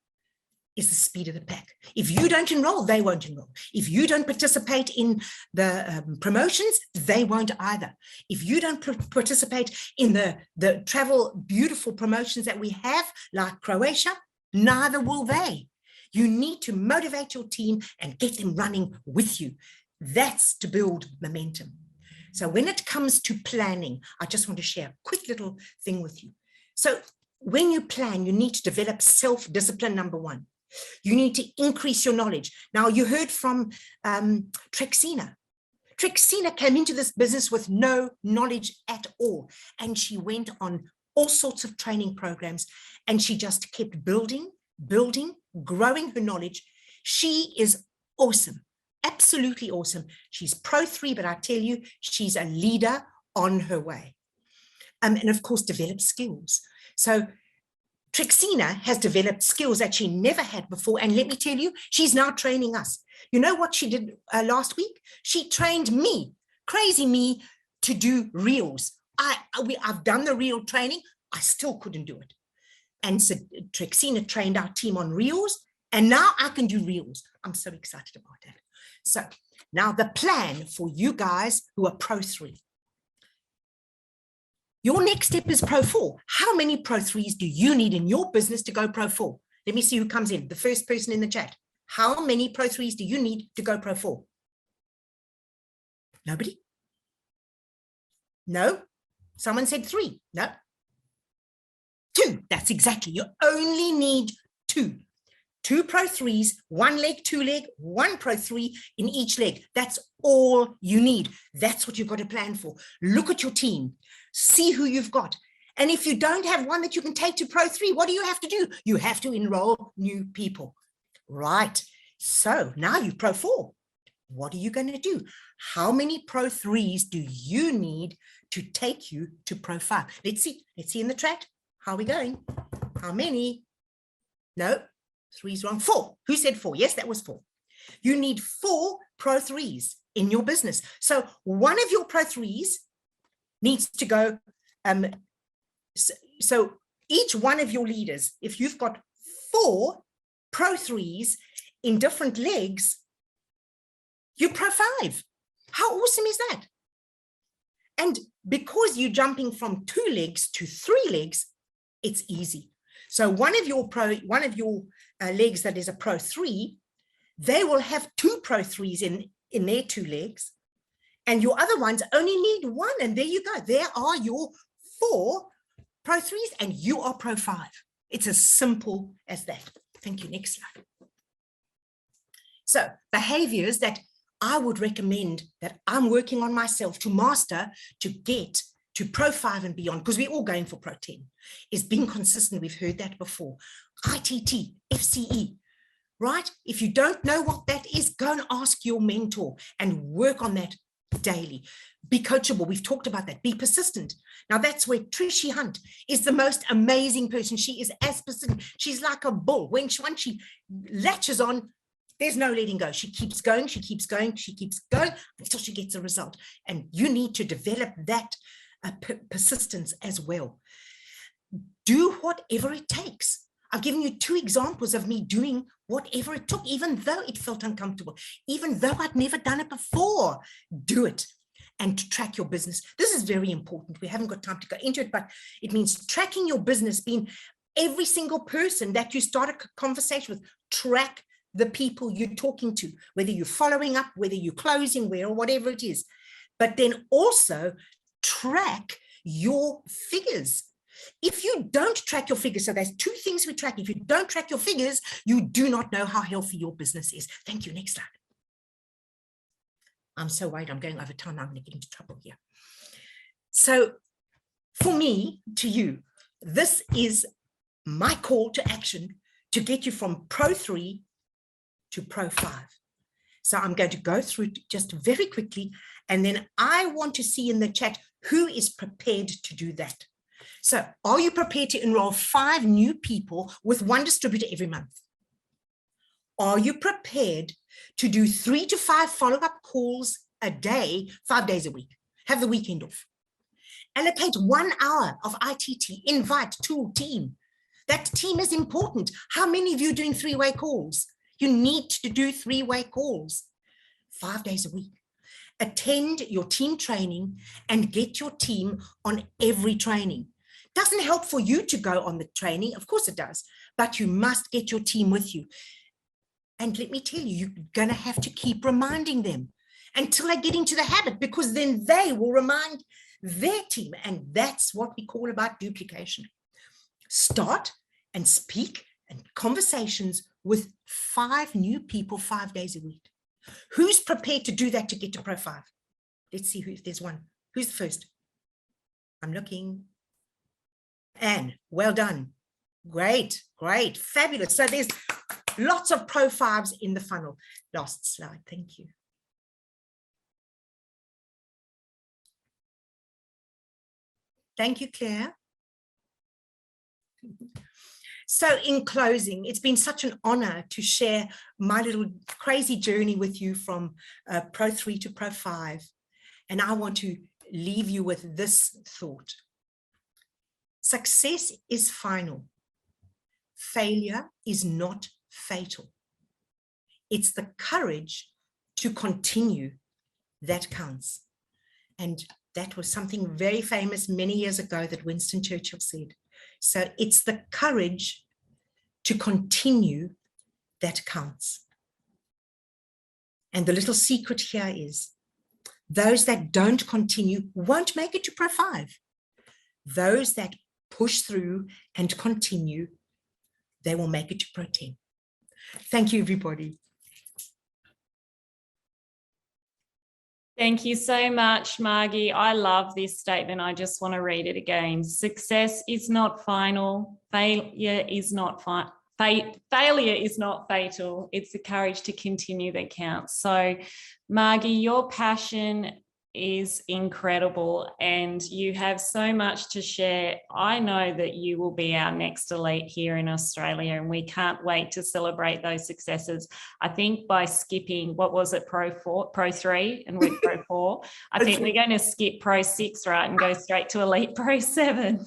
is the speed of the pack. If you don't enroll, they won't enroll. If you don't participate in the promotions, they won't either. If you don't participate in the travel beautiful promotions that we have, like Croatia, neither will they. You need to motivate your team and get them running with you. That's to build momentum. So when it comes to planning, I just want to share a quick little thing with you. So when you plan, you need to develop self-discipline, number one. You need to increase your knowledge. Now, you heard from Trexina. Trexina came into this business with no knowledge at all. And she went on all sorts of training programs, and she just kept building, growing her knowledge. She is awesome, absolutely awesome. She's Pro 3, but I tell you, she's a leader on her way. And of course, develop skills. So Trexina has developed skills that she never had before. And let me tell you, she's now training us. You know what she did last week? She trained me, crazy me, to do reels. I've done the reel training. I still couldn't do it. And so Trexina trained our team on reels, and now I can do reels. I'm so excited about that. So now the plan for you guys who are Pro 3. Your next step is Pro 4. How many Pro 3s do you need in your business to go Pro 4? Let me see who comes in. The first person in the chat. How many Pro 3s do you need to go Pro 4? Nobody? No? Someone said 3. No? 2. That's exactly. You only need 2. 2 Pro 3s, 1 leg, 2 leg, 1 Pro 3 in each leg. That's all you need. That's what you've got to plan for. Look at your team. See who you've got. And if you don't have one that you can take to Pro 3, what do you have to do? You have to enroll new people. Right. So now you're Pro 4. What are you going to do? How many Pro 3s do you need to take you to Pro 5? Let's see in the chat. How are we going? How many? No, 3's wrong. 4. Who said 4? Yes, that was 4. You need 4 Pro 3s in your business. So one of your Pro 3s needs to go. So each one of your leaders, if you've got 4 Pro 3s in different legs, you're Pro 5. How awesome is that? And because you're jumping from 2 legs to 3 legs, it's easy. So one of your legs that is a Pro 3, they will have 2 Pro 3s in their 2 legs, and your other ones only need 1. And there you go. There are your 4 Pro 3s, and you are Pro 5. It's as simple as that. Thank you. Next slide. So behaviors that I would recommend that I'm working on myself to master to get to Pro 5 and beyond, because we're all going for Pro 10, is being consistent. We've heard that before. ITT, FCE, right? If you don't know what that is, go and ask your mentor and work on that daily. Be coachable. We've talked about that. Be persistent. Now that's where Trishy Hunt is the most amazing person. She is as persistent. She's like a bull. Once she latches on, there's no letting go. She keeps going, she keeps going, she keeps going until she gets a result. And you need to develop that persistence as well. Do whatever it takes. I've given you 2 examples of me doing whatever it took, even though it felt uncomfortable, even though I'd never done it before. Do it. And to track your business. This is very important. We haven't got time to go into it, but it means tracking your business, being every single person that you start a conversation with, track the people you're talking to, whether you're following up, whether you're closing, or whatever it is. But then also track your figures. If you don't track your figures, so there's 2 things we track. If you don't track your figures, you do not know how healthy your business is. Thank you. Next slide. I'm so worried I'm going over time. I'm going to get into trouble here. So for me, to you, this is my call to action to get you from Pro 3 to Pro 5. So I'm going to go through just very quickly, and then I want to see in the chat who is prepared to do that. So are you prepared to enroll 5 new people with 1 distributor every month? Are you prepared to do 3 to 5 follow-up calls a day, 5 days a week? Have the weekend off. Allocate 1 hour of ITT, invite tool team. That team is important. How many of you are doing 3-way calls? You need to do 3-way calls 5 days a week. Attend your team training and get your team on every training. Doesn't help for you to go on the training. Of course it does, but you must get your team with you. And let me tell you, you're going to have to keep reminding them until they get into the habit, because then they will remind their team. And that's what we call about duplication. Start and speak and conversations with 5 new people 5 days a week. Who's prepared to do that to get to Pro 5? Let's see if there's one. Who's the first? I'm looking. Anne, well done. Great, great, fabulous. So there's lots of Pro 5s in the funnel. Last slide, thank you. Thank you, Claire. So in closing, it's been such an honor to share my little crazy journey with you from Pro 3 to Pro 5. And I want to leave you with this thought. Success is final. Failure is not fatal. It's the courage to continue that counts. And that was something very famous many years ago that Winston Churchill said. So it's the courage to continue that counts. And the little secret here is those that don't continue won't make it to Pro 5. Those that push through and continue, they will make it to Pro 10. Thank you, everybody. Thank you so much, Margie. I love this statement. I just want to read it again. Success is not final. Failure is not failure is not fatal. It's the courage to continue that counts. So, Margie, your passion is incredible and you have so much to share. I know that you will be our next elite here in Australia and we can't wait to celebrate those successes. I think by skipping, what was it, Pro 3 and we're Pro 4, I think we're going to skip Pro 6, right, and go straight to Elite Pro 7.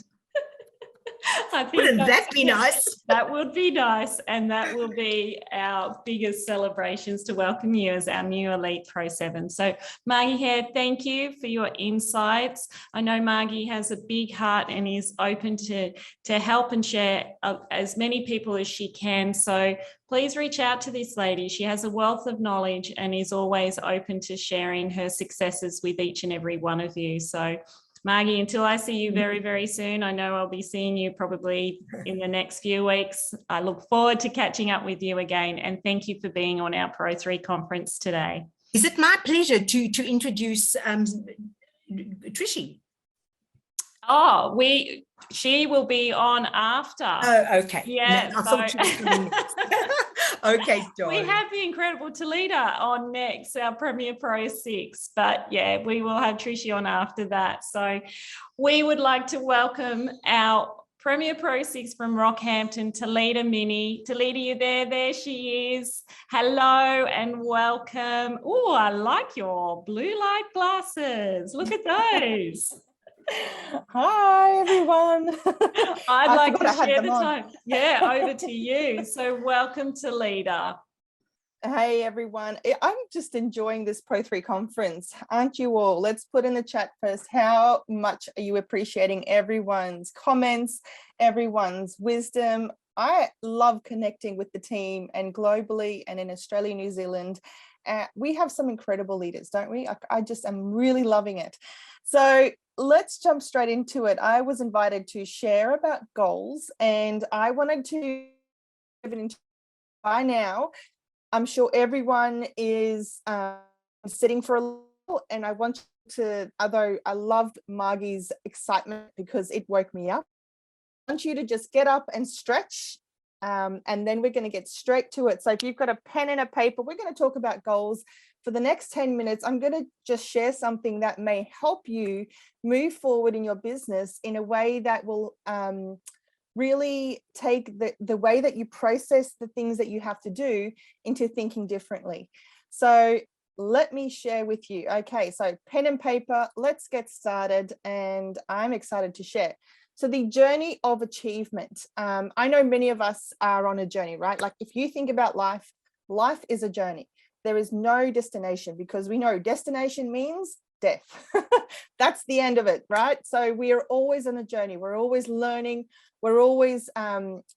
I think Wouldn't that be nice? That would be nice. And that will be our biggest celebrations to welcome you as our new Elite Pro 7. So Margie Hare, thank you for your insights. I know Margie has a big heart and is open to help and share as many people as she can. So please reach out to this lady. She has a wealth of knowledge and is always open to sharing her successes with each and every one of you. So Margie, until I see you very, very soon, I know I'll be seeing you probably in the next few weeks. I look forward to catching up with you again. And thank you for being on our Pro 3 conference today. Is it my pleasure to introduce Trishy? Oh, she will be on after. Oh, okay. Yeah. No, I thought she was coming. Okay, darling. We have the incredible Talita on next, our Premier Pro 6. But yeah, we will have Trishy on after that. So we would like to welcome our Premier Pro 6 from Rockhampton, Talita Mini. Talita, you there? There she is. Hello and welcome. Oh, I like your blue light glasses. Look at those. Hi everyone. I'd like to share the time. Yeah, over to you. So welcome to Talita. Hey everyone. I'm just enjoying this Pro 3 conference. Aren't you all? Let's put in the chat first. How much are you appreciating everyone's comments, everyone's wisdom? I love connecting with the team and globally and in Australia, New Zealand. We have some incredible leaders, don't we? I just am really loving it. So let's jump straight into it. I was invited to share about goals and I wanted to by now. I'm sure everyone is sitting for a little, and I want to, although I loved Margie's excitement because it woke me up, I want you to just get up and stretch, and then we're going to get straight to it. So if you've got a pen and a paper, we're going to talk about goals. For the next 10 minutes, I'm going to just share something that may help you move forward in your business in a way that will really take the way that you process the things that you have to do into thinking differently. So let me share with you. Okay, so pen and paper, let's get started. And I'm excited to share. So the journey of achievement. I know many of us are on a journey, right? Like if you think about life, life is a journey. There is no destination because we know destination means death. That's the end of it, right? So we are always on a journey. We're always learning. We're always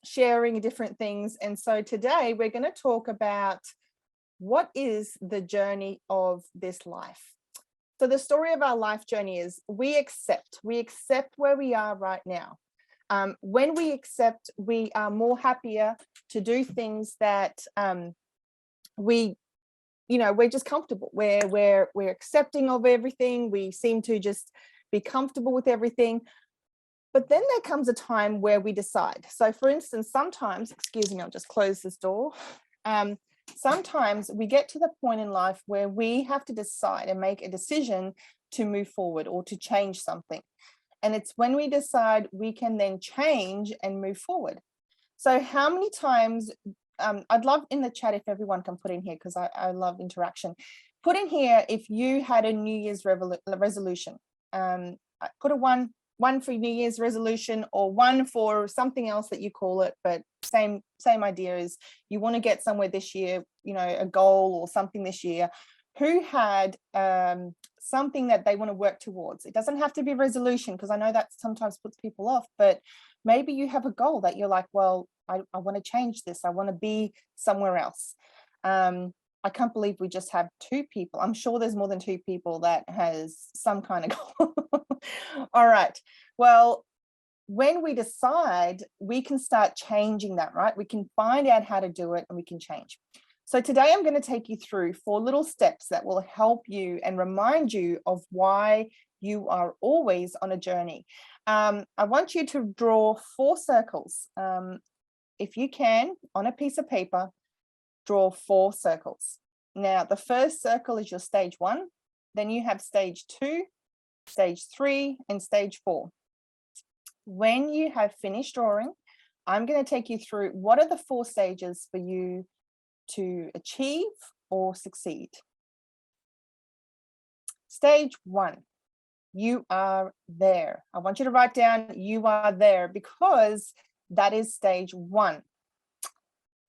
sharing different things. And so today we're going to talk about what is the journey of this life. So the story of our life journey is we accept where we are right now. When we accept, we are more happier to do things that we're just comfortable, we're accepting of everything. We seem to just be comfortable with everything. But then there comes a time where we decide. So for instance, sometimes, excuse me, I'll just close this door. Sometimes we get to the point in life where we have to decide and make a decision to move forward or to change something. And it's when we decide we can then change and move forward. So how many times, I'd love in the chat if everyone can put in here, because I love interaction. Put in here if you had a New Year's resolution. Put a one for New Year's resolution or one for something else that you call it, but same idea is you want to get somewhere this year, a goal or something this year. Who had something that they want to work towards? It doesn't have to be resolution, because I know that sometimes puts people off, but maybe you have a goal that you're like, well, I want to change this. I want to be somewhere else. I can't believe we just have 2 people. I'm sure there's more than 2 people that has some kind of goal. All right. Well, when we decide, we can start changing that, right? We can find out how to do it and we can change. So today I'm going to take you through 4 little steps that will help you and remind you of why you are always on a journey. I want you to draw 4 circles. If you can, on a piece of paper, draw 4 circles. Now, the first circle is your stage 1. Then you have stage 2, stage 3, and stage 4. When you have finished drawing, I'm going to take you through what are the 4 stages for you to achieve or succeed. Stage 1, you are there. I want you to write down you are there because that is stage 1.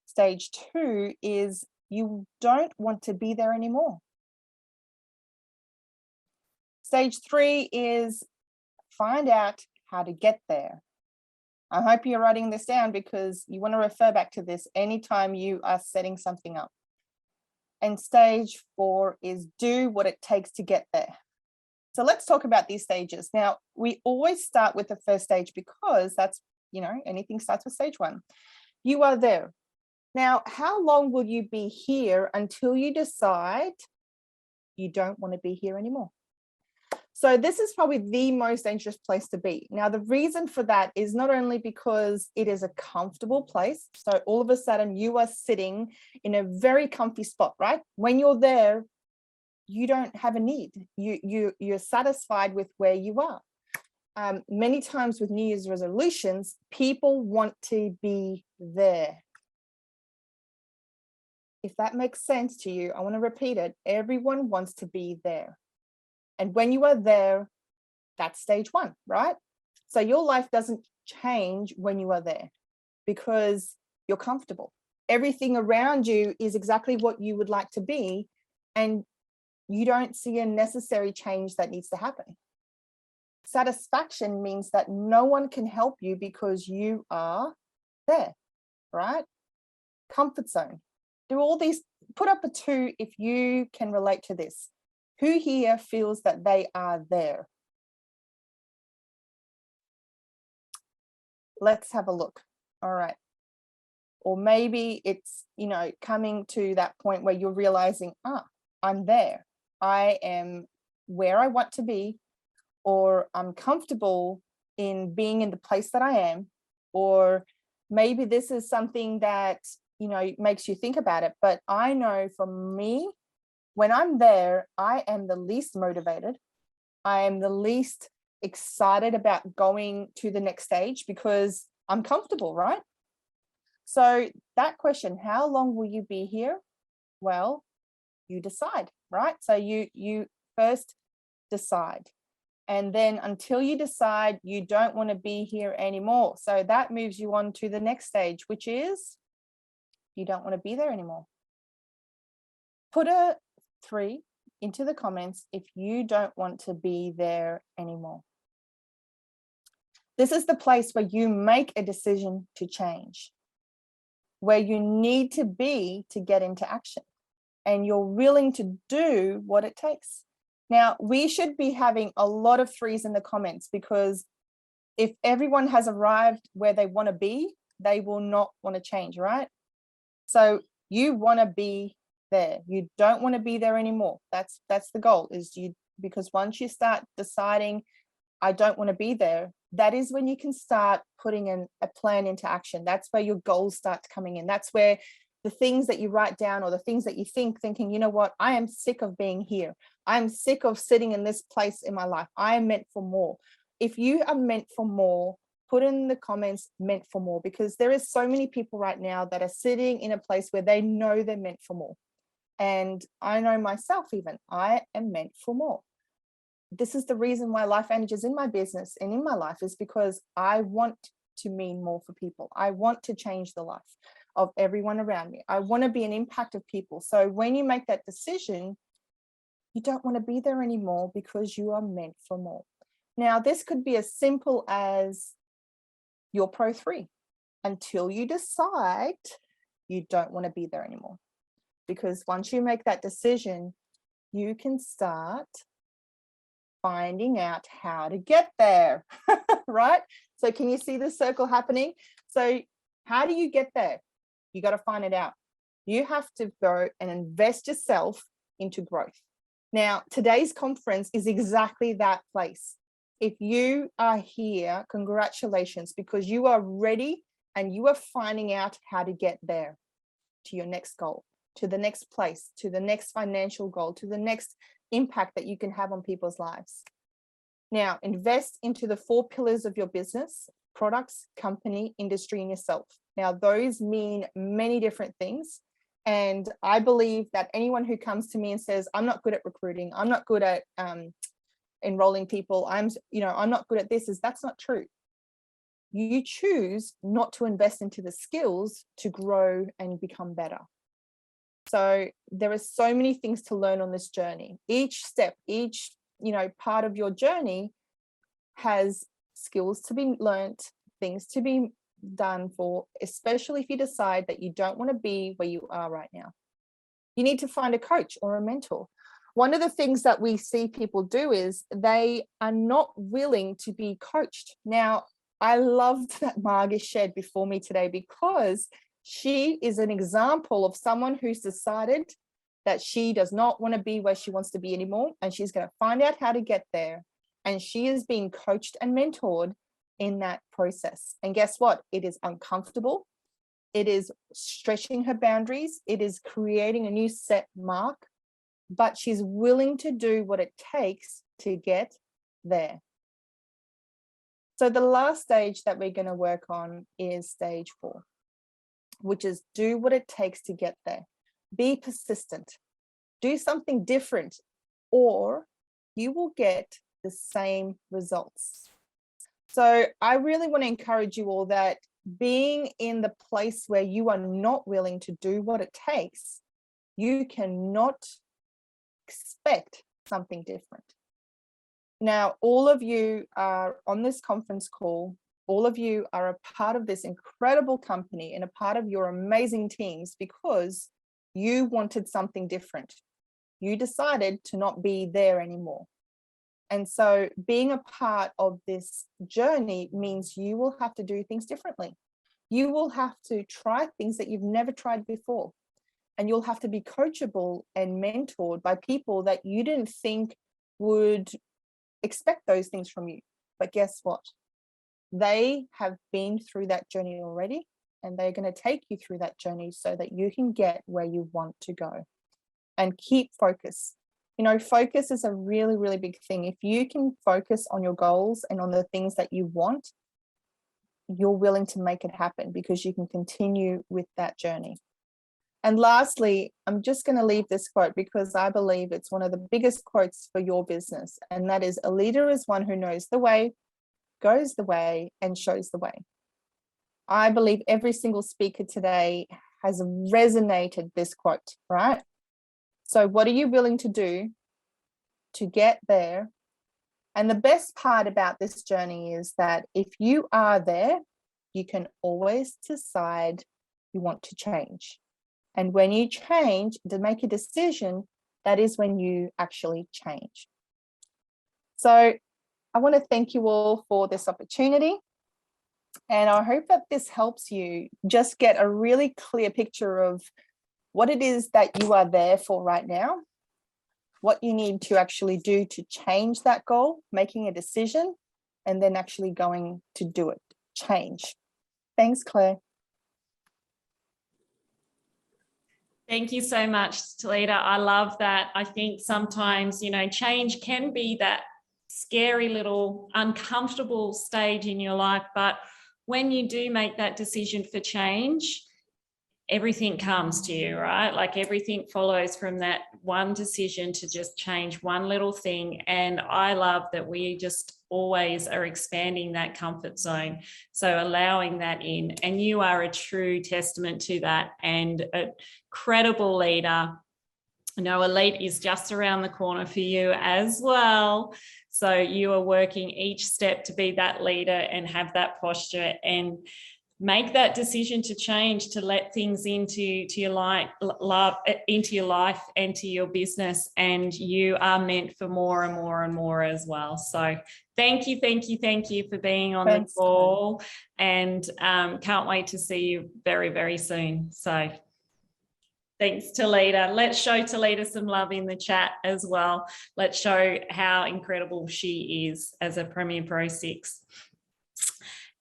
Stage 2 is you don't want to be there anymore. Stage 3 is find out how to get there. I hope you're writing this down because you want to refer back to this anytime you are setting something up. And stage 4 is do what it takes to get there. So let's talk about these stages. Now, we always start with the first stage because that's, anything starts with stage 1. You are there. Now, how long will you be here until you decide you don't want to be here anymore? So this is probably the most dangerous place to be. Now, the reason for that is not only because it is a comfortable place. So all of a sudden you are sitting in a very comfy spot, right? When you're there, you don't have a need. You're satisfied with where you are. Many times with New Year's resolutions, people want to be there. If that makes sense to you, I want to repeat it. Everyone wants to be there. And when you are there, that's stage 1, right? So your life doesn't change when you are there because you're comfortable. Everything around you is exactly what you would like to be, and you don't see a necessary change that needs to happen. Satisfaction means that no one can help you because you are there, right? Comfort zone. Do all these, put up a 2 if you can relate to this. Who here feels that they are there? Let's have a look. All right. Or maybe it's, coming to that point where you're realizing, I'm there. I am where I want to be, or I'm comfortable in being in the place that I am, or maybe this is something that, makes you think about it. But I know for me, when I'm there, I am the least motivated. I am the least excited about going to the next stage because I'm comfortable, right? So that question, how long will you be here? Well, you decide, right? So you first decide. And then until you decide you don't want to be here anymore. So that moves you on to the next stage, which is you don't want to be there anymore. Put a 3 into the comments if you don't want to be there anymore. This is the place where you make a decision to change, where you need to be to get into action, and you're willing to do what it takes. Now, we should be having a lot of 3s in the comments because if everyone has arrived where they want to be, they will not want to change, right? So you want to be there. You don't want to be there anymore. That's the goal, because once you start deciding I don't want to be there, that is when you can start putting in a plan into action. That's where your goals start coming in. That's where the things that you write down or the things that you thinking, you know what, I am sick of being here. I'm sick of sitting in this place in my life. I am meant for more. If you are meant for more, put in the comments meant for more, because there is so many people right now that are sitting in a place where they know they're meant for more. And I know myself even, I am meant for more. This is the reason why LifeVantage is in my business and in my life, is because I want to mean more for people. I want to change the life of everyone around me. I want to be an impact of people. So when you make that decision, you don't want to be there anymore because you are meant for more. Now, this could be as simple as your Pro 3 until you decide you don't want to be there anymore. Because once you make that decision, you can start finding out how to get there, right? So can you see the circle happening? So how do you get there? You got to find it out. You have to go and invest yourself into growth. Now, today's conference is exactly that place. If you are here, congratulations, because you are ready and you are finding out how to get there, to your next goal, to the next place, to the next financial goal, to the next impact that you can have on people's lives. Now, invest into the 4 pillars of your business: products, company, industry, and yourself. Now, those mean many different things. And I believe that anyone who comes to me and says, I'm not good at recruiting, I'm not good at enrolling people, I'm not good at this, that's not true. You choose not to invest into the skills to grow and become better. So there are so many things to learn on this journey. Each step, each part of your journey has skills to be learned, things to be done for, especially if you decide that you don't want to be where you are right now. You need to find a coach or a mentor. One of the things that we see people do is they are not willing to be coached. Now, I loved that Margie shared before me today, because she is an example of someone who's decided that she does not want to be where she wants to be anymore, and she's going to find out how to get there. And she is being coached and mentored in that process. And guess what? It is uncomfortable. It is stretching her boundaries. It is creating a new set mark, but she's willing to do what it takes to get there. So the last stage that we're going to work on is stage 4, which is do what it takes to get there. Be persistent. Do something different, or you will get the same results. So I really want to encourage you all that being in the place where you are not willing to do what it takes, you cannot expect something different. Now, all of you are on this conference call. All of you are a part of this incredible company and a part of your amazing teams because you wanted something different. You decided to not be there anymore. And so being a part of this journey means you will have to do things differently. You will have to try things that you've never tried before. And you'll have to be coachable and mentored by people that you didn't think would expect those things from you. But guess what? They have been through that journey already, and they're going to take you through that journey so that you can get where you want to go. And keep focus. You know, focus is a really, really big thing. If you can focus on your goals and on the things that you want, you're willing to make it happen because you can continue with that journey. And lastly, I'm just going to leave this quote because I believe it's one of the biggest quotes for your business. And that is, a leader is one who knows the way, goes the way, and shows the way. I believe every single speaker today has resonated this quote, right? So what are you willing to do to get there? And the best part about this journey is that if you are there, you can always decide you want to change. And when you change, to make a decision, that is when you actually change. So I want to thank you all for this opportunity. And I hope that this helps you just get a really clear picture of what it is that you are there for right now, what you need to actually do to change that goal, making a decision, and then actually going to do it, change. Thanks, Claire. Thank you so much, Talita. I love that. I think sometimes, you know, change can be that scary little uncomfortable stage in your life, but when you do make that decision for change, everything comes to you, right? Like everything follows from that one decision to just change one little thing. And I love that we just always are expanding that comfort zone. So allowing that in, and you are a true testament to that and a credible leader. I know Elite is just around the corner for you as well. So you are working each step to be that leader and have that posture and make that decision to change, to let things into your life and to your business, and you are meant for more and more and more as well. So thank you for being on the call, and can't wait to see you very, very soon. So Thanks, Talita. Let's show Talita some love in the chat as well. Let's show how incredible she is as a Premiere Pro 6.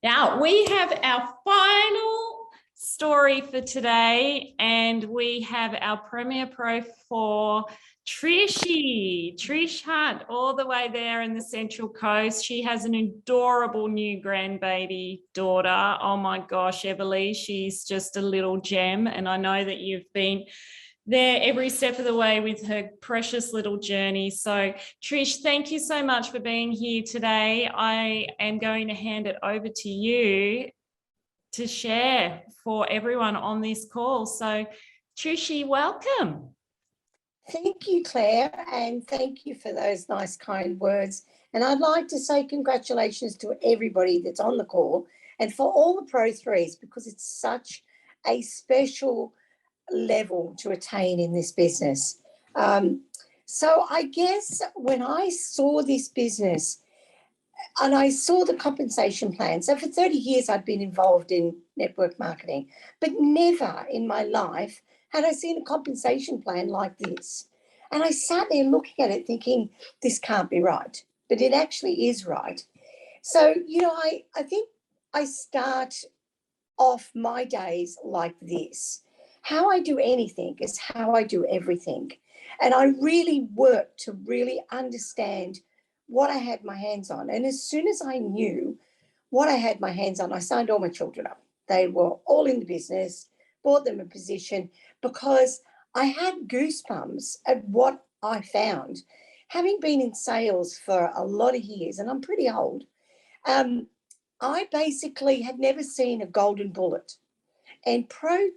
Now, we have our final story for today, and we have our Premiere Pro 4 Trish Hunt, all the way there in the Central Coast. She has an adorable new grandbaby daughter. Oh my gosh, Everly, she's just a little gem. And I know that you've been there every step of the way with her precious little journey. So Trish, thank you so much for being here today. I am going to hand it over to you to share for everyone on this call. So Trishy, welcome. Thank you, Claire, and thank you for those nice, kind words. And I'd like to say congratulations to everybody that's on the call and for all the Pro 3s, because it's such a special level to attain in this business. So I guess when I saw this business and I saw the compensation plan, so for 30 years I'd been involved in network marketing, but never in my life had I seen a compensation plan like this. And I sat there looking at it thinking, this can't be right, but it actually is right. So, you know, I think I start off my days like this. How I do anything is how I do everything. And I really work to really understand what I had my hands on. And as soon as I knew what I had my hands on, I signed all my children up. They were all in the business, bought them a position, because I had goosebumps at what I found. Having been in sales for a lot of years, and I'm pretty old, I basically had never seen a golden bullet. And Pro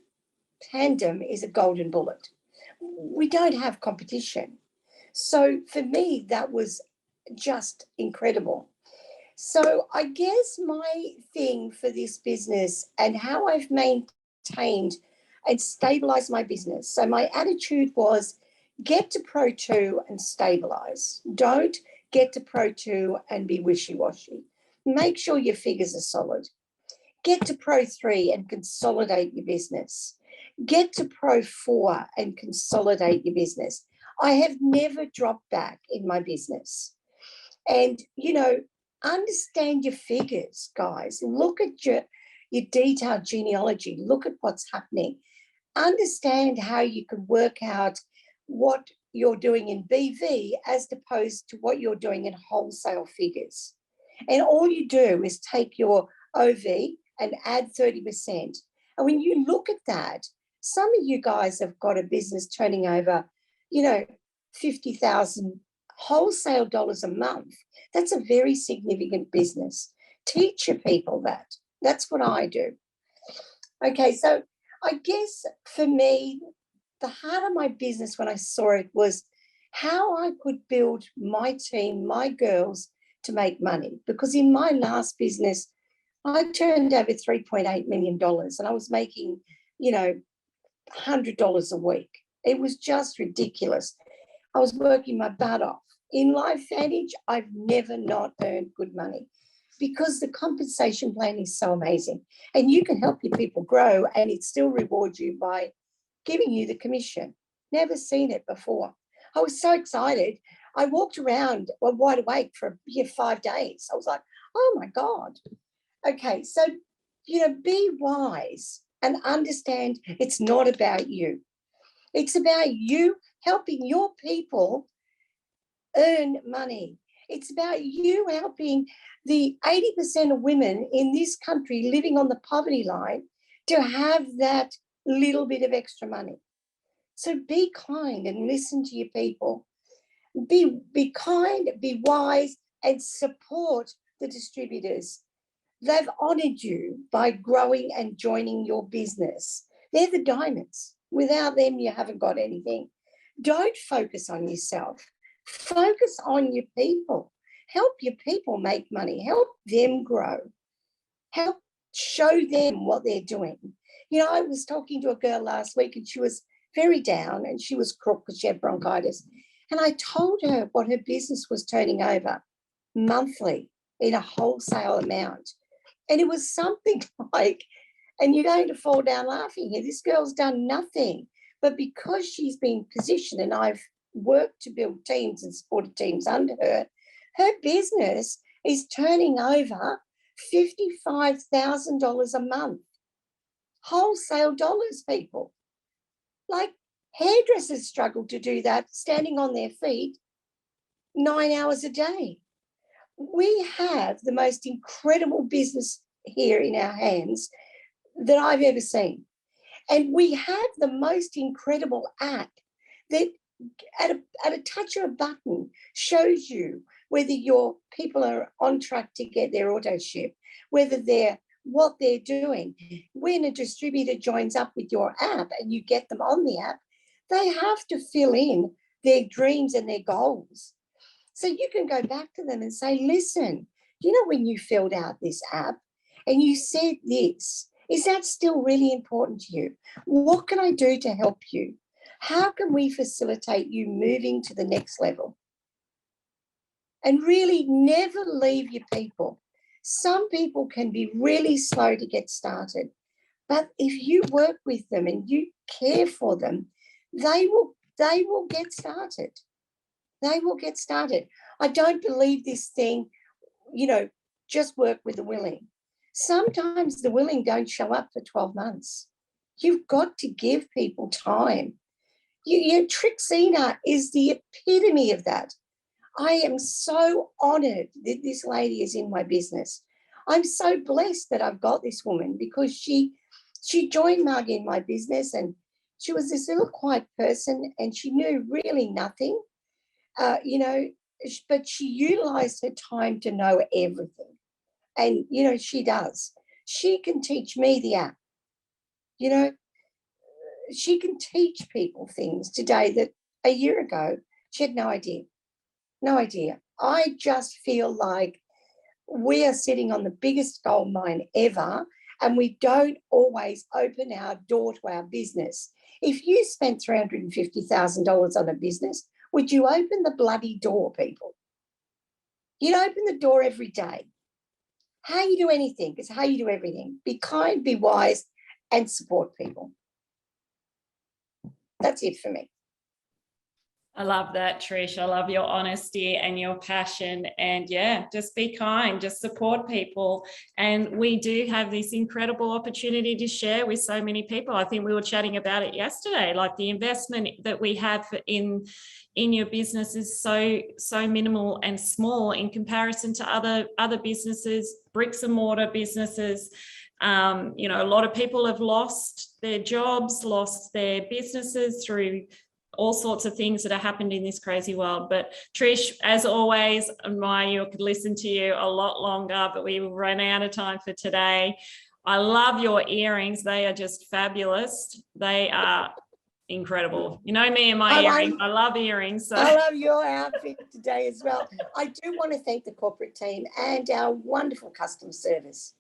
Tandem is a golden bullet. We don't have competition. So for me, that was just incredible. So I guess my thing for this business and how I've maintained and stabilized my business. So my attitude was get to Pro 2 and stabilize. Don't get to Pro 2 and be wishy-washy. Make sure your figures are solid. Get to Pro 3 and consolidate your business. Get to Pro 4 and consolidate your business. I have never dropped back in my business. And, you know, understand your figures, guys. Look at your detailed genealogy. Look at what's happening. Understand how you can work out what you're doing in BV as opposed to what you're doing in wholesale figures. And all you do is take your OV and add 30%. And when you look at that, some of you guys have got a business turning over, you know, 50,000 wholesale dollars a month. That's a very significant business. Teach your people that. That's what I do. Okay, so I guess for me, the heart of my business when I saw it was how I could build my team, my girls, to make money. Because in my last business, I turned over $3.8 million and I was making, you know, $100 a week. It was just ridiculous. I was working my butt off. In LifeVantage, I've never not earned good money because the compensation plan is so amazing. And you can help your people grow and it still rewards you by giving you the commission. Never seen it before. I was so excited. I walked around wide awake for 5 days. I was like, oh my God. Okay, so, you know, be wise and understand it's not about you. It's about you helping your people earn money. It's about you helping the 80% of women in this country living on the poverty line to have that little bit of extra money. So be kind and listen to your people. Be kind, be wise, and support the distributors. They've honored you by growing and joining your business. They're the diamonds. Without them, you haven't got anything. Don't focus on yourself. Focus on your people. Help your people make money. Help them grow. Help show them what they're doing. You know, I was talking to a girl last week and she was very down and she was crook because she had bronchitis. And I told her what her business was turning over monthly in a wholesale amount. And it was something like, and you're going to fall down laughing here, this girl's done nothing But because she's been positioned and I've worked to build teams and supported teams under her, her business is turning over $55,000 a month. Wholesale dollars, people. Like hairdressers struggle to do that, standing on their feet 9 hours a day. We have the most incredible business here in our hands that I've ever seen. And we have the most incredible app that at a touch of a button shows you whether your people are on track to get their auto ship, whether what they're doing. When a distributor joins up with your app and you get them on the app, they have to fill in their dreams and their goals. So you can go back to them and say, listen, you know, when you filled out this app and you said this, is that still really important to you? What can I do to help you? How can we facilitate you moving to the next level? And really never leave your people. Some people can be really slow to get started, but if you work with them and you care for them, they will get started. They will get started. I don't believe this thing, you know, just work with the willing. Sometimes the willing don't show up for 12 months. You've got to give people time. Trixina is the epitome of that. I am so honoured that this lady is in my business. I'm so blessed that I've got this woman because she joined Margie in my business and she was this little quiet person and she knew really nothing, you know, but she utilised her time to know everything. And, you know, she does. She can teach me the app. You know, she can teach people things today that a year ago she had no idea. No idea. I just feel like we are sitting on the biggest gold mine ever and we don't always open our door to our business. If you spent $350,000 on a business, would you open the bloody door, people? You'd open the door every day. How you do anything is how you do everything. Be kind, be wise, and support people. That's it for me. I love that, Trish. I love your honesty and your passion. And yeah, just be kind, just support people. And we do have this incredible opportunity to share with so many people. I think we were chatting about it yesterday, like the investment that we have in your business is so minimal and small in comparison to other businesses, bricks and mortar businesses. You know, a lot of people have lost their jobs, lost their businesses through all sorts of things that have happened in this crazy world. But Trish, as always, I could listen to you a lot longer, but we will run out of time for today. I love your earrings. They are just fabulous. They are incredible. You know me and my earrings. I love earrings. So. I love your outfit today as well. I do want to thank the corporate team and our wonderful customer service.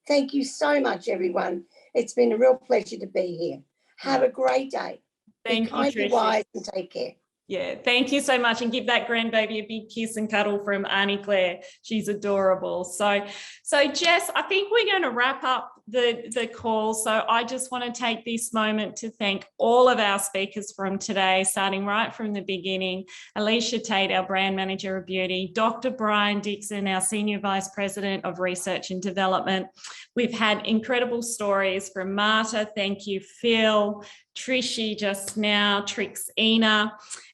Thank you so much, everyone. It's been a real pleasure to be here. Have a great day. Thank you, Trish. Be wise and take care. Yeah, thank you so much. And give that grandbaby a big kiss and cuddle from Auntie Claire. She's adorable. So Jess, I think we're going to wrap up the call. So I just want to take this moment to thank all of our speakers from today, starting right from the beginning. Alicia Tate, our brand manager of beauty, Dr. Brian Dixon, our senior vice president of research and development. We've had incredible stories from Marta. Thank you, Phil, Trishy just now, Trixina.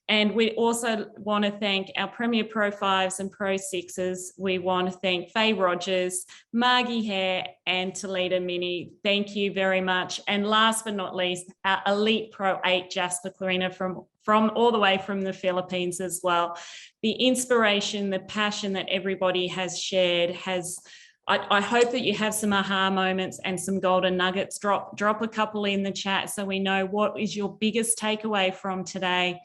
And we also want to thank our Premier Pro 5s and Pro 6s. We want to thank Faye Rogers, Margie Hare, and Talita Mini. Thank you very much. And last but not least, our Elite Pro 8, Jasper Clarina from all the way from the Philippines as well. The inspiration, the passion that everybody has shared I hope that you have some aha moments and some golden nuggets. Drop a couple in the chat so we know what is your biggest takeaway from today.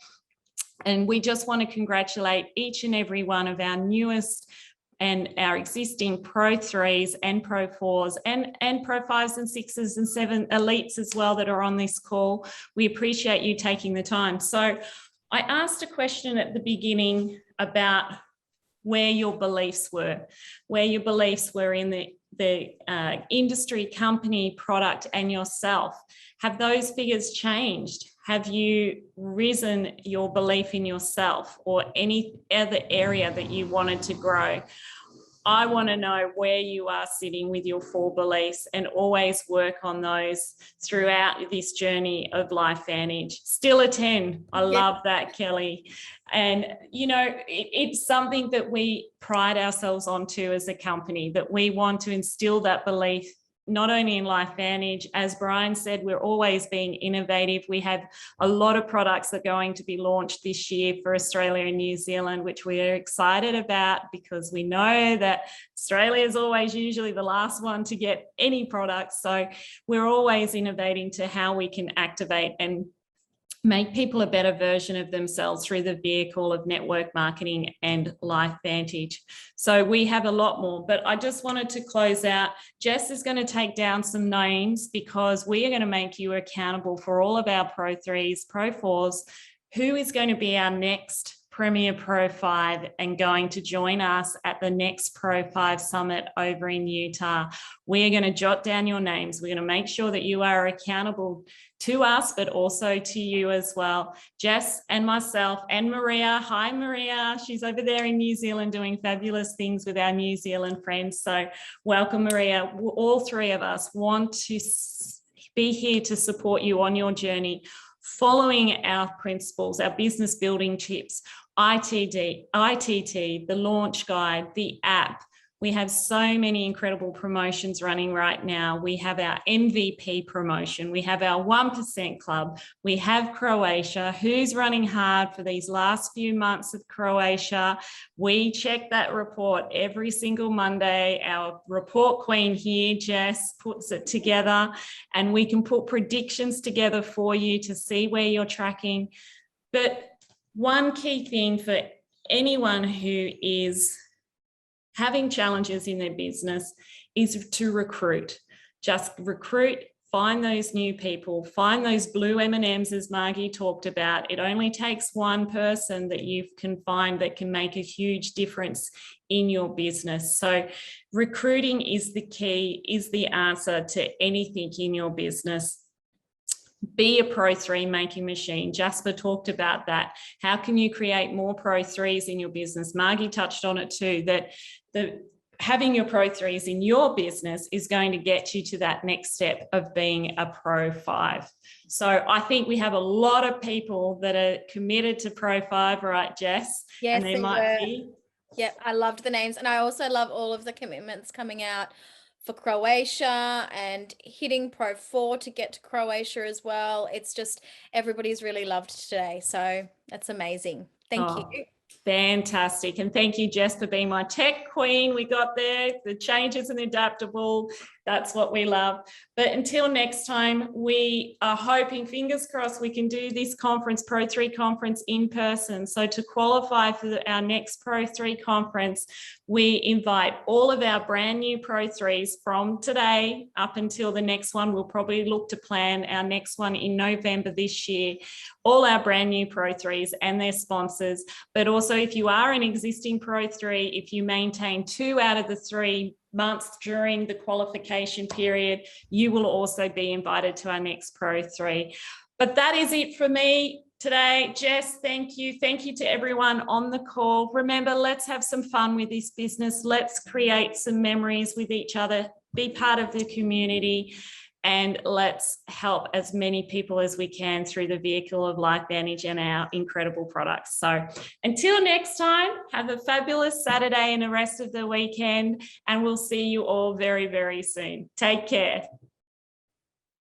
And we just want to congratulate each and every one of our newest and our existing Pro 3s and Pro 4s and Pro 5s and 6s and 7 elites as well that are on this call. We appreciate you taking the time. So I asked a question at the beginning about where your beliefs were in the industry, company, product, and yourself. Have those figures changed? Have you risen your belief in yourself or any other area that you wanted to grow? I want to know where you are sitting with your 4 beliefs, and always work on those throughout this journey of LifeVantage. Still a 10. I love that, Kelly. And, you know, it's something that we pride ourselves on too as a company, that we want to instill that belief not only in LifeVantage. As Brian said, we're always being innovative. We have a lot of products that are going to be launched this year for Australia and New Zealand, which we are excited about, because we know that Australia is always usually the last one to get any products. So we're always innovating to how we can activate and make people a better version of themselves through the vehicle of network marketing and LifeVantage. So we have a lot more, but I just wanted to close out. Jess is going to take down some names, because we are going to make you accountable for all of our Pro 3s, Pro 4s, who is going to be our next Premier Pro 5 and going to join us at the next Pro 5 Summit over in Utah. We are going to jot down your names. We're going to make sure that you are accountable to us, but also to you as well. Jess and myself and Maria. Hi, Maria. She's over there in New Zealand doing fabulous things with our New Zealand friends. So welcome, Maria. All 3 of us want to be here to support you on your journey, following our principles, our business building tips, ITT, the launch guide, the app. We have so many incredible promotions running right now. We have our MVP promotion. We have our 1% club. We have Croatia. Who's running hard for these last few months of Croatia? We check that report every single Monday. Our report queen here, Jess, puts it together, and we can put predictions together for you to see where you're tracking. But one key thing for anyone who is having challenges in their business is to recruit. Just recruit, find those new people, find those blue M&Ms, as Margie talked about. It only takes one person that you can find that can make a huge difference in your business. So recruiting is the key, is the answer to anything in your business. Be a Pro 3 making machine. Jasper talked about that. How can you create more Pro 3s in your business? Margie touched on it too, that having your Pro 3s in your business is going to get you to that next step of being a Pro 5. So I think we have a lot of people that are committed to Pro 5, right, Jess? Yes, and they might be. Yeah, I loved the names, and I also love all of the commitments coming out for Croatia and hitting Pro 4 to get to Croatia as well. It's just, everybody's really loved today. So that's amazing. Thank you. Fantastic. And thank you, Jess, for being my tech queen. We got there. The changes and adaptable. That's what we love. But until next time, we are hoping, fingers crossed, we can do this conference, Pro 3 conference, in person. So to qualify for our next Pro 3 conference, we invite all of our brand new Pro 3s from today up until the next one. We'll probably look to plan our next one in November this year. All our brand new Pro 3s and their sponsors. But also, if you are an existing Pro 3, if you maintain 2 out of the 3 months during the qualification period, you will also be invited to our next Pro 3. But that is it for me today. Jess, thank you. Thank you to everyone on the call. Remember, let's have some fun with this business. Let's create some memories with each other, be part of the community, and let's help as many people as we can through the vehicle of LifeVantage and our incredible products. So until next time, have a fabulous Saturday and the rest of the weekend, and we'll see you all very, very soon. Take care.